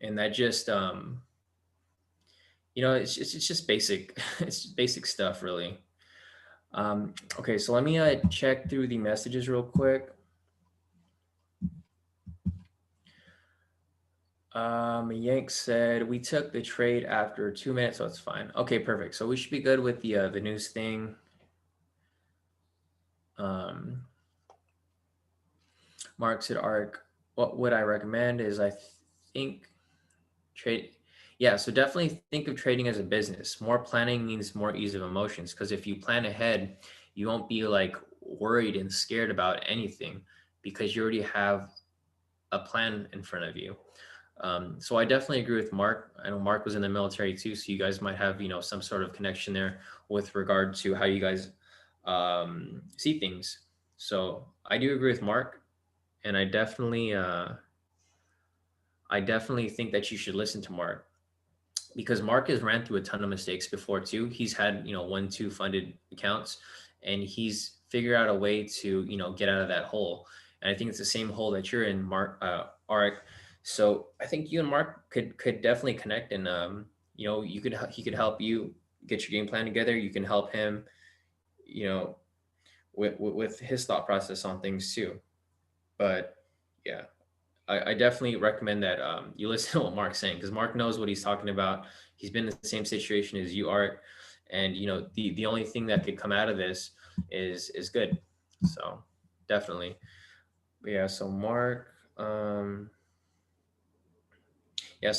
And that just, it's just basic, it's basic stuff, really. Okay, so let me check through the messages real quick. Yank said, we took the trade after 2 minutes, so it's fine. Okay, perfect. So we should be good with the news thing. Mark said, Ark, what would I recommend is, I think trade. Yeah, so definitely think of trading as a business. More planning means more ease of emotions, because if you plan ahead, you won't be like worried and scared about anything, because you already have a plan in front of you. So I definitely agree with Mark. I know Mark was in the military too, so you guys might have, some sort of connection there with regard to how you guys see things. So I do agree with Mark, and I definitely think that you should listen to Mark, because Mark has ran through a ton of mistakes before too. He's had, 1-2 funded accounts, and he's figured out a way to, get out of that hole. And I think it's the same hole that you're in, Mark, Arik. So I think you and Mark could definitely connect, and he could help you get your game plan together. You can help him, with his thought process on things too. But yeah, I definitely recommend that you listen to what Mark's saying, because Mark knows what he's talking about. He's been in the same situation as you are, And the only thing that could come out of this is good. So definitely. But yeah, so Mark, so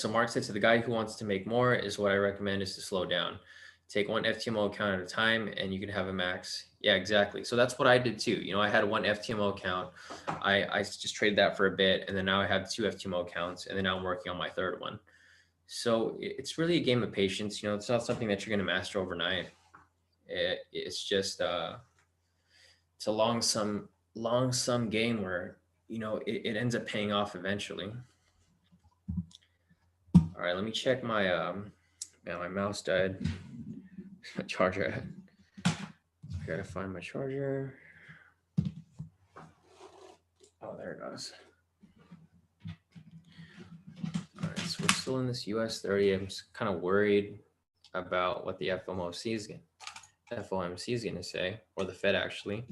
Mark said, to the guy who wants to make more, is what I recommend is to slow down. Take one FTMO account at a time and you can have a max. Yeah, exactly. So that's what I did too. I had one FTMO account. I just traded that for a bit, and then now I have 2 FTMO accounts, and then now I'm working on my 3rd one. So it's really a game of patience. It's not something that you're going to master overnight. It's just it's a long sum game where it ends up paying off eventually. All right, let me check my my mouse died. My charger. I gotta find my charger. Oh, there it goes. All right, so we're still in this US 30. I'm just kind of worried about what the FOMC is going to say, or the Fed actually,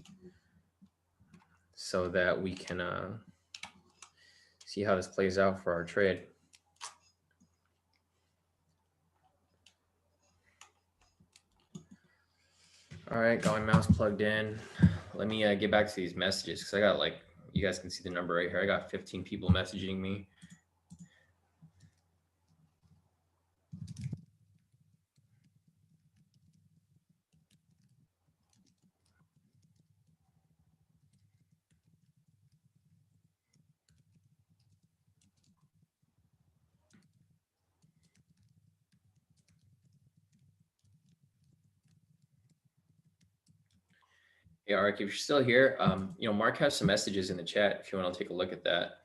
so that we can see how this plays out for our trade. All right, got my mouse plugged in. Let me get back to these messages, because I got, like, you guys can see the number right here. I got 15 people messaging me. Hey, Ark, if you're still here, Mark has some messages in the chat if you want to take a look at that.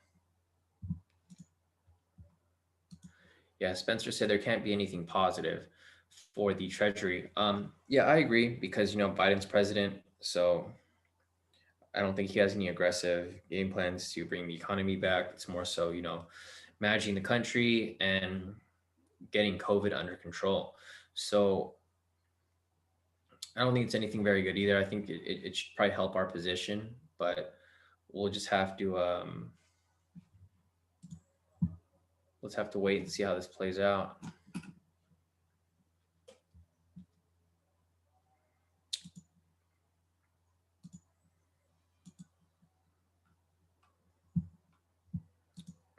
Yeah, Spencer said there can't be anything positive for the Treasury. Yeah, I agree, because, Biden's president, so I don't think he has any aggressive game plans to bring the economy back. It's more so, managing the country and getting COVID under control. So I don't think it's anything very good either. I think it should probably help our position, but we'll just have to let's have to wait and see how this plays out.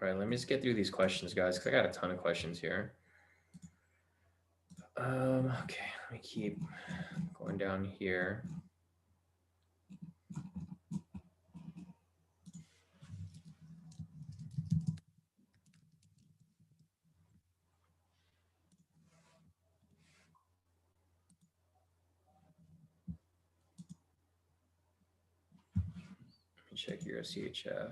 All right, let me just get through these questions, guys, because I got a ton of questions here. Okay, let me keep going down here. Let me check your CHF.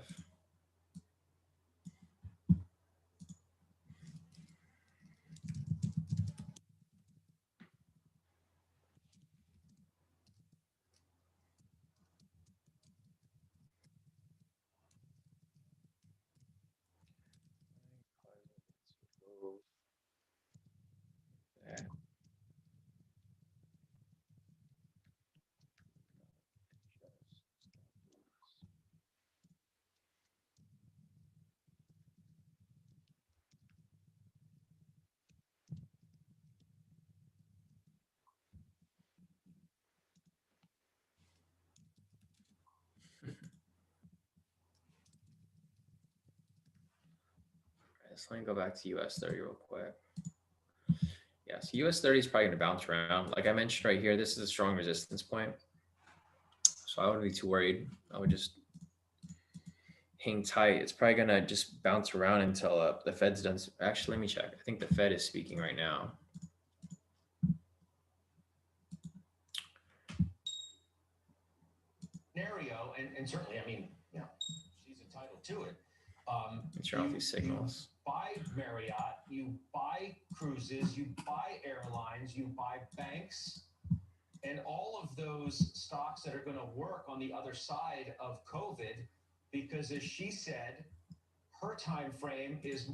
So let me go back to US 30 real quick. Yeah, so US 30 is probably going to bounce around. Like I mentioned right here, this is a strong resistance point. So I wouldn't be too worried. I would just hang tight. It's probably going to just bounce around until the Fed's done. Actually, let me check. I think the Fed is speaking right now. Scenario, and certainly, I mean, she's entitled to it. Let's turn off these signals. You buy Marriott, you buy cruises, you buy airlines, you buy banks, and all of those stocks that are going to work on the other side of COVID, because as she said, her time frame is.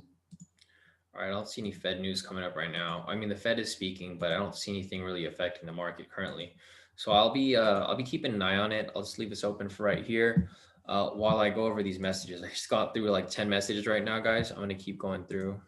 All right, I don't see any Fed news coming up right now. I mean, the Fed is speaking, but I don't see anything really affecting the market currently. So I'll be keeping an eye on it. I'll just leave this open for right here while I go over these messages. I just got through like 10 messages right now, guys. I'm going to keep going through.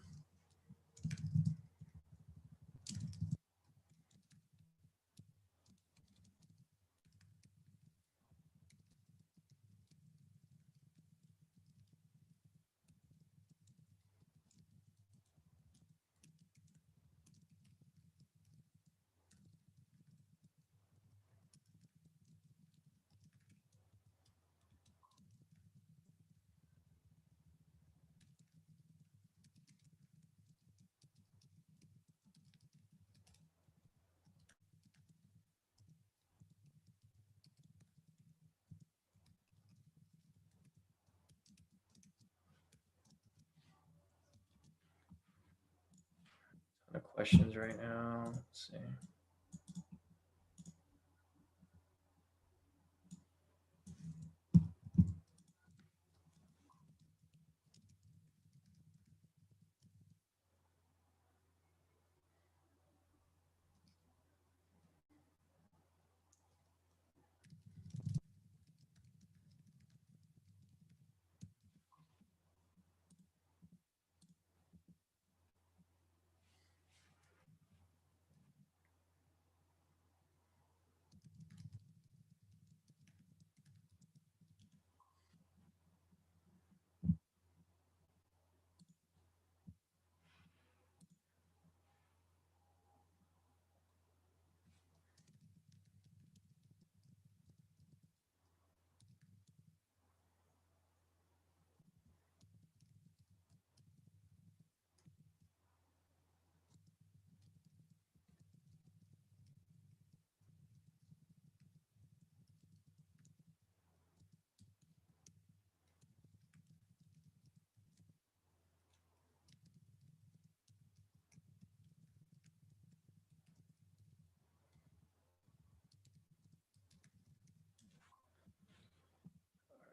questions right now. Let's see.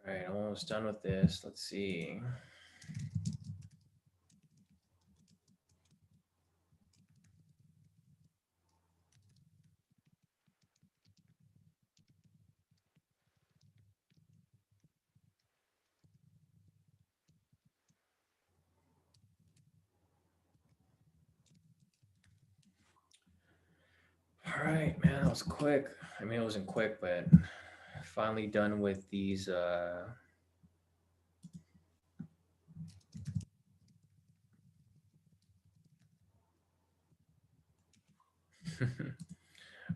All right, I'm almost done with this. Let's see. All right, man, that was quick. I mean, it wasn't quick, but finally done with these. All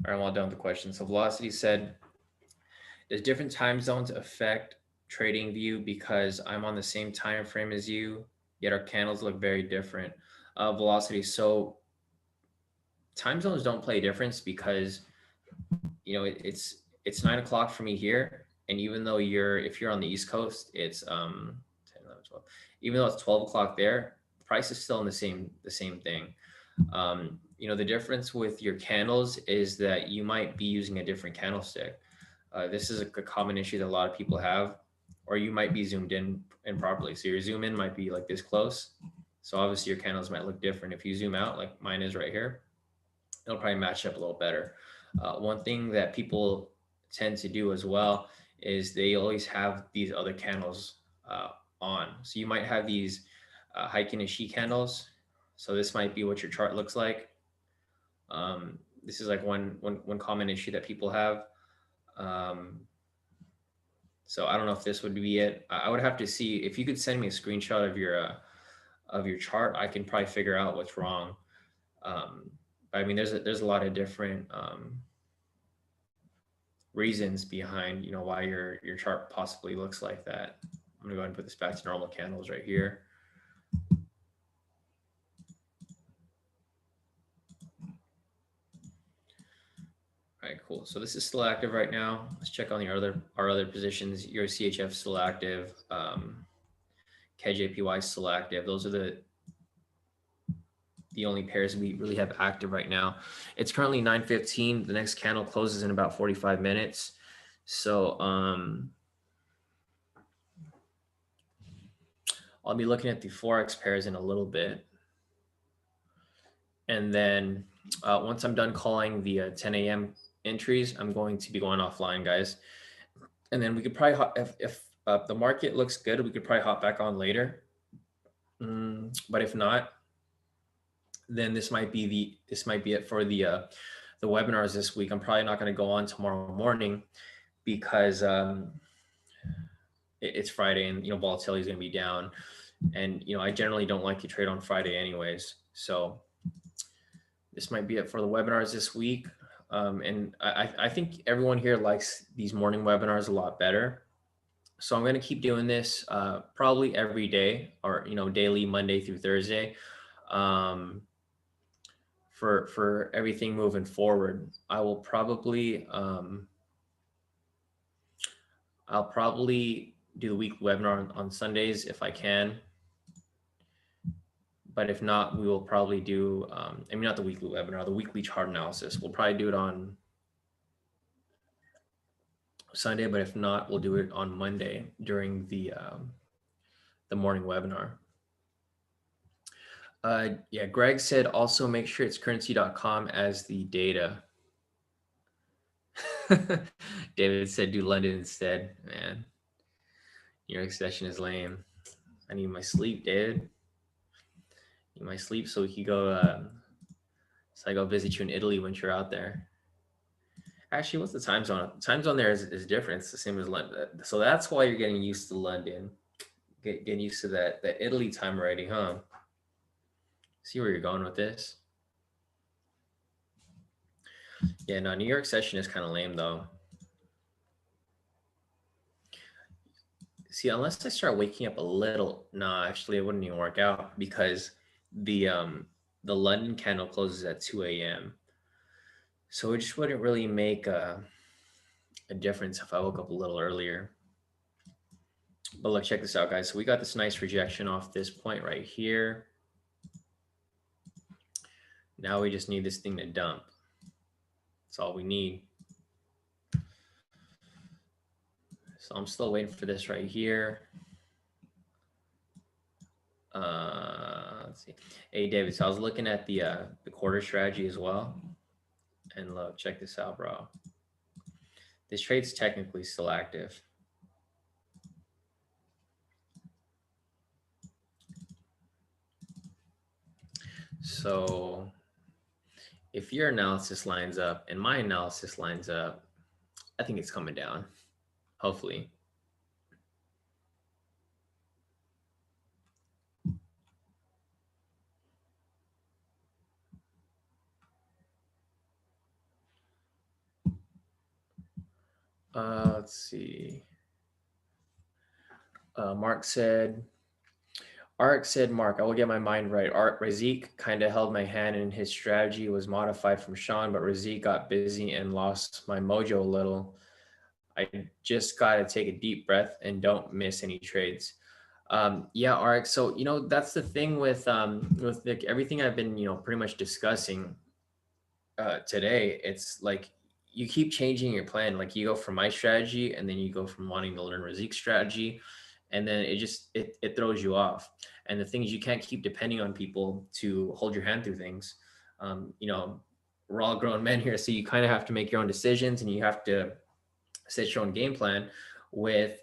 right, I'm all done with the questions. So Velocity said, does different time zones affect trading view because I'm on the same time frame as you, yet our candles look very different? Velocity. So time zones don't play a difference because it's 9 o'clock for me here, and even though if you're on the East Coast, it's 10, 11, 12. Even though it's 12 o'clock there, the price is still in the same thing. The difference with your candles is that you might be using a different candlestick. This is a common issue that a lot of people have, or you might be zoomed in improperly. So your zoom in might be like this close. So obviously your candles might look different. If you zoom out like mine is right here, it'll probably match up a little better. One thing that people tend to do as well is they always have these other candles on. So you might have these Heiken and Shi candles. So this might be what your chart looks like. This is like one common issue that people have. So I don't know if this would be it. I would have to see if you could send me a screenshot of your chart. I can probably figure out what's wrong. I mean, there's a lot of different reasons behind why your chart possibly looks like that. I'm gonna go ahead and put this back to normal candles right here. All right, cool. So this is still active right now. Let's check on our other positions. Your CHF still active. KJPY still active. Those are the only pairs we really have active right now. It's currently 9:15. The next candle closes in about 45 minutes. So I'll be looking at the Forex pairs in a little bit. And then once I'm done calling the 10 a.m. entries, I'm going to be going offline, guys. And then we could probably, if the market looks good, we could probably hop back on later. But if not, then this might be it for the webinars this week. I'm probably not going to go on tomorrow morning because it's Friday and volatility is going to be down, and I generally don't like to trade on Friday anyways. So this might be it for the webinars this week. And I think everyone here likes these morning webinars a lot better. So I'm going to keep doing this probably every day, or daily, Monday through Thursday. For everything moving forward, I'll probably do the weekly webinar on Sundays if I can. But if not, we will probably do, I mean, not the weekly webinar, the weekly chart analysis. We'll probably do it on Sunday, but if not, we'll do it on Monday during the morning webinar. Yeah, Greg said also make sure it's currency.com as the data. David said do London instead. Man, New York session is lame. I need my sleep, David. Need my sleep so we can go. So I go visit you in Italy when you're out there. Actually, what's the time zone? Time zone there is different. It's the same as London. So that's why you're getting used to London. Getting used to that Italy time already, huh? See where you're going with this? Yeah, no, New York session is kind of lame though. See, unless I start waking up a little, no, actually it wouldn't even work out because the London candle closes at 2 a.m. So it just wouldn't really make a difference if I woke up a little earlier. But look, check this out, guys. So we got this nice rejection off this point right here. Now we just need this thing to dump. That's all we need. So I'm still waiting for this right here. Let's see. Hey, David, so I was looking at the quarter strategy as well. And look, check this out, bro. This trade's technically still active. So if your analysis lines up and my analysis lines up, I think it's coming down, hopefully. Let's see. Mark said, Mark, I will get my mind right. Razik kind of held my hand and his strategy was modified from Shawn, but Razik got busy and lost my mojo a little. I just got to take a deep breath and don't miss any trades. Yeah, Ark. So, you know, that's the thing with everything I've been, you know, pretty much discussing today. It's like you keep changing your plan. Like you go from my strategy and then you go from wanting to learn Razik's strategy. And then it throws you off. And the thing is, you can't keep depending on people to hold your hand through things. You know, we're all grown men here, so you kind of have to make your own decisions and you have to set your own game plan with,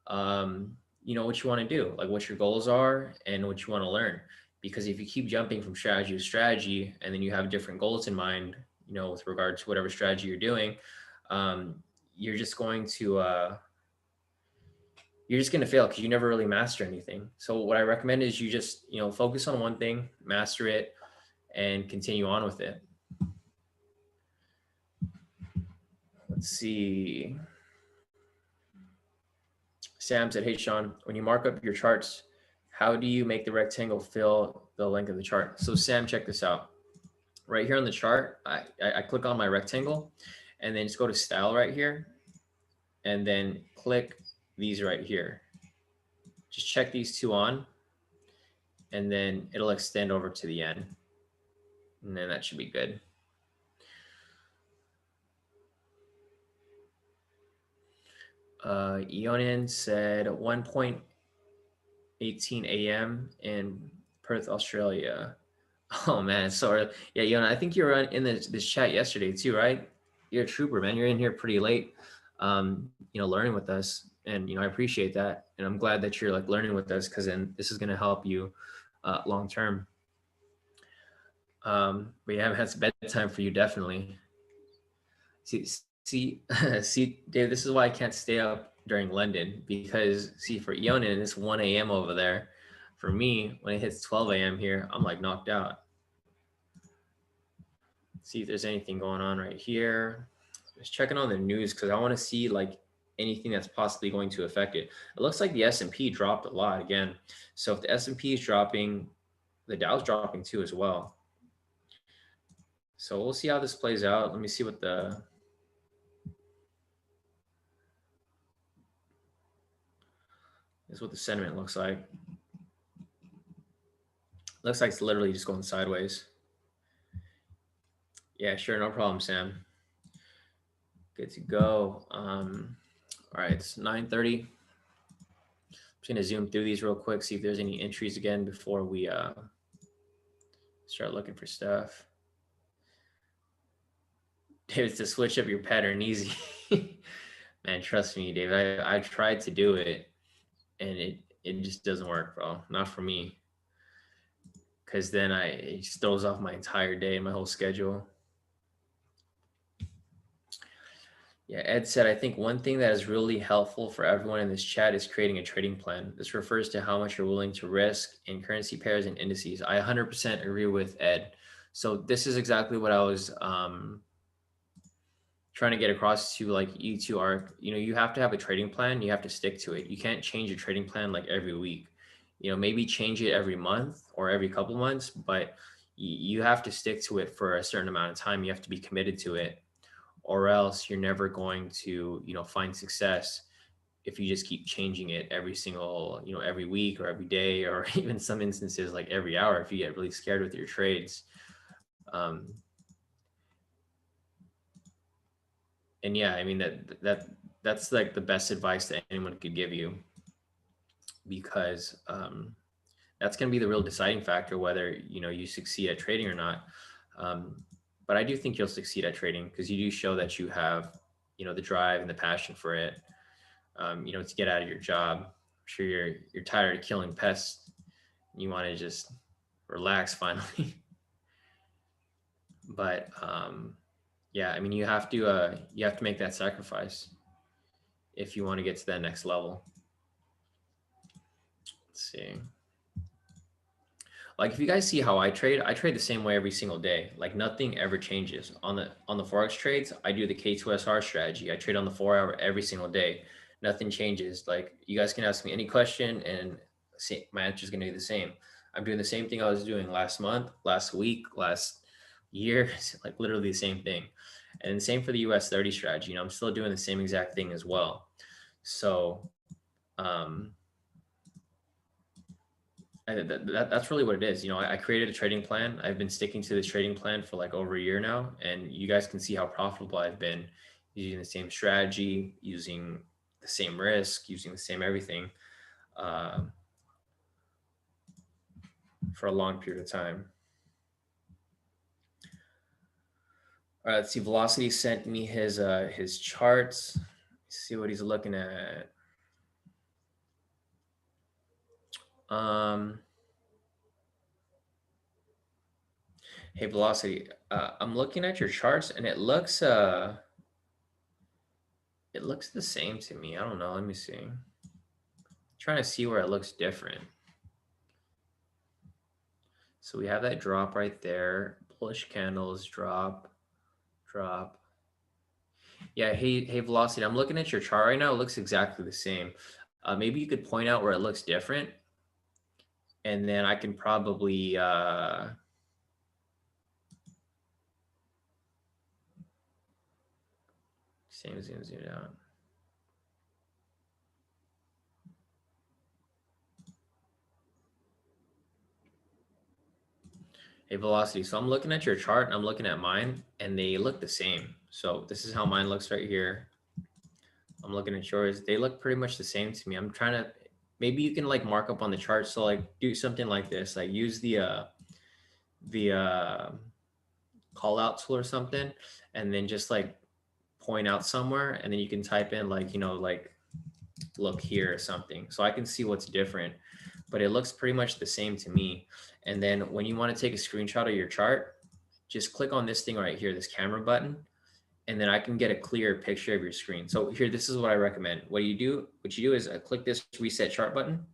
you know, what you want to do, like what your goals are and what you want to learn. Because if you keep jumping from strategy to strategy and then you have different goals in mind, you know, with regard to whatever strategy you're doing, you're just going to, fail because you never really master anything. So what I recommend is you just, you know, focus on one thing, master it, and continue on with it. Let's see. Sam said, hey, Shawn, when you mark up your charts, how do you make the rectangle fill the length of the chart? So Sam, check this out. Right here on the chart, I click on my rectangle and then just go to style right here and then click these right here. Just check these two on and then it'll extend over to the end. And then that should be good. Ionin said 1:18 a.m. in Perth, Australia. Oh man, sorry. Yeah, Ionin, I think you were in this chat yesterday too, right? You're a trooper, man. You're in here pretty late, you know, learning with us. And, you know, I appreciate that. And I'm glad that you're like learning with us because then this is going to help you long term. But yeah, it's bedtime for you, definitely. See, Dave, this is why I can't stay up during London because, see, for Ionin, it's 1 a.m. over there. For me, when it hits 12 a.m. here, I'm like knocked out. See if there's anything going on right here. Just checking on the news because I want to see like anything that's possibly going to affect it. It looks like the S&P dropped a lot again. So if the S&P is dropping, the Dow's dropping too as well. So we'll see how this plays out. Let me see what the sentiment looks like. Looks like it's literally just going sideways. Yeah, sure, no problem, Sam. Good to go. All right, it's 9:30. Just gonna zoom through these real quick, see if there's any entries again before we start looking for stuff. David, to switch up your pattern easy. Man, trust me, Dave. I tried to do it, and it just doesn't work, bro. Not for me. Because then it just throws off my entire day and my whole schedule. Yeah, Ed said, I think one thing that is really helpful for everyone in this chat is creating a trading plan. This refers to how much you're willing to risk in currency pairs and indices. I 100% agree with Ed. So this is exactly what I was trying to get across to like you two are, you have to have a trading plan. You have to stick to it. You can't change your trading plan like every week. Maybe change it every month or every couple months, but you have to stick to it for a certain amount of time. You have to be committed to it, or else you're never going to, find success if you just keep changing it every single, every week or every day, or even some instances like every hour, if you get really scared with your trades. And yeah, I mean, that's like the best advice that anyone could give you, because that's going to be the real deciding factor whether you succeed at trading or not. But I do think you'll succeed at trading because you do show that you have the drive and the passion for it. To get out of your job. I'm sure you're tired of killing pests. You want to just relax finally. But yeah, I mean, you have to make that sacrifice if you want to get to that next level. Let's see. Like, if you guys see how I trade the same way every single day. Like, nothing ever changes. On the Forex trades, I do the K2SR strategy. I trade on the 4 hour every single day. Nothing changes. Like, you guys can ask me any question and my answer is going to be the same. I'm doing the same thing I was doing last month, last week, last year, like literally the same thing. And same for the US 30 strategy. I'm still doing the same exact thing as well. So, that's really what it is. I created a trading plan. I've been sticking to this trading plan for like over a year now, and you guys can see how profitable I've been using the same strategy, using the same risk, using the same everything for a long period of time. All right, let's see. Velocity sent me his charts. Let's see what he's looking at. Hey, Velocity, I'm looking at your charts and it looks the same to me. I don't know. Let me see. I'm trying to see where it looks different. So we have that drop right there. Bullish candles, drop. Yeah, hey, Velocity, I'm looking at your chart right now. It looks exactly the same. Maybe you could point out where it looks different, and then I can probably zoom out. Hey, Velocity, so I'm looking at your chart and I'm looking at mine, and they look the same. So this is how mine looks right here. I'm looking at yours. They look pretty much the same to me. I'm trying to, maybe you can like mark up on the chart. So like do something like this, like use the call out tool or something, and then just like point out somewhere, and then you can type in like, like look here or something. So I can see what's different, but it looks pretty much the same to me. And then when you want to take a screenshot of your chart, just click on this thing right here, this camera button, and then I can get a clear picture of your screen. So here, this is what I recommend. What you do is click this reset chart button.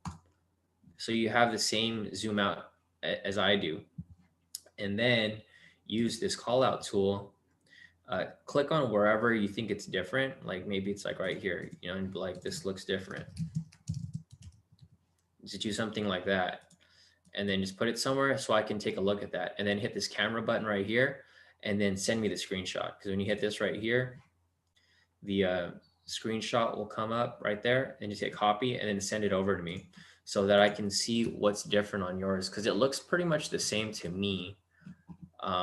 So you have the same zoom out as I do. And then use this call out tool. Click on wherever you think it's different. Like maybe it's like right here, and like this looks different. Just do something like that. And then just put it somewhere so I can take a look at that. And then hit this camera button right here, and then send me the screenshot. Because when you hit this right here, the screenshot will come up right there, and just hit copy and then send it over to me. so that I can see what's different on yours, because it looks pretty much the same to me. So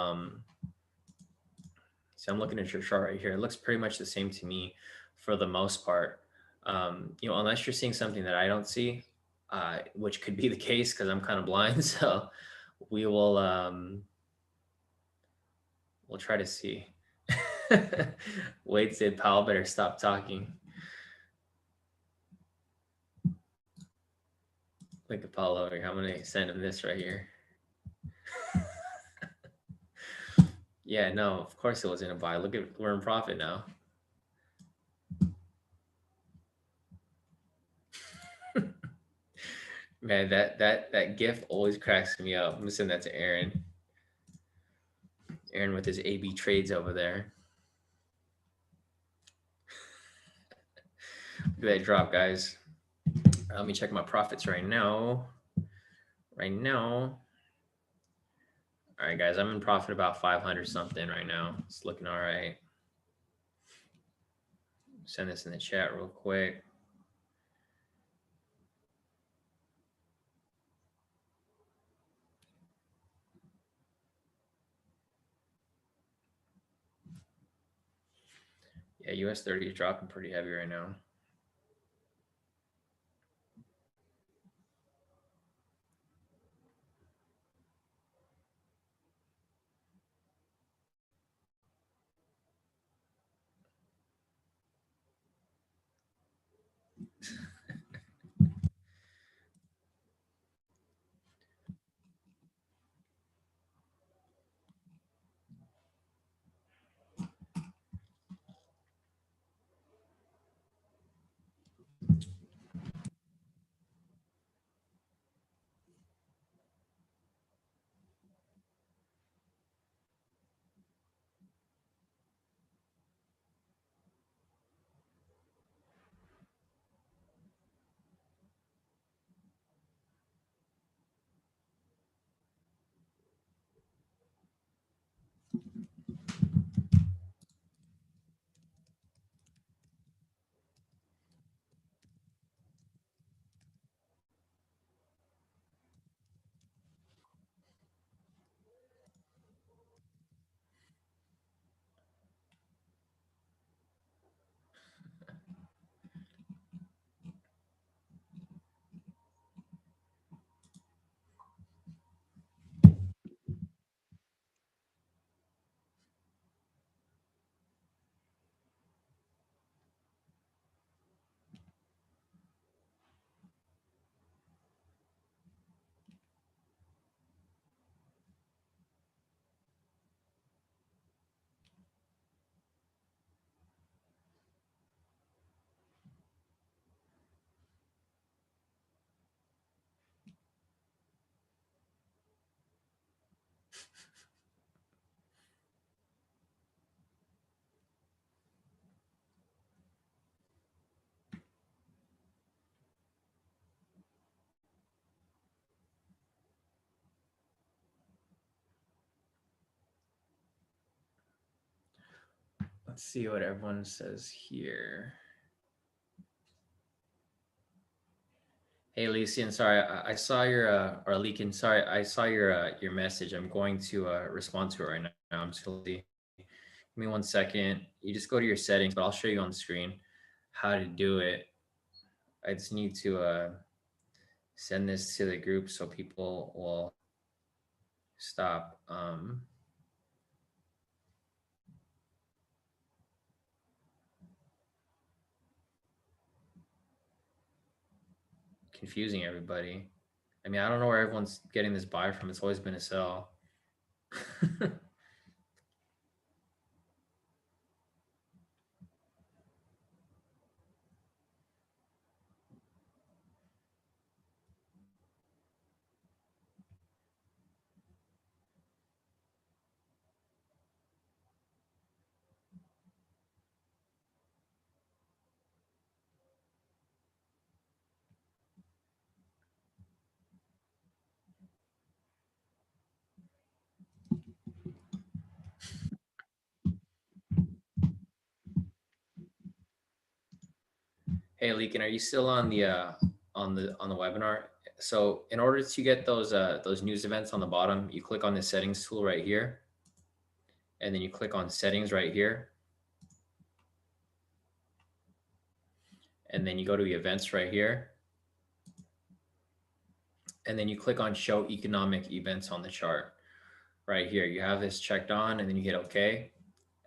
I'm looking at your chart right here. It looks pretty much the same to me for the most part. You know, unless you're seeing something that I don't see, which could be the case because I'm kind of blind. So we will we'll try to see. Wade said Powell better stop talking. Look at Powell over here. I'm gonna send him this right here. Yeah, no, of course it wasn't a buy. Look at, we're in profit now. Man, that GIF always cracks me up. I'm gonna send that to Aaron. Aaron with his AB trades over there. Look at that drop, guys. Let me check my profits right now. All right, guys, I'm in profit about 500 something right now. It's looking all right. Send this in the chat real quick. Yeah, US 30 is dropping pretty heavy right now. Let's see what everyone says here. Hey, Lucian, sorry, I saw your, or Leakin, sorry, I saw your message. I'm going to respond to it right now. I'm just gonna see. Give me 1 second. You just go to your settings, but I'll show you on the screen how to do it. I just need to send this to the group so people will stop. Confusing everybody. I mean, I don't know where everyone's getting this buy from. It's always been a sell. Hey, Leakin, are you still on the webinar? So in order to get those news events on the bottom, you click on the settings tool right here, and then you click on settings right here, and then you go to events right here, and then you click on show economic events on the chart right here. You have this checked on, and then you hit OK,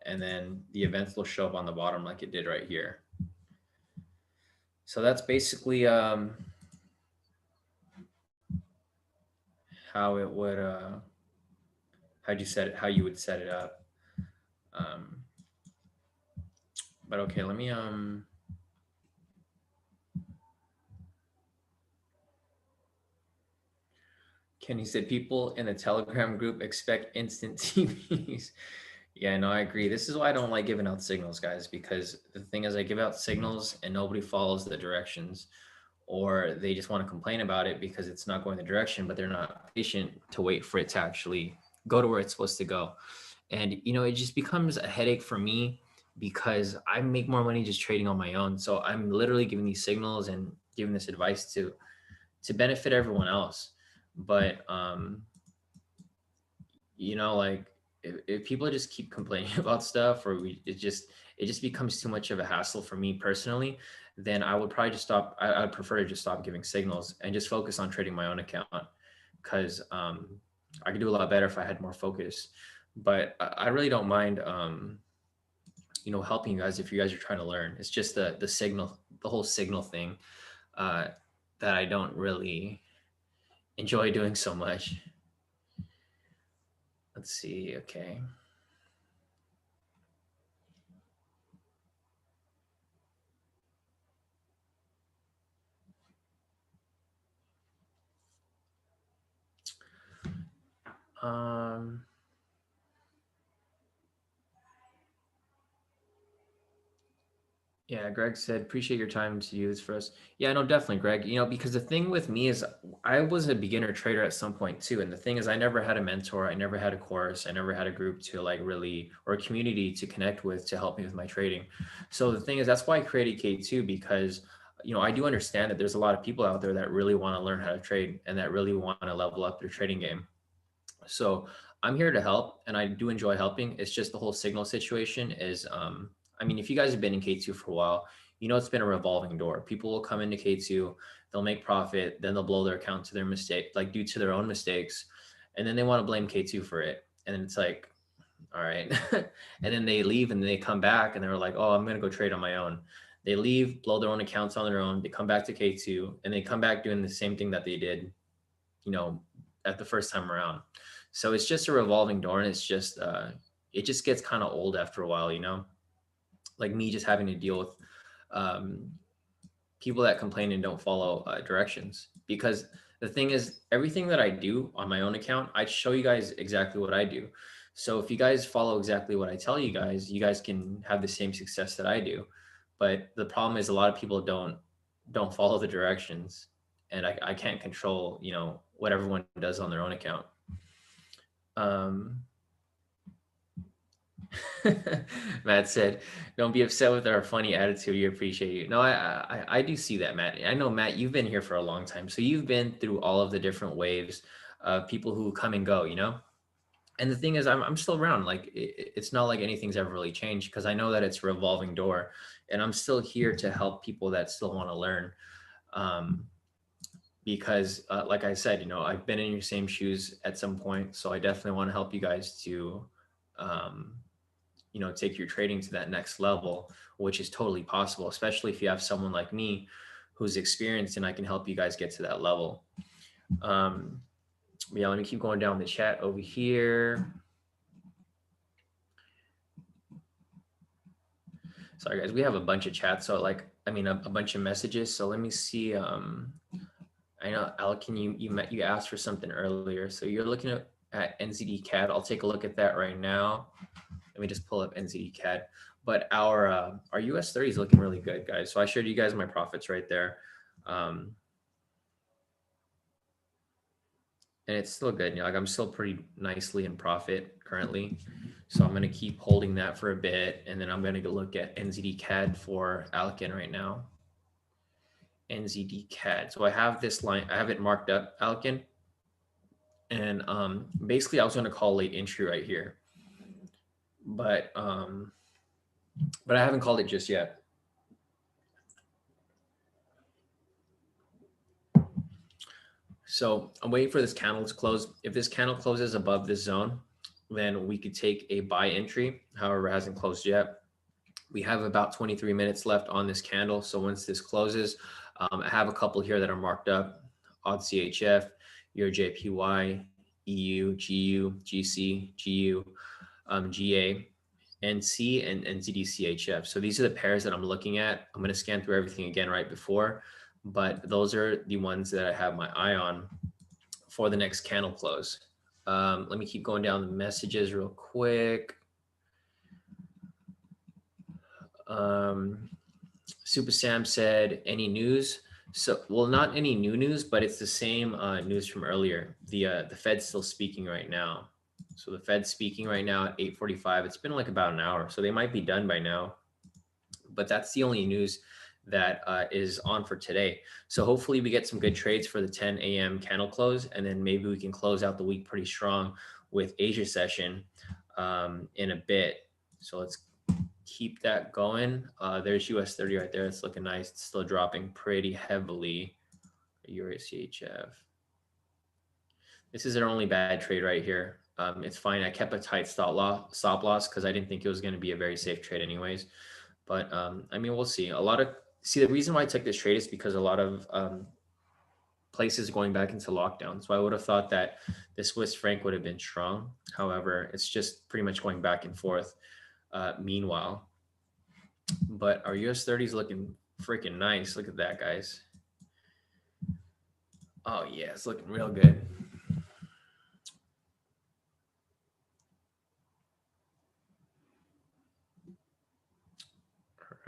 and then the events will show up on the bottom like it did right here. So that's basically how it would how you would set it up. But okay, let me Kenny said people in the Telegram group expect instant TVs. Yeah, no, I agree. This is why I don't like giving out signals, guys, because the thing is I give out signals and nobody follows the directions, or they just want to complain about it because it's not going the direction, but they're not patient to wait for it to actually go to where it's supposed to go. And, you know, it just becomes a headache for me because I make more money just trading on my own. So I'm literally giving these signals and giving this advice to benefit everyone else. But, you know, like if people just keep complaining about stuff, or it just becomes too much of a hassle for me personally, then I would probably just stop. I'd prefer to just stop giving signals and just focus on trading my own account, because I could do a lot better if I had more focus. But I really don't mind, you know, helping you guys if you guys are trying to learn. It's just the signal, the whole signal thing, that I don't really enjoy doing so much. Let's see. Okay. Yeah, Greg said, appreciate your time to do this for us. Yeah, no, definitely, Greg. You know, because the thing with me is I was a beginner trader at some point too. And the thing is I never had a mentor. I never had a course. I never had a group to like really, or a community to connect with to help me with my trading. So the thing is, that's why I created K2, because, you know, I do understand that there's a lot of people out there that really want to learn how to trade and that really want to level up their trading game. So I'm here to help, and I do enjoy helping. It's just the whole signal situation is, I mean, if you guys have been in K2 for a while, you know, it's been a revolving door. People will come into K2, they'll make profit, then they'll blow their account to their mistake, like due to their own mistakes. And then they want to blame K2 for it. And then it's like, all right. And then they leave and they come back and they're like, oh, I'm going to go trade on my own. They leave, blow their own accounts on their own. They come back to K2 and they come back doing the same thing that they did, you know, at the first time around. So it's just a revolving door, and it's just, it just gets kind of old after a while, you know, like me just having to deal with people that complain and don't follow directions. Because the thing is, everything that I do on my own account, I show you guys exactly what I do. So if you guys follow exactly what I tell you guys can have the same success that I do. But the problem is a lot of people don't follow the directions, and I can't control, you know, what everyone does on their own account. Matt said, "Don't be upset with our funny attitude. We appreciate you." No, I do see that, Matt. I know, Matt, you've been here for a long time, so you've been through all of the different waves of people who come and go, you know. And the thing is, I'm still around. Like it's not like anything's ever really changed, because I know that it's a revolving door, and I'm still here to help people that still want to learn. Because like I said, you know, I've been in your same shoes at some point, so I definitely want to help you guys to, you know, take your trading to that next level, which is totally possible, especially if you have someone like me who's experienced and I can help you guys get to that level. Yeah, let me keep going down the chat over here. Sorry guys, we have a bunch of chats, so like, I mean, a bunch of messages. So let me see. I know, Alec, you asked for something earlier. So you're looking at NZD CAD. I'll take a look at that right now. Let me just pull up NZD CAD. But our US 30 is looking really good, guys. So I showed you guys my profits right there. And it's still good. You know, like I'm still pretty nicely in profit currently. So I'm going to keep holding that for a bit. And then I'm going to go look at NZD CAD for Alcan right now. NZD CAD. So I have this line, I have it marked up, Alkin. And basically I was going to call late entry right here, but I haven't called it just yet. So I'm waiting for this candle to close. If this candle closes above this zone, then we could take a buy entry. However, it hasn't closed yet. We have about 23 minutes left on this candle. So once this closes, I have a couple here that are marked up: odd CHF, Euro JPY, EU, GU, GC, GU, GA, NC, and NZD-CHF. So these are the pairs that I'm looking at. I'm going to scan through everything again right before, but those are the ones that I have my eye on for the next candle close. Let me keep going down the messages real quick. Super Sam said, any news? So, well, not any new news, but it's the same news from earlier. The Fed's still speaking right now. So the Fed's speaking right now at 8:45. It's been like about an hour, so they might be done by now. But that's the only news that is on for today. So hopefully we get some good trades for the 10 a.m. candle close, and then maybe we can close out the week pretty strong with Asia session in a bit. So let's keep that going. There's US 30 right there. It's looking nice. It's still dropping pretty heavily. Euro CHF. This is our only bad trade right here. It's fine. I kept a tight stop loss because I didn't think it was going to be a very safe trade anyways. But I mean, we'll see. The reason why I took this trade is because a lot of places going back into lockdown. So I would have thought that the Swiss franc would have been strong. However, it's just pretty much going back and forth. Meanwhile, but our US 30 is looking freaking nice. Look at that, guys. Oh yeah, it's looking real good.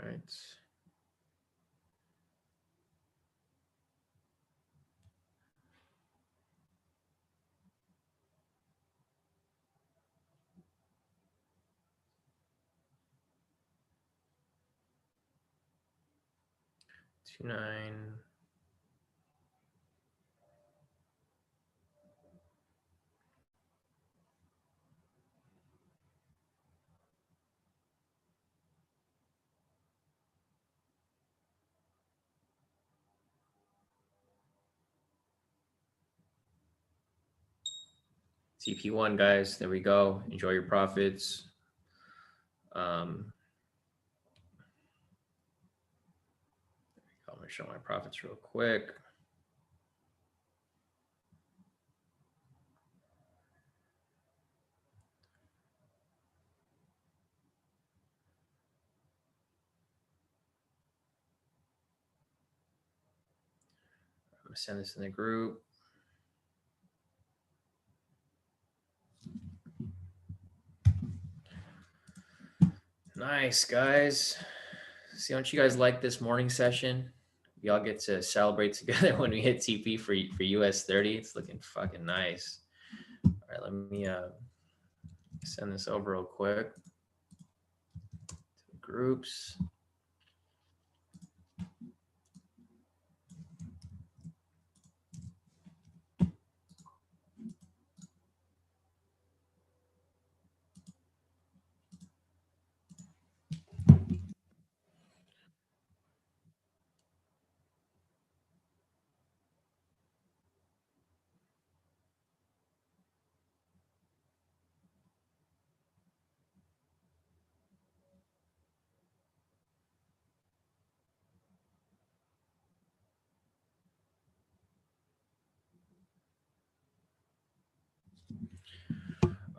All right. Two nine. CP1, guys. There we go. Enjoy your profits. I'm going to show my profits real quick. I'm going to send this in the group. Nice, guys. See, don't you guys like this morning session? We all get to celebrate together when we hit TP for US 30. It's looking fucking nice. All right, let me send this over real quick to the groups.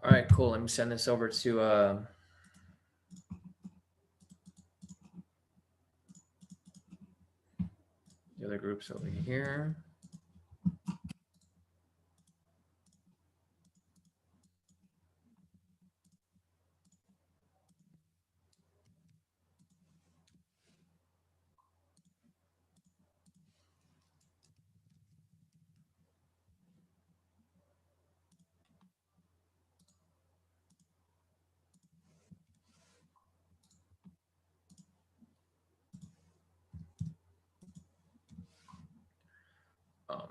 All right, cool. Let me send this over to the other groups over here.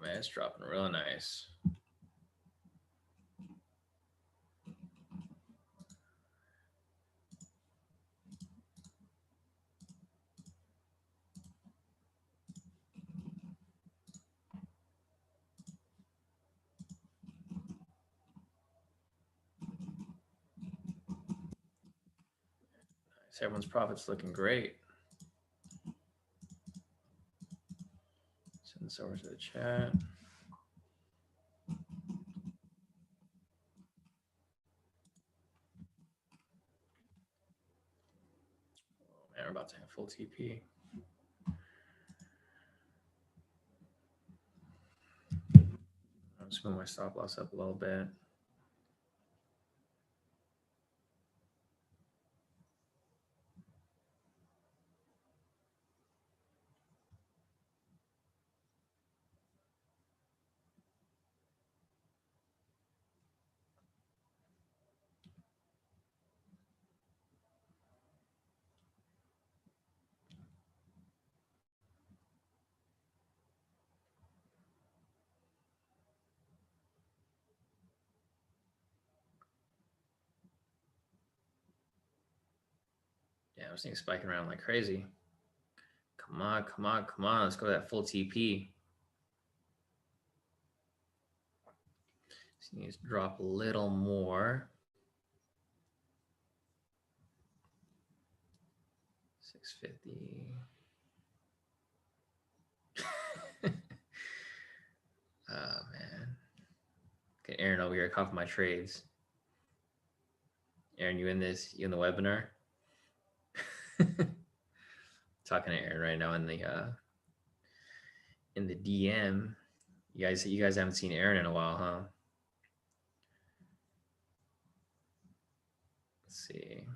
man, it's dropping real nice. Everyone's profits looking great. Send this over to the chat. Oh, man, we're about to have full TP. I'll just move my stop loss up a little bit. Yeah, I was thinking spiking around like crazy. Come on, come on, come on. Let's go to that full TP. Just needs to drop a little more. 650. Oh, man. Okay, Aaron over here, copy my trades. Aaron, you in this? You in the webinar? Talking to Aaron right now in the DM. You guys haven't seen Aaron in a while, huh? Let's see.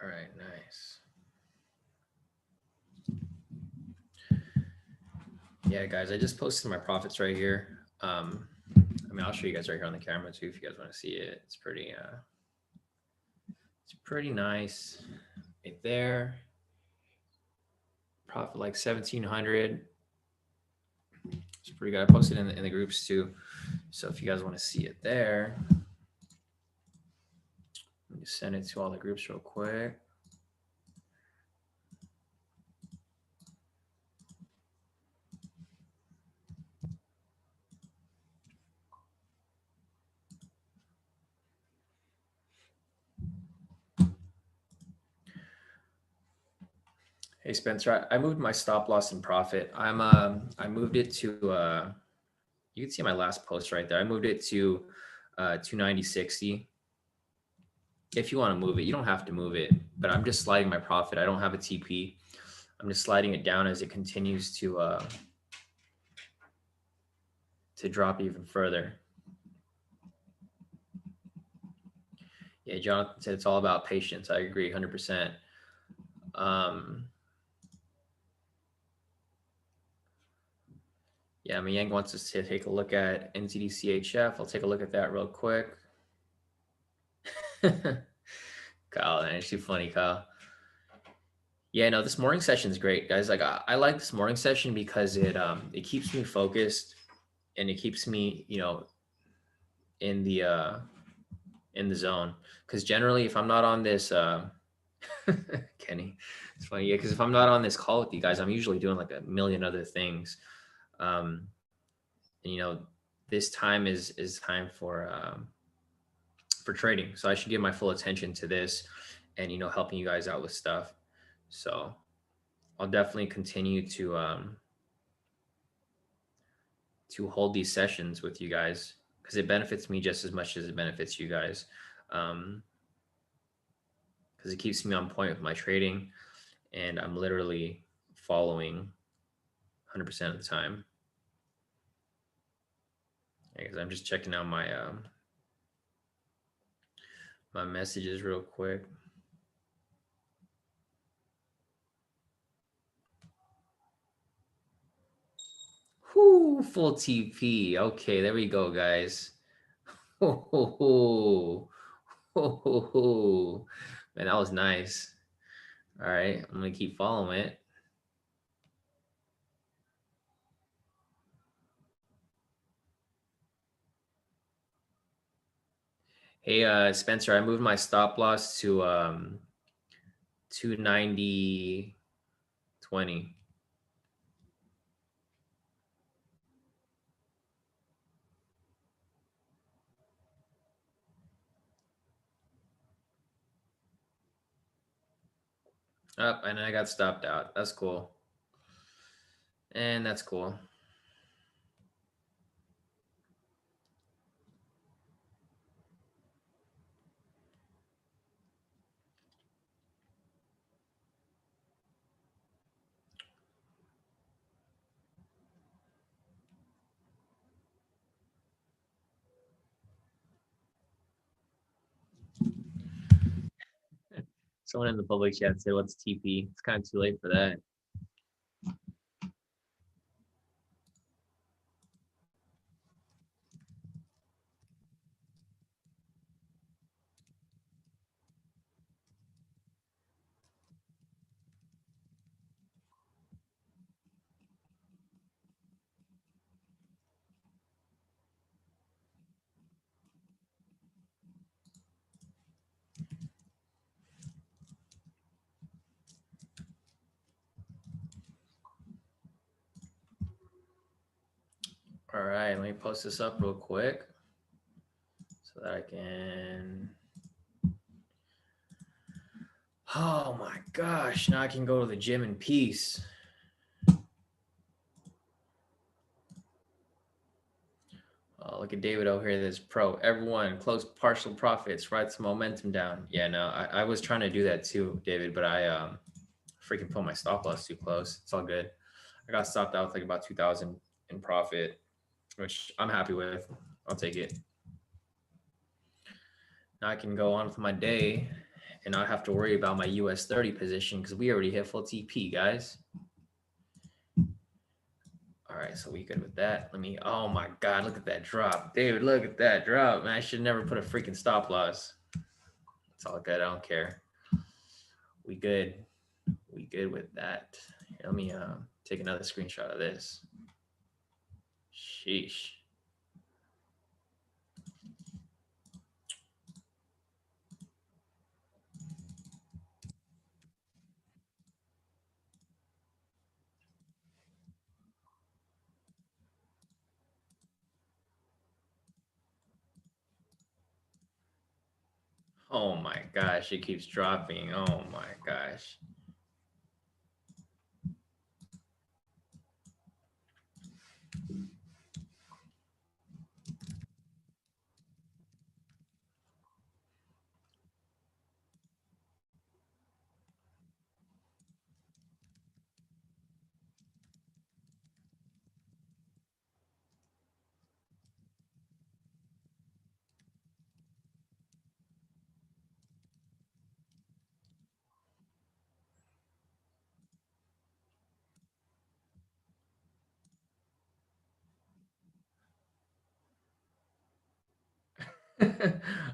All right, nice. Yeah, guys, I just posted my profits right here. I mean, I'll show you guys right here on the camera too if you guys want to see it. It's pretty nice right there. Profit like 1,700. It's pretty good. I posted in the groups too. So if you guys want to see it there, let me send it to all the groups real quick. Hey Spencer, I moved my stop loss and profit. I moved it to you can see my last post right there. I moved it to 290.60. If you want to move it, you don't have to move it, but I'm just sliding my profit. I don't have a TP. I'm just sliding it down as it continues to drop even further. Yeah, Jonathan said it's all about patience. I agree 100%. Yeah, Yang wants us to take a look at NZDCHF. I'll take a look at that real quick. Kyle, man, it's too funny, Kyle. Yeah, no, this morning session is great, guys. Like I like this morning session because it keeps me focused and it keeps me, you know, in the zone. Because generally, if I'm not on this, Kenny, it's funny, yeah. Because if I'm not on this call with you guys, I'm usually doing like a million other things. And, you know, this time is time for trading. So I should give my full attention to this, and you know, helping you guys out with stuff. So I'll definitely continue to hold these sessions with you guys because it benefits me just as much as it benefits you guys. Because because it keeps me on point with my trading, and I'm literally following 100% of the time. Because I'm just checking out my my messages real quick. Whoo, full TP. Okay, there we go, guys. Ho, ho, ho. Ho, ho, ho. Man, that was nice. All right, I'm gonna keep following it. Hey, Spencer, I moved my stop loss to 290.20. Up, and I got stopped out. That's cool. And that's cool. Someone in the public chat said, "What's TP?" It's kind of too late for that. All right, let me post this up real quick so that I can. Oh my gosh, now I can go to the gym in peace. Oh, look at David over here. This pro. Everyone, close partial profits, write some momentum down. Yeah, no, I was trying to do that too, David, but I freaking put my stop loss too close. It's all good. I got stopped out with like about 2,000 in profit, which I'm happy with. I'll take it. Now I can go on with my day and not have to worry about my US 30 position because we already hit full TP, guys. All right, so we good with that. Let me, oh my God, look at that drop. David, look at that drop. Man, I should never put a freaking stop loss. It's all good. I don't care. We good. We good with that. Here, let me take another screenshot of this. Sheesh. Oh my gosh, it keeps dropping. Oh my gosh.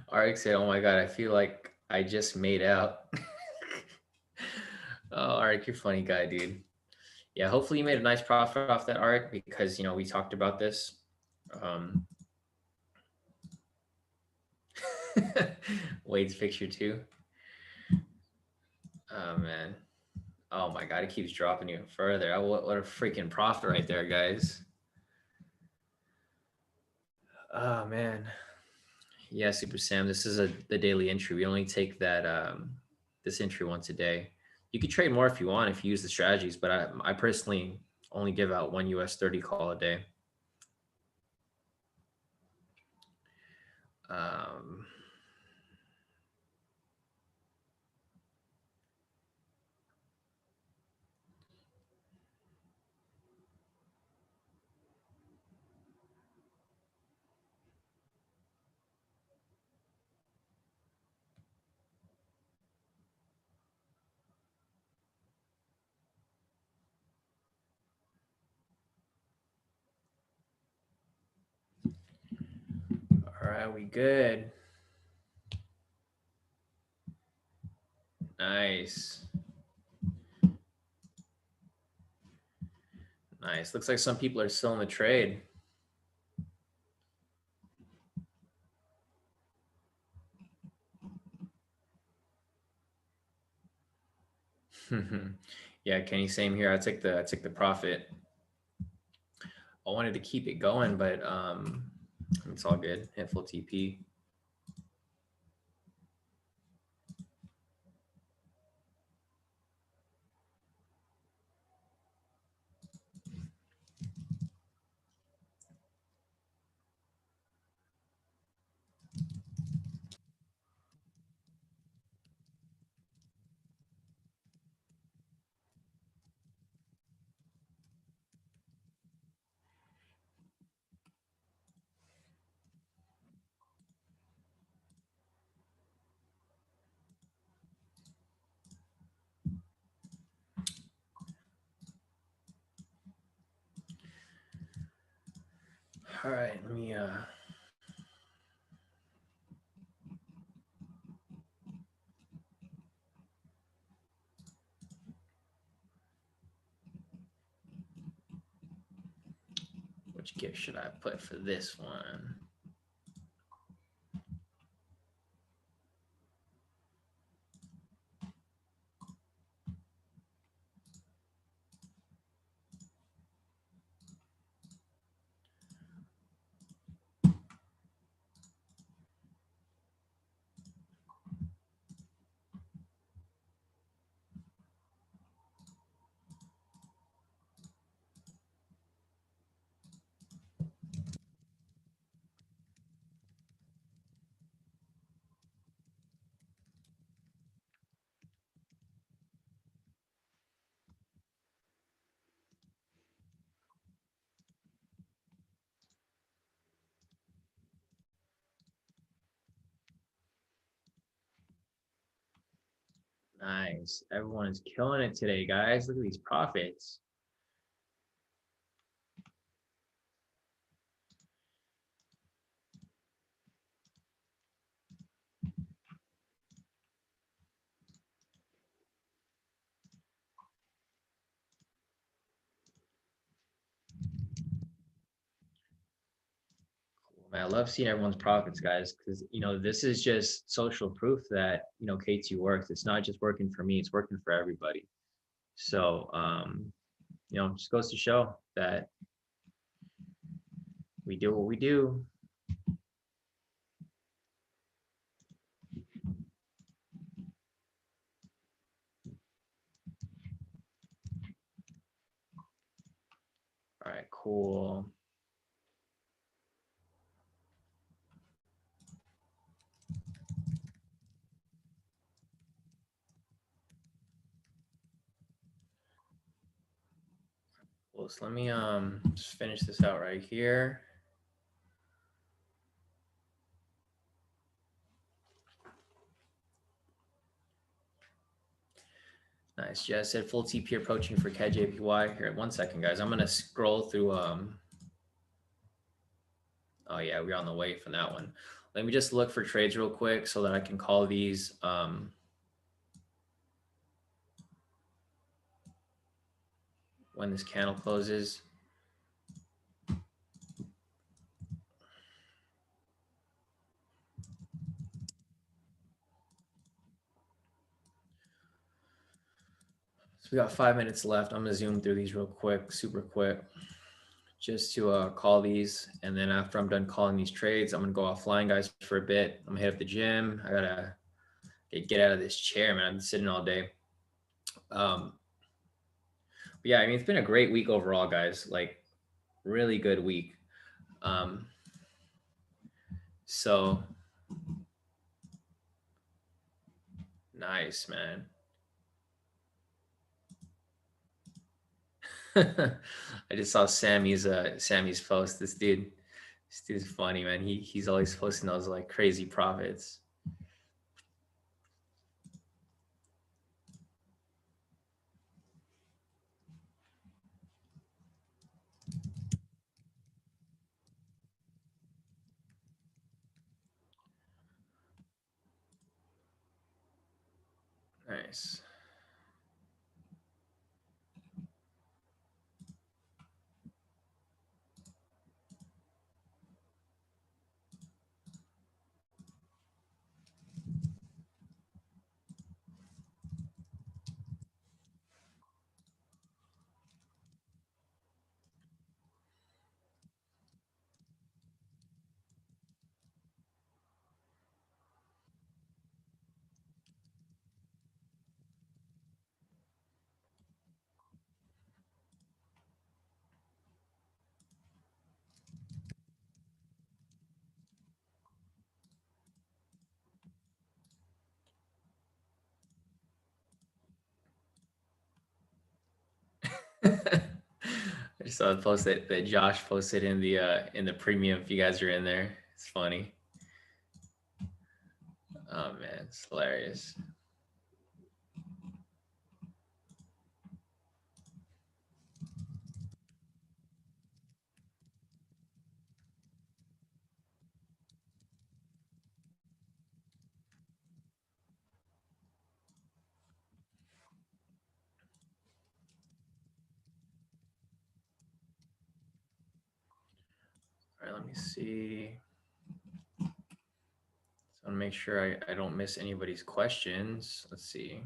RX said, "Oh my God, I feel like I just made out." Oh, RX, you're a funny guy, dude. Yeah, hopefully you made a nice profit off that, RX, because, you know, we talked about this. Wade's picture too. Oh, man. Oh my God, it keeps dropping even further. What a freaking profit right there, guys. Oh, man. Yeah, Super Sam, this is the daily entry. We only take that this entry once a day. You could trade more if you want, if you use the strategies, but I personally only give out one US 30 call a day. right, we good. Nice. Nice. Looks like some people are still in the trade. Yeah, Kenny, same here. I took the profit. I wanted to keep it going, but it's all good. Hit full TP. All right, let me which gift should I put for this one? Nice. Everyone is killing it today, guys. Look at these profits. I love seeing everyone's profits, guys, because this is just social proof that K2 works. It's not just working for me; it's working for everybody. So, just goes to show that we do what we do. All right, cool. Well, so let me just finish this out right here. Nice. Jess said full TP approaching for KJPY. Here, 1 second, guys. I'm gonna scroll through. Oh yeah, we're on the way from that one. Let me just look for trades real quick so that I can call these. When this candle closes. So we got 5 minutes left. I'm gonna zoom through these real quick, super quick, just to call these. And then after I'm done calling these trades, I'm gonna go offline, guys, for a bit. I'm gonna hit up the gym. I gotta get out of this chair, man. I've been sitting all day. But yeah, I mean, it's been a great week overall, guys. Like, really good week. So nice, man. I just saw Sammy's post. This dude's funny, man. He's always posting those like crazy profits. Nice. I just saw a post that Josh posted in the premium. If you guys are in there, it's funny. Oh man, it's hilarious. All right, let me see. So I want to make sure I don't miss anybody's questions. Let's see.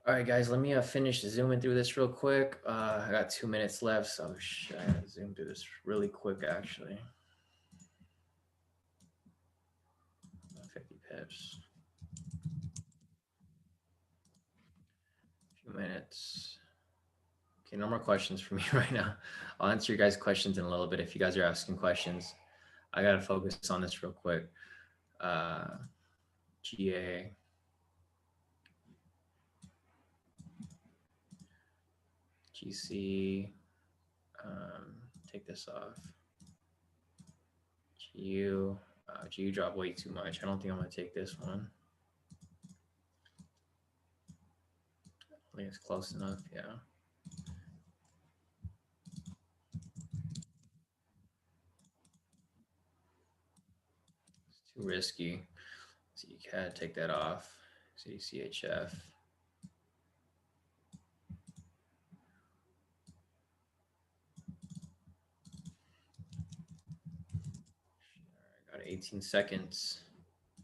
All right, guys, let me finish zooming through this real quick. I got 2 minutes left, so I gotta zoom through this really quick, actually. 50 pips. A few minutes. Okay, no more questions for me right now. I'll answer your guys' questions in a little bit if you guys are asking questions. I gotta focus on this real quick. GA. GC, take this off. GU, GU dropped way too much. I don't think I'm gonna take this one. I think it's close enough, yeah. It's too risky. So you can't take that off. CHF. I got 18 seconds.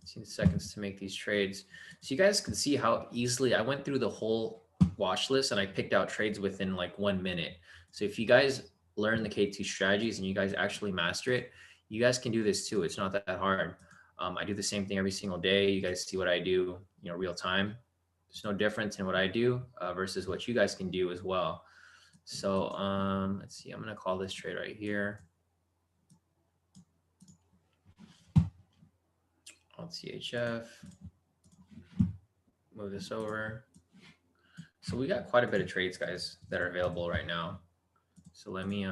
18 seconds to make these trades. So you guys can see how easily I went through the whole watch list and I picked out trades within like 1 minute. So if you guys learn the K2 strategies and you guys actually master it, you guys can do this too. It's not that hard. I do the same thing every single day. You guys see what I do, real time. There's no difference in what I do versus what you guys can do as well. So let's see, I'm going to call this trade right here. Alt CHF, move this over. So we got quite a bit of trades, guys, that are available right now. So let me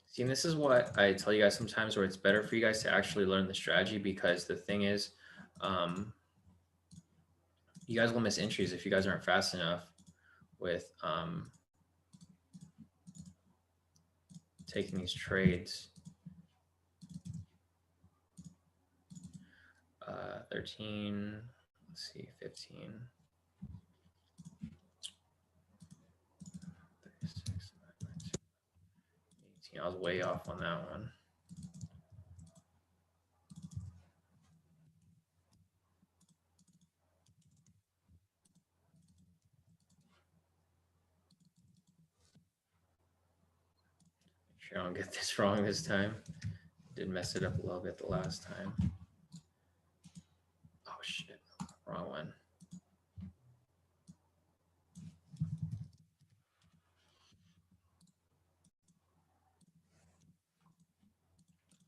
see, and this is what I tell you guys sometimes, where it's better for you guys to actually learn the strategy, because the thing is, you guys will miss entries if you guys aren't fast enough with taking these trades. 13, let's see, 15, 36, 18. I was way off on that one. Make sure I don't get this wrong this time. Did mess it up a little bit the last time. Oh shit, wrong one.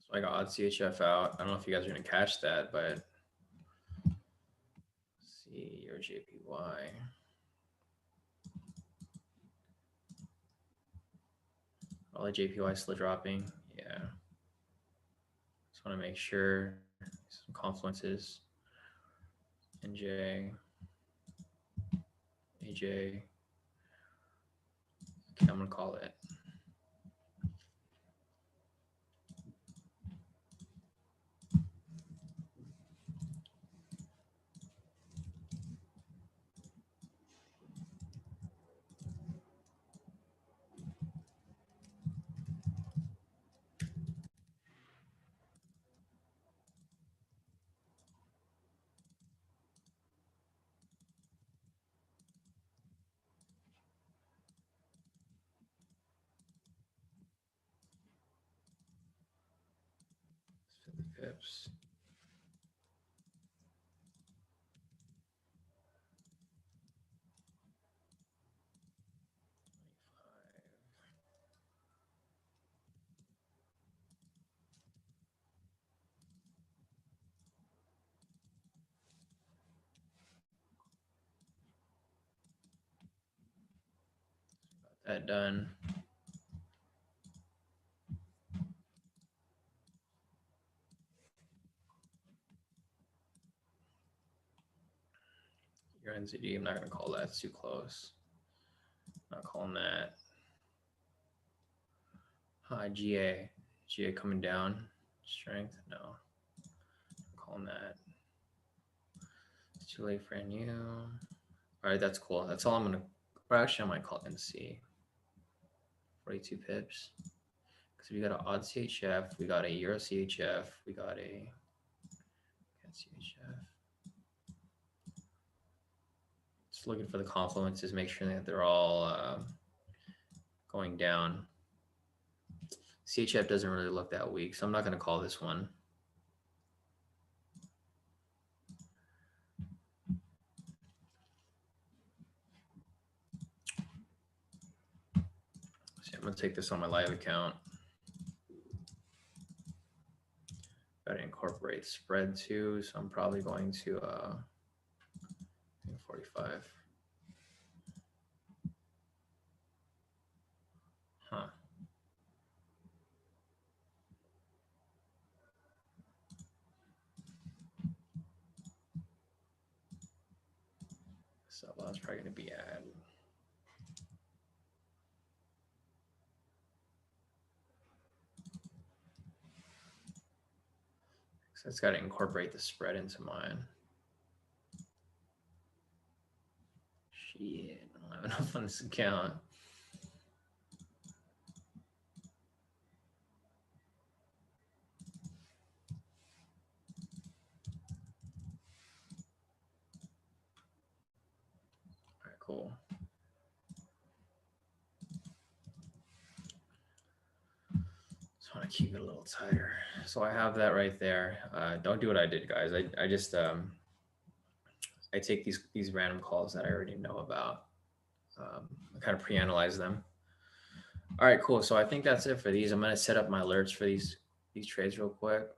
So I got odd CHF out. I don't know if you guys are gonna catch that, but let's see your JPY. All the JPY still dropping. Yeah. Just want to make sure some confluences. NJ, AJ. Okay, I'm gonna call it. Pips. Got that done. Your NZD, I'm not gonna call that, it's too close. Not calling that. GA coming down. Strength, no. I'm calling that. It's too late for NU. All right, that's cool. That's all I'm gonna. Or actually, I might call NC. 42 pips. Because we got an odd CHF, we got a Euro CHF, we got a CHF. Just looking for the confluences, make sure that they're all going down. CHF doesn't really look that weak, so I'm not going to call this one. So I'm going to take this on my live account. Got to incorporate spread too, so I'm probably going to 45. Huh. So that's probably going to be at. So it's got to incorporate the spread into mine. Shit, I don't have enough on this account. All right, cool. Just want to keep it a little tighter. So I have that right there. Don't do what I did, guys. I just I take these random calls that I already know about. I kind of pre-analyze them. All right, cool. So I think that's it for these. I'm gonna set up my alerts for these trades real quick.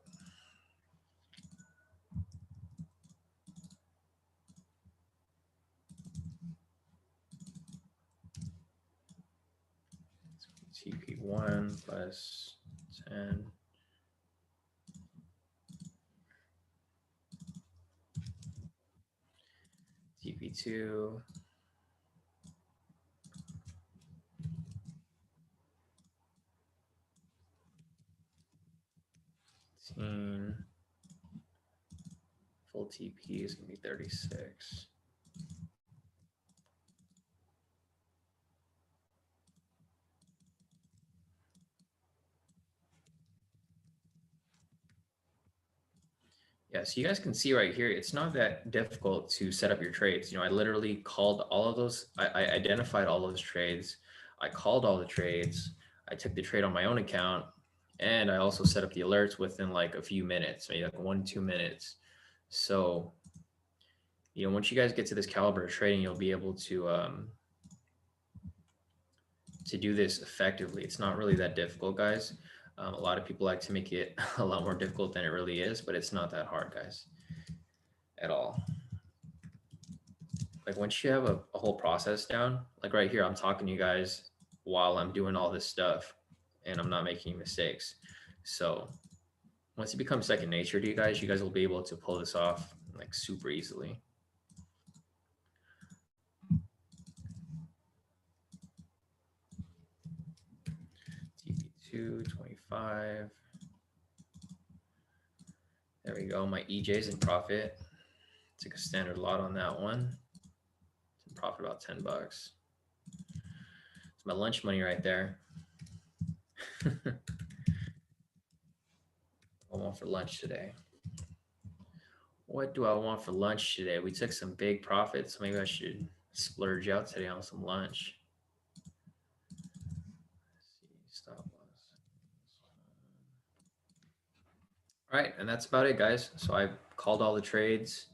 TP1 plus 10. TP2. Full TP is gonna be 36. Yeah, so you guys can see right here, it's not that difficult to set up your trades. You know, I literally called all of those. I identified all those trades. I called all the trades. I took the trade on my own account, and I also set up the alerts within like a few minutes, maybe like 1-2 minutes. So, you know, once you guys get to this caliber of trading, you'll be able to do this effectively. It's not really that difficult, guys. A lot of people like to make it a lot more difficult than it really is, but it's not that hard, guys, at all. Like once you have a whole process down, like right here, I'm talking to you guys while I'm doing all this stuff. and I'm not making any mistakes. So once it becomes second nature to you guys will be able to pull this off like super easily. TP2 25. There we go. My EJ's in profit. Took a standard lot on that one. It's in profit about $10. It's my lunch money right there. I want for lunch today. What do I want for lunch today? We took some big profits, so maybe I should splurge out today on some lunch. Let's see, stop loss. All right, and that's about it, guys. So I called all the trades.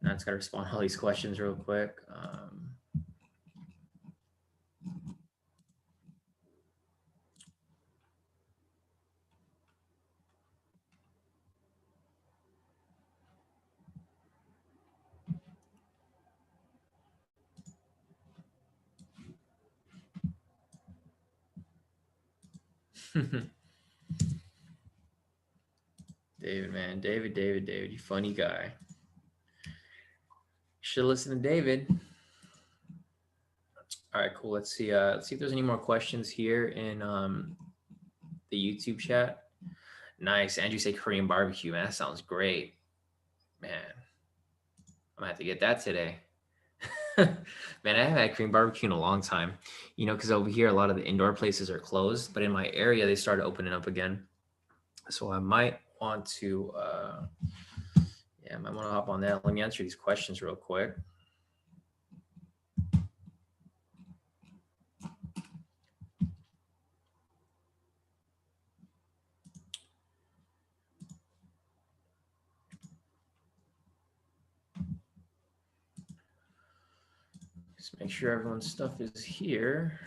Now I just got to respond to all these questions real quick. David, man, David, you funny guy. Should listen to David. All right, cool. Let's see if there's any more questions here in the YouTube chat. Nice. Andrew say Korean barbecue, man. That sounds great. Man, I'm gonna have to get that today. Man, I haven't had Korean barbecue in a long time. You know, because over here a lot of the indoor places are closed, but in my area they started opening up again. So I might want to I might want to hop on that. Let me answer these questions real quick. Just make sure everyone's stuff is here.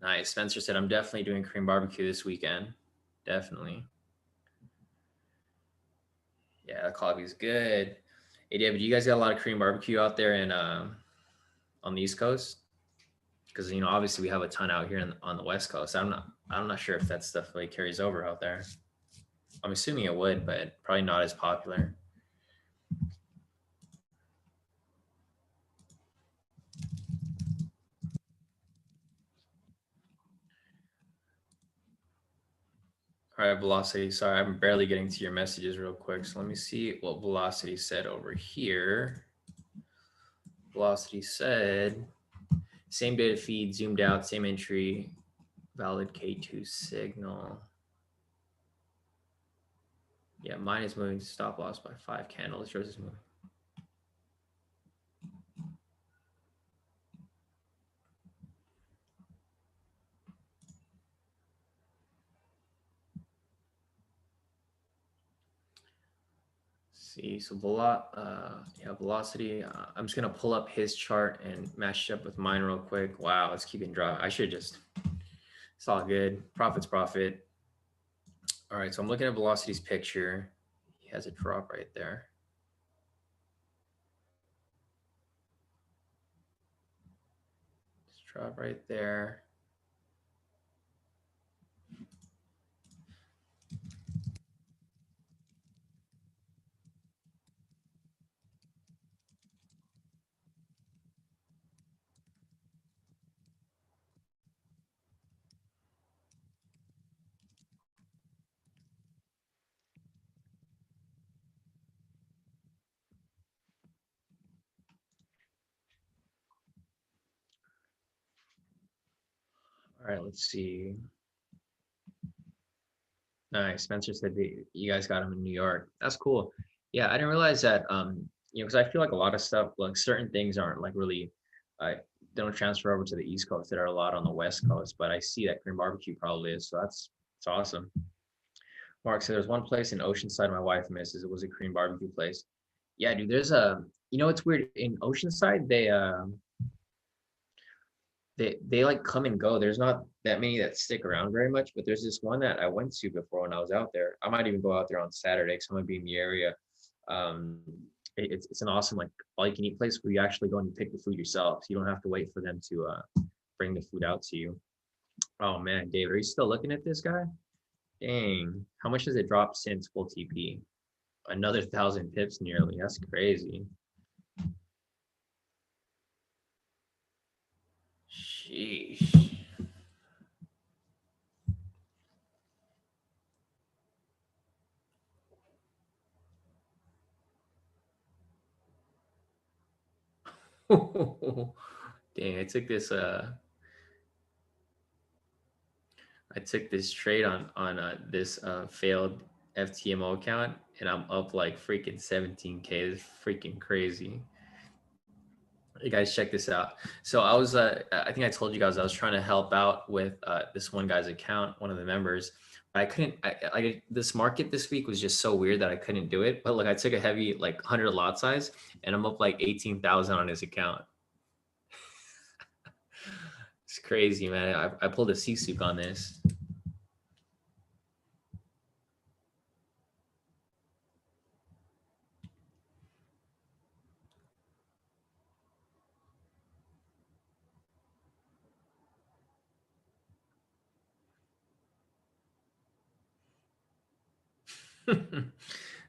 Nice. Spencer said, I'm definitely doing Korean barbecue this weekend. Definitely. Yeah, that coffee's good. Hey, David, you guys got a lot of Korean barbecue out there in on the East Coast? Because you know, obviously we have a ton out here on the West Coast. I'm not sure if that stuff really carries over out there. I'm assuming it would, but probably not as popular. All right, Velocity. Sorry, I'm barely getting to your messages real quick. So let me see what Velocity said over here. Velocity said, same data feed, zoomed out, same entry, valid K2 signal. Yeah, mine is moving stop loss by 5 candles. Yours is moving. See, so velocity. I'm just gonna pull up his chart and match it up with mine real quick. Wow, it's keeping drop. I should just. It's all good. Profit's profit. All right, so I'm looking at Velocity's picture. He has a drop right there. Just drop right there. All right, let's see. Nice. Spencer said that you guys got him in New York. That's cool. Yeah, I didn't realize that. You know, because I feel like a lot of stuff, like certain things aren't like really don't transfer over to the East Coast that are a lot on the West Coast, but I see that Korean barbecue probably is. So that's awesome. Mark said there's one place in Oceanside my wife misses. It was a Korean barbecue place. Yeah, dude, there's a, you know, it's weird in Oceanside, they like come and go. There's not that many that stick around very much, but there's this one that I went to before when I was out there. I might even go out there on Saturday because I'm gonna be in the area. Um, it's an awesome like all you can eat place where you actually go and you pick the food yourself. So you don't have to wait for them to bring the food out to you. Oh man, David, are you still looking at this guy? Dang, how much has it dropped since full TP? Another 1,000 pips nearly. That's crazy. Sheesh. Dang, I took this trade on this failed FTMO account and I'm up like freaking 17K. It's freaking crazy. You guys check this out. So I think I told you guys I was trying to help out with this one guy's account, one of the members. I couldn't, this market this week was just so weird that I couldn't do it. But look, I took a heavy like 100 lot size and I'm up like 18,000 on his account. It's crazy, man. I pulled a C-Souk on this.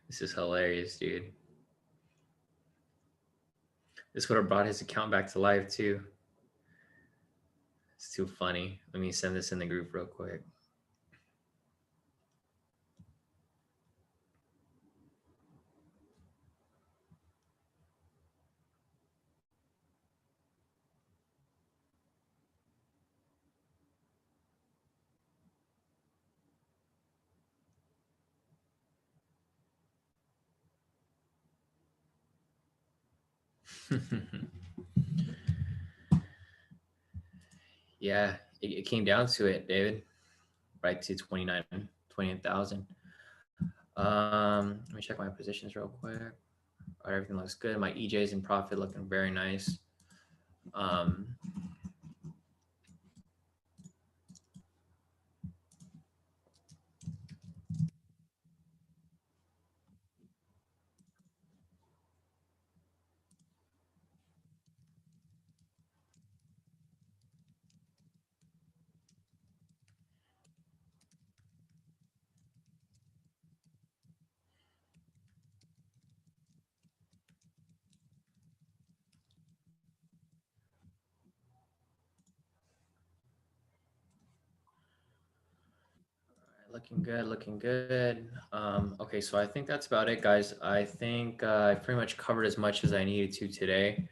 This is hilarious, dude. This would have brought his account back to life too. It's too funny. Let me send this in the group real quick. Yeah, it came down to it, David. Right to 28,000. Let me check my positions real quick. All right, everything looks good. My EJ's in profit looking very nice. Looking good, looking good. Okay, so I think that's about it, guys. I think I pretty much covered as much as I needed to today.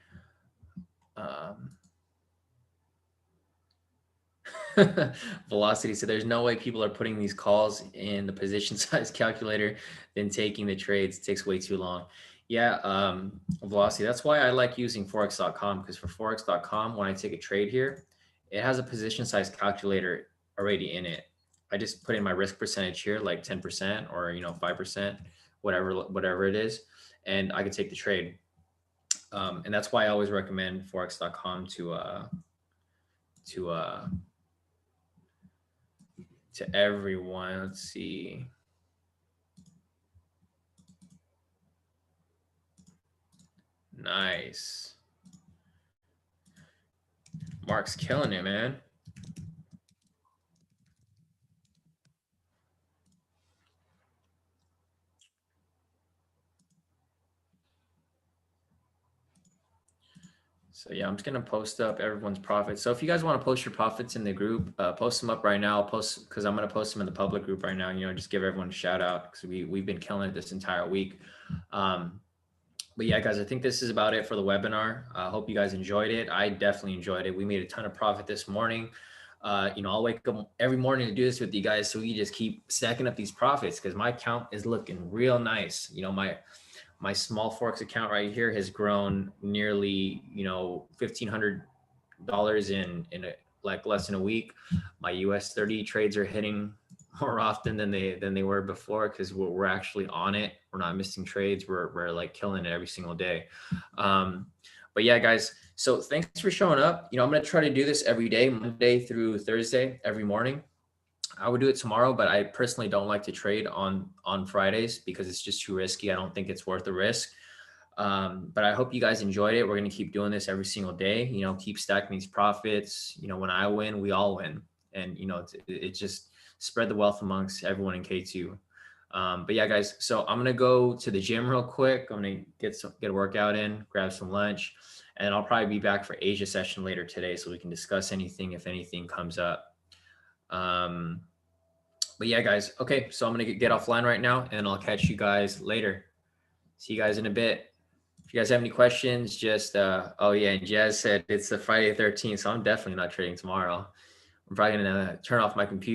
Velocity, so there's no way people are putting these calls in the position size calculator then taking the trades. It takes way too long. Yeah, Velocity, that's why I like using Forex.com, because for Forex.com, when I take a trade here, it has a position size calculator already in it. I just put in my risk percentage here, like 10% or 5%, whatever it is, and I can take the trade. And that's why I always recommend Forex.com to everyone. Let's see. Nice. Mark's killing it, man. So yeah, I'm just gonna post up everyone's profits. So if you guys want to post your profits in the group, post them up right now. I'll post because I'm gonna post them in the public group right now. Just give everyone a shout out because we've been killing it this entire week. But yeah, guys, I think this is about it for the webinar. I hope you guys enjoyed it. I definitely enjoyed it. We made a ton of profit this morning. I'll wake up every morning to do this with you guys so we just keep stacking up these profits because my account is looking real nice. My small Forex account right here has grown nearly, 1,500 like less than a week. My US 30 trades are hitting more often than they were before, because we're actually on it. We're not missing trades. We're like killing it every single day. But yeah, guys, so thanks for showing up. I'm going to try to do this every day, Monday through Thursday, every morning. I would do it tomorrow, but I personally don't like to trade on Fridays because it's just too risky. I don't think it's worth the risk. But I hope you guys enjoyed it. We're going to keep doing this every single day, keep stacking these profits. When I win, we all win. And, it just spread the wealth amongst everyone in K2. But yeah, guys, so I'm going to go to the gym real quick. I'm going to get a workout in, grab some lunch, and I'll probably be back for Asia session later today so we can discuss anything, if anything comes up. But yeah, guys, okay, so I'm going to get offline right now, and I'll catch you guys later. See you guys in a bit. If you guys have any questions, just, oh yeah, and Jazz said it's the Friday the 13th, so I'm definitely not trading tomorrow. I'm probably going to turn off my computer.